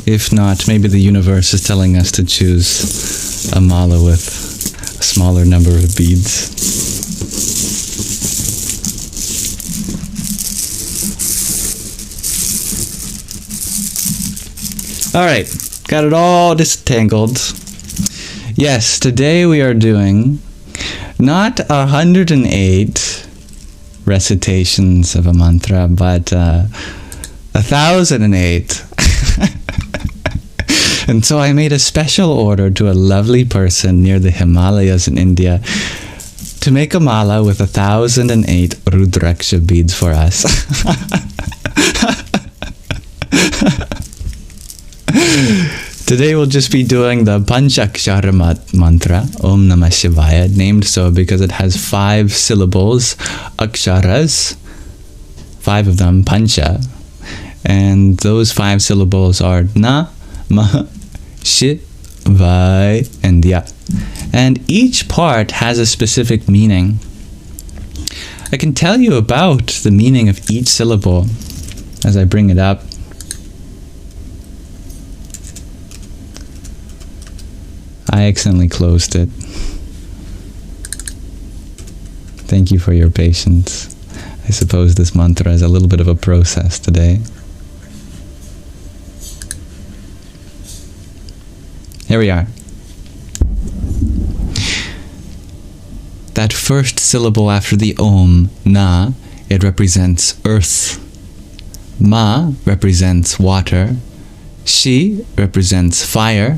Speaker 1: If not, maybe the universe is telling us to choose a mala with a smaller number of beads. Alright, got it all disentangled. Yes, today we are doing not 108 recitations of a mantra, but 1,008. And so I made a special order to a lovely person near the Himalayas in India to make a mala with 1,008 Rudraksha beads for us. Today we'll just be doing the Panchakshara mantra, Om Namah Shivaya, named so because it has 5 syllables, aksharas, 5 of them, pancha, and those 5 syllables are Na, Ma, Shivaya, and Ya. And each part has a specific meaning. I can tell you about the meaning of each syllable as I bring it up. I accidentally closed it. Thank you for your patience. I suppose this mantra is a little bit of a process today. Here we are. that first syllable after the Om, Na, it represents earth. Ma represents water. Shi represents fire.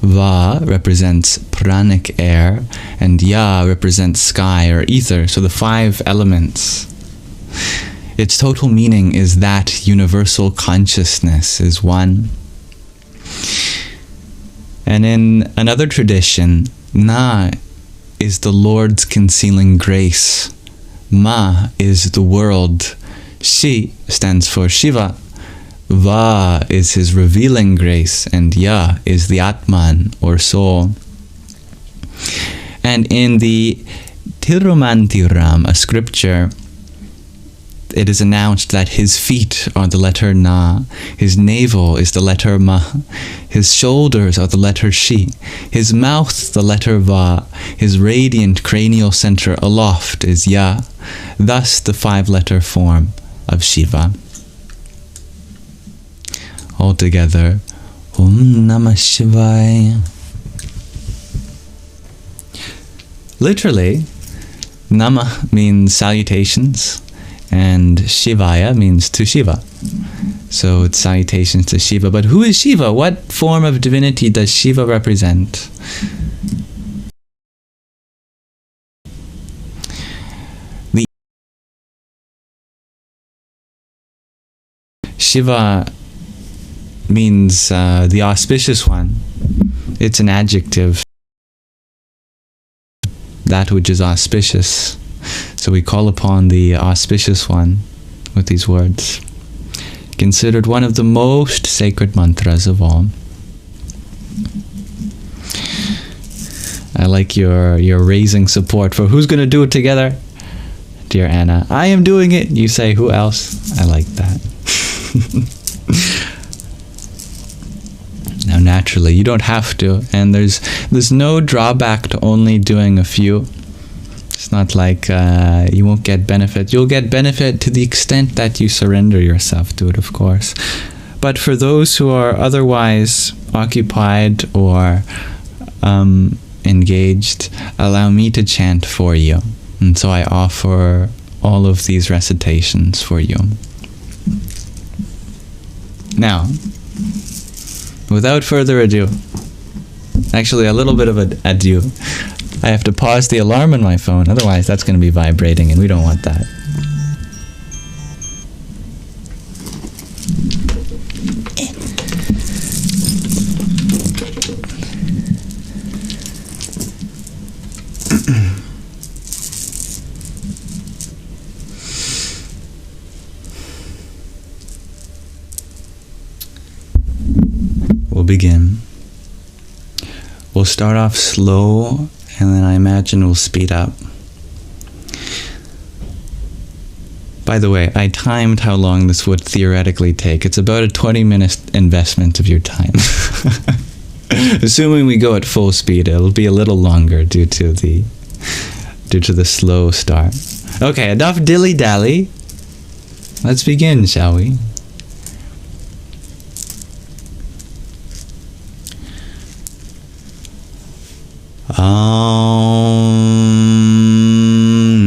Speaker 1: Va represents pranic air. And Ya represents sky or ether, so the 5 elements. Its total meaning is that universal consciousness is one. And in another tradition, Na is the Lord's concealing grace. Ma is the world. Shi stands for Shiva. Va is his revealing grace. And Ya is the Atman, or soul. And in the Tirumantiram, a scripture, it is announced that his feet are the letter Na, his navel is the letter Ma, his shoulders are the letter Shi, his mouth the letter Va, his radiant cranial center aloft is Ya, thus the 5-letter form of Shiva. All together, Om Namah Shivaya. Literally, Nama means salutations, and Shivaya means to Shiva. So it's salutations to Shiva. But who is Shiva? What form of divinity does Shiva represent? The Shiva means the auspicious one. It's an adjective. That which is auspicious. So we call upon the auspicious one with these words. Considered one of the most sacred mantras of all. I like your raising support for who's going to do it together. Dear Anna, I am doing it. You say, who else? I like that. Now naturally, you don't have to, and there's no drawback to only doing a few. It's not like you won't get benefit. You'll get benefit to the extent that you surrender yourself to it, of course. But for those who are otherwise occupied or engaged, allow me to chant for you. And so I offer all of these recitations for you. Now, without further ado, actually a little bit of ado, I have to pause the alarm on my phone, otherwise that's going to be vibrating and we don't want that. We'll begin. We'll start off slow, and then I imagine we'll speed up. By the way, I timed how long this would theoretically take. It's about a 20-minute investment of your time. Assuming we go at full speed, it'll be a little longer due to the slow start. Okay, enough dilly-dally. Let's begin, shall we? Om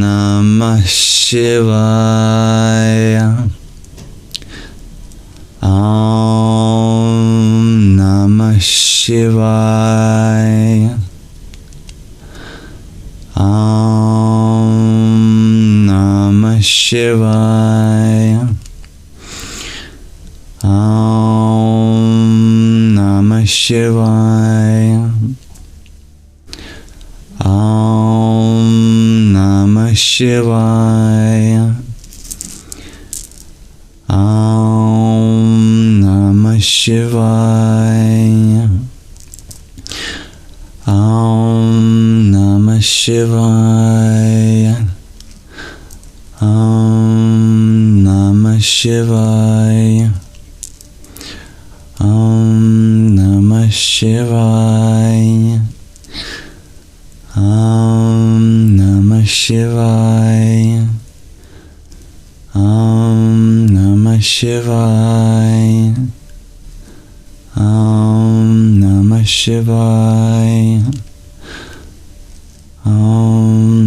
Speaker 1: Namah Shivaya. Om Namah Shivaya. Om Namah Shivaya. Om Namah Shivaya. Om Namah Shivaya. Om Namah Shivaya. Om Namah Shivaya. Om Namah Shivaya. Om Namah Shivaya. Om Namah Shivaya. Om Namah Shivaya. Om Namah Shivaya. Om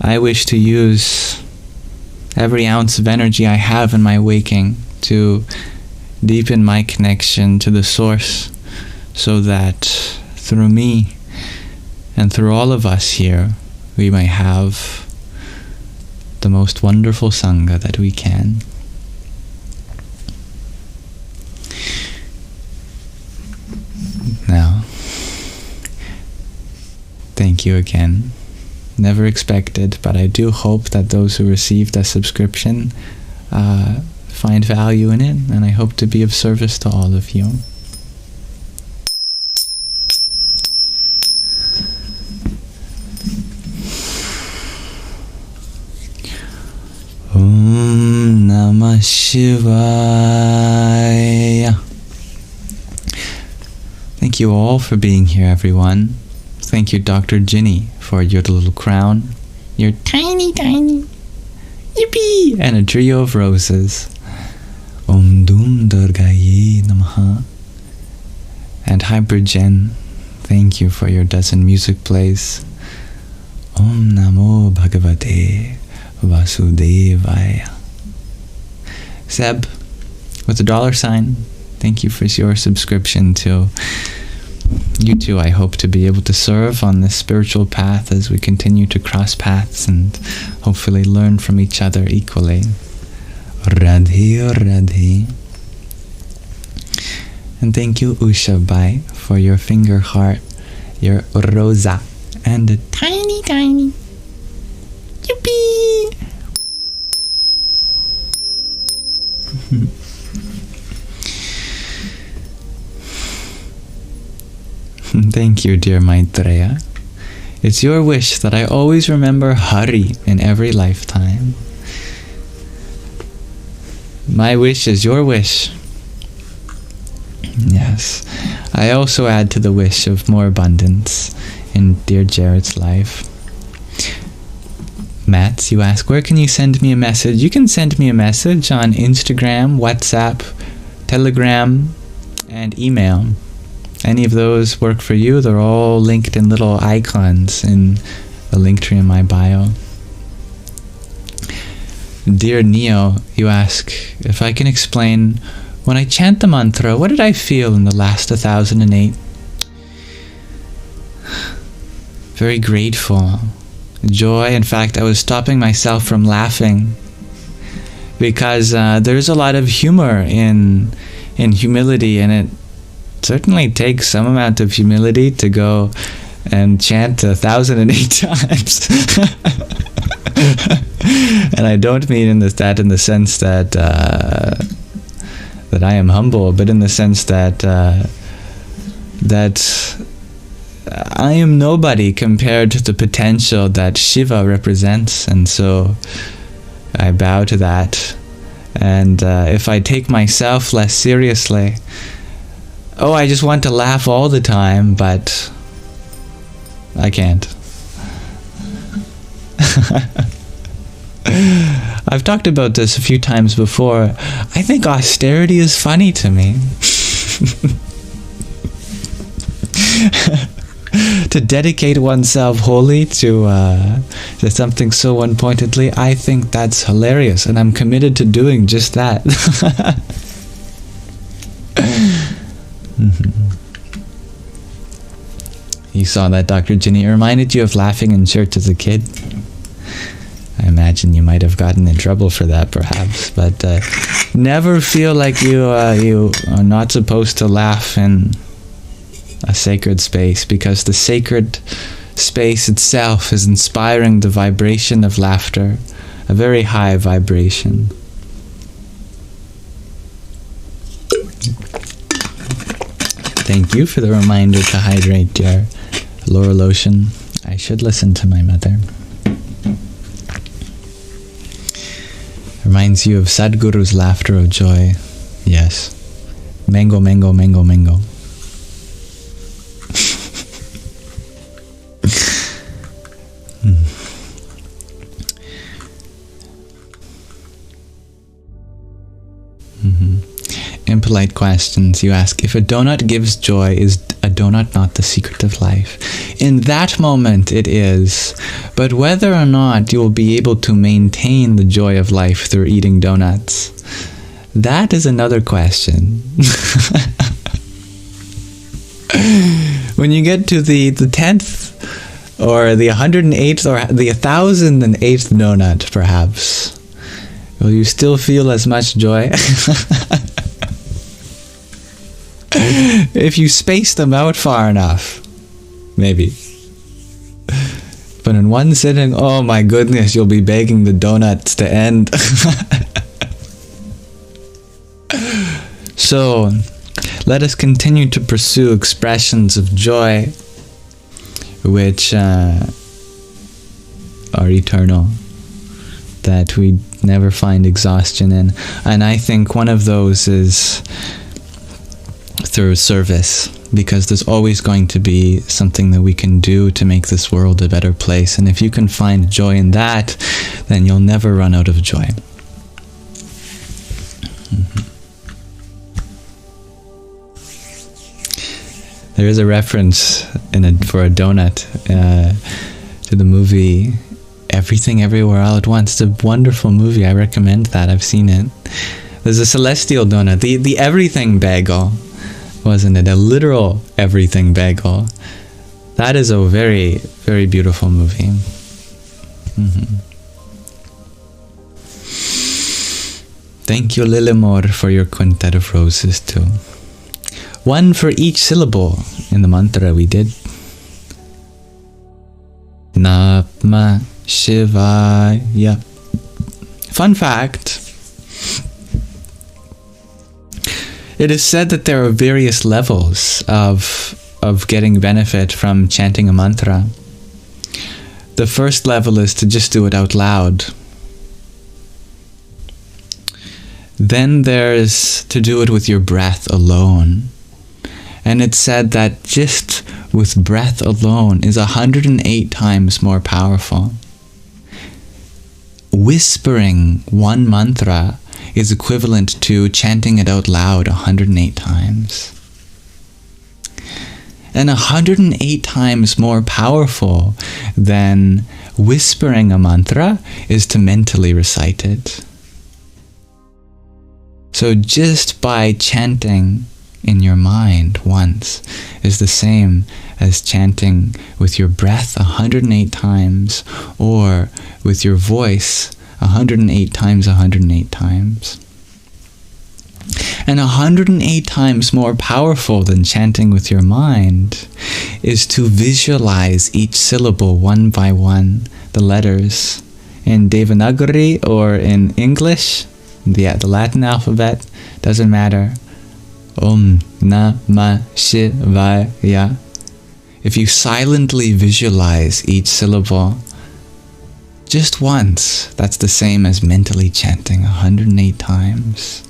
Speaker 1: I wish to use every ounce of energy I have in my waking to deepen my connection to the Source, so that through me and through all of us here, we may have the most wonderful Sangha that we can. Now, thank you again. Never expected, but I do hope that those who received a subscription find value in it, and I hope to be of service to all of you. Om Namah Shivaya. Thank you all for being here, everyone. Thank you, Dr. Ginny, for your little crown, your tiny, yippee, and a trio of roses. Om Dum Durgaye Namaha. And Hyper Jen, thank you for your dozen music plays. Om Namo Bhagavate Vasudevaya. Seb, with a $, thank you for your subscription too. You too, I hope to be able to serve on this spiritual path as we continue to cross paths and hopefully learn from each other equally. Radhe Radhe. And thank you, Usha Bai, for your finger heart, your rosa, and a tiny yippee. Thank you, dear Maitreya. It's your wish that I always remember Hari in every lifetime. My wish is your wish. Yes. I also add to the wish of more abundance in dear Jared's life. Matt, you ask, where can you send me a message? You can send me a message on Instagram, WhatsApp, Telegram, and email. Any of those work for you? They're all linked in little icons in the link tree in my bio. Dear Neo, you ask, if I can explain, when I chant the mantra, what did I feel in the last 1008? Very grateful. Joy. In fact, I was stopping myself from laughing because there's a lot of humor in humility, and it certainly takes some amount of humility to go and chant 1008 times. And I don't mean that in the sense that that I am humble, but in the sense that that I am nobody compared to the potential that Shiva represents, and so I bow to that. And if I take myself less seriously, I just want to laugh all the time, but I can't. I've talked about this a few times before. I think austerity is funny to me. To dedicate oneself wholly to something so one-pointedly, I think that's hilarious, and I'm committed to doing just that. You saw that, Dr. Ginny. It reminded you of laughing in church as a kid. I imagine you might have gotten in trouble for that, perhaps, but never feel like you are not supposed to laugh in a sacred space, because the sacred space itself is inspiring the vibration of laughter, a very high vibration. Thank you for the reminder to hydrate, dear Laura Lotion. I should listen to my mother. Reminds you of Sadhguru's laughter of joy. Yes. Mango, mango, mango, mango. Impolite questions. You ask, if a donut gives joy, is a donut not the secret of life? In that moment it is, but whether or not you will be able to maintain the joy of life through eating donuts, that is another question. When you get to the 10th or the 108th or the 1008th donut, perhaps, will you still feel as much joy? If you space them out far enough, maybe. But in one sitting, oh my goodness, you'll be begging the donuts to end. So, let us continue to pursue expressions of joy which are eternal, that we never find exhaustion in. And I think one of those is through service, because there's always going to be something that we can do to make this world a better place. And if you can find joy in that, then you'll never run out of joy. There is a reference for a donut to the movie Everything Everywhere All at Once. It's a wonderful movie. I recommend that. I've seen it. There's a celestial donut, the everything bagel, wasn't it? A literal everything bagel. That is a very, very beautiful movie. Thank you, Lilimor, for your quintet of roses too. One for each syllable in the mantra we did. Namah Shivaya. Fun fact. It is said that there are various levels of getting benefit from chanting a mantra. The first level is to just do it out loud. Then there's to do it with your breath alone. And it's said that just with breath alone is 108 times more powerful. Whispering one mantra is equivalent to chanting it out loud 108 times. And 108 times more powerful than whispering a mantra is to mentally recite it. So just by chanting in your mind once is the same as chanting with your breath 108 times, or with your voice 108 times 108 times. And 108 times more powerful than chanting with your mind is to visualize each syllable one by one, the letters. In Devanagari or in English, the Latin alphabet, doesn't matter. Om Namah Shivaya. If you silently visualize each syllable just once, that's the same as mentally chanting 108 times.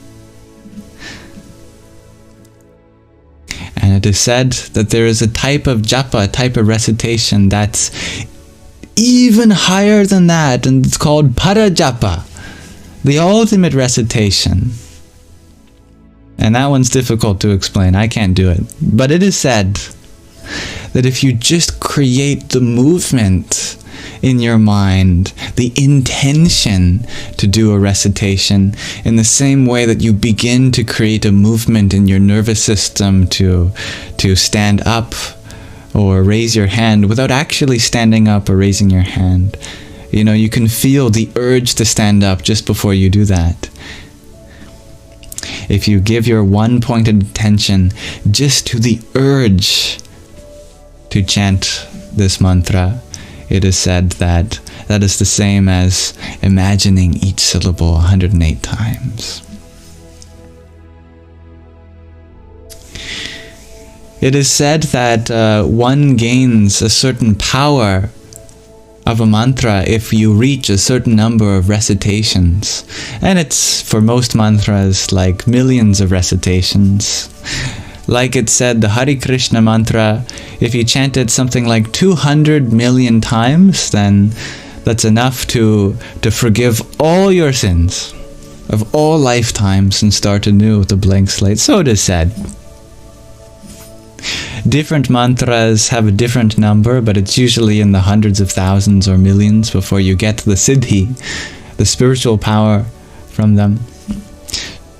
Speaker 1: And it is said that there is a type of japa, a type of recitation that's even higher than that, and it's called para japa, the ultimate recitation. And that one's difficult to explain. I can't do it. But it is said that if you just create the movement in your mind, the intention to do a recitation, in the same way that you begin to create a movement in your nervous system to stand up or raise your hand without actually standing up or raising your hand. You know, you can feel the urge to stand up just before you do that. If you give your one-pointed attention just to the urge to chant this mantra, it is said that that is the same as imagining each syllable 108 times. It is said that one gains a certain power of a mantra if you reach a certain number of recitations. And it's, for most mantras, like millions of recitations. Like it said, the Hare Krishna mantra, if you chant it something like 200 million times, then that's enough to forgive all your sins of all lifetimes and start anew with a blank slate. So it is said. Different mantras have a different number, but it's usually in the hundreds of thousands or millions before you get the siddhi, the spiritual power from them.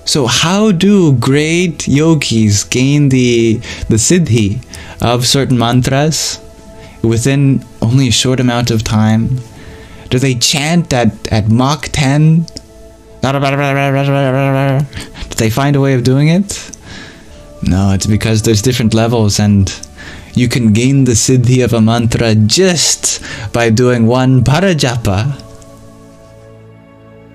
Speaker 1: So how do great yogis gain the siddhi of certain mantras within only a short amount of time? Do they chant at Mach 10? Do they find a way of doing it? No, it's because there's different levels, and you can gain the siddhi of a mantra just by doing one parajapa.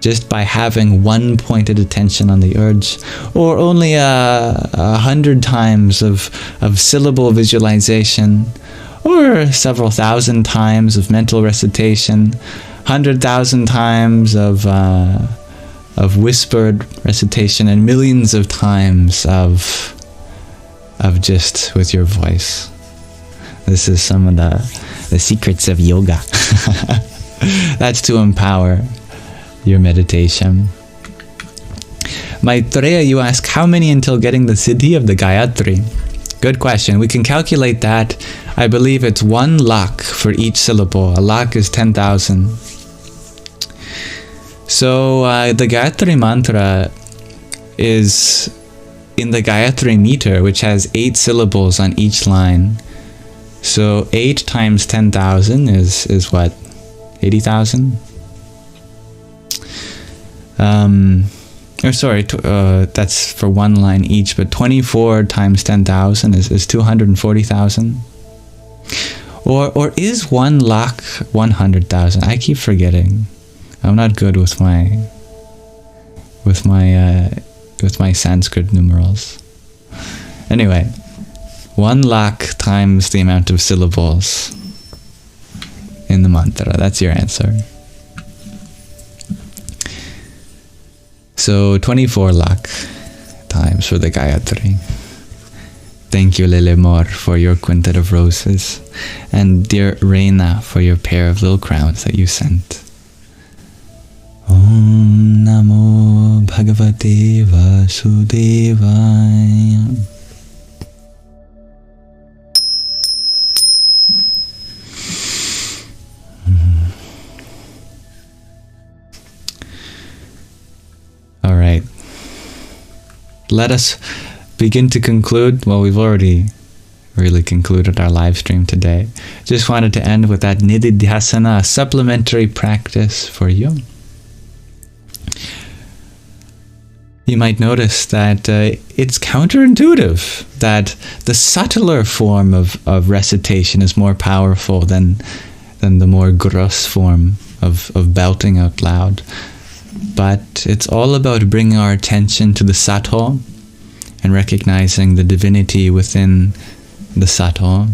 Speaker 1: Just by having one pointed attention on the urge, or only 100 times of syllable visualization, or several thousand times of mental recitation, 100,000 times of whispered recitation, and millions of times of just with your voice. This is some of the secrets of yoga. That's to empower your meditation. Maitreya, you ask, how many until getting the siddhi of the Gayatri? Good question. We can calculate that. I believe it's 1 lakh for each syllable. A lakh is 10,000. So the Gayatri mantra is in the Gayatri meter, which has 8 syllables on each line. So 8 times 10,000 is what? 80,000? That's for one line each, but 24 times 10,000 is 240,000. Or is 1 lakh 100,000? I keep forgetting. I'm not good with my Sanskrit numerals. Anyway, 1 lakh times the amount of syllables in the mantra. That's your answer. So 24 lakh times for the Gayatri. Thank you, Lilimor, for your quintet of roses, and dear Reina for your pair of little crowns that you sent. Om Namo Bhagavate Vasudevaya. All right. Let us begin to conclude. Well, we've already really concluded our live stream today. Just wanted to end with that Nididhyasana, a supplementary practice for you. You might notice that it's counterintuitive that the subtler form of recitation is more powerful than the more gross form of belting out loud. But it's all about bringing our attention to the subtle and recognizing the divinity within the subtle.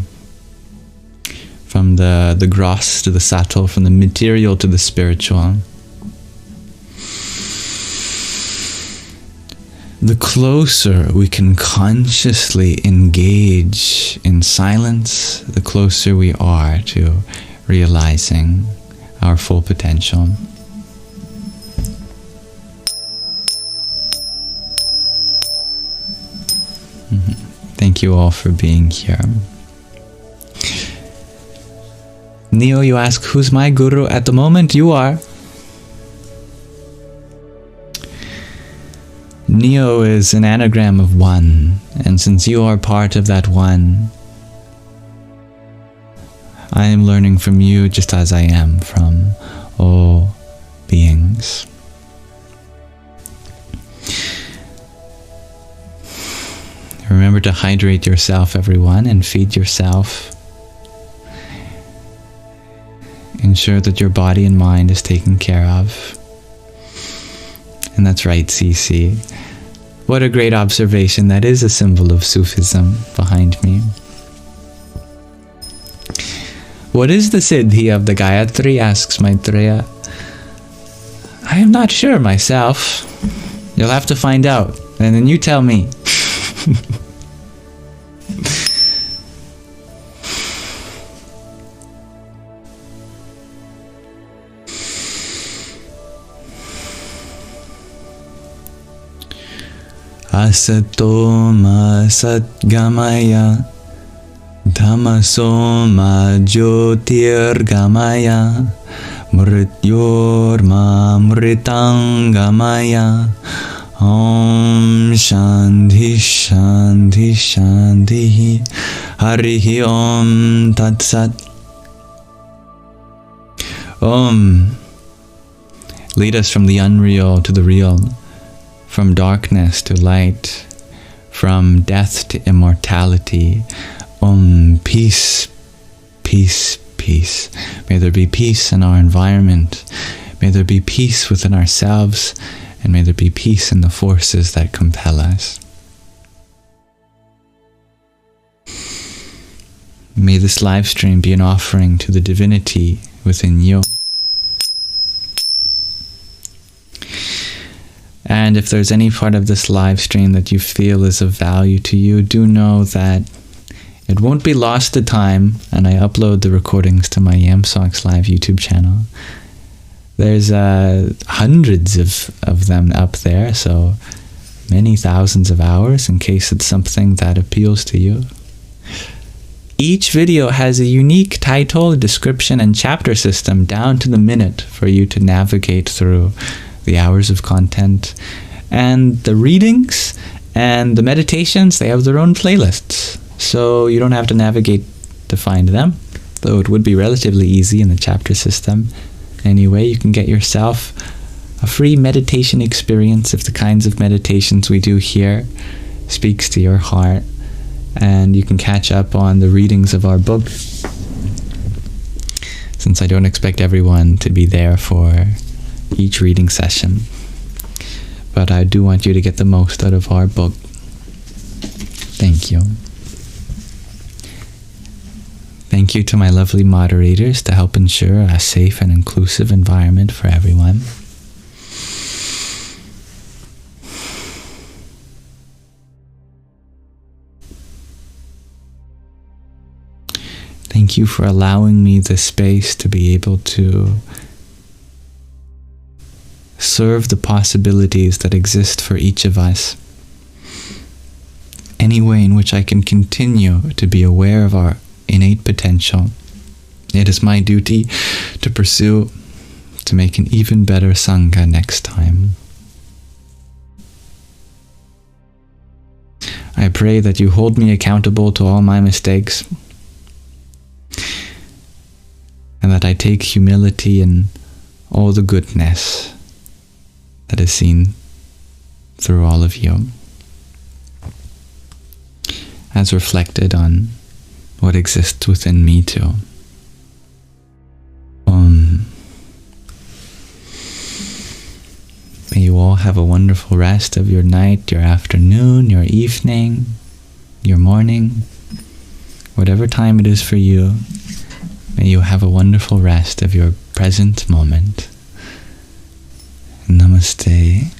Speaker 1: From the gross to the subtle, from the material to the spiritual. The closer we can consciously engage in silence, the closer we are to realizing our full potential. Thank you all for being here. Neo, you ask, who's my guru? At the moment, you are. Neo is an anagram of one, and since you are part of that one, I am learning from you just as I am from all beings. Remember to hydrate yourself, everyone, and feed yourself. Ensure that your body and mind is taken care of. And that's right, CC. What a great observation. That is a symbol of Sufism behind me. What is the siddhi of the Gayatri? Asks Maitreya. I am not sure myself. You'll have to find out, and then you tell me. Asato ma satgamaya Tamasoma Jyotirgamaya Mrityorma Mritangamaya Om Shanti Shanti Shanti Harihi Om Tat Sat. Om. Lead us from the unreal to the real, from darkness to light, from death to immortality. Om. Peace, peace, peace. May there be peace in our environment. May there be peace within ourselves. And may there be peace in the forces that compel us. May this live stream be an offering to the divinity within you. And if there's any part of this live stream that you feel is of value to you, do know that it won't be lost to time, and I upload the recordings to my Yamsox live YouTube channel. There's hundreds of them up there, so many thousands of hours in case it's something that appeals to you. Each video has a unique title, description, and chapter system down to the minute for you to navigate through the hours of content. And the readings and the meditations, they have their own playlists, so you don't have to navigate to find them, though it would be relatively easy in the chapter system. Anyway, you can get yourself a free meditation experience if the kinds of meditations we do here speaks to your heart. And you can catch up on the readings of our book, since I don't expect everyone to be there for each reading session. But I do want you to get the most out of our book. Thank you. Thank you to my lovely moderators to help ensure a safe and inclusive environment for everyone. Thank you for allowing me the space to be able to serve the possibilities that exist for each of us. Any way in which I can continue to be aware of our innate potential, it is my duty to pursue, to make an even better Sangha next time. I pray that you hold me accountable to all my mistakes, and that I take humility in all the goodness that is seen through all of you, as reflected on what exists within me too. May you all have a wonderful rest of your night, your afternoon, your evening, your morning, whatever time it is for you. May you have a wonderful rest of your present moment. Namaste.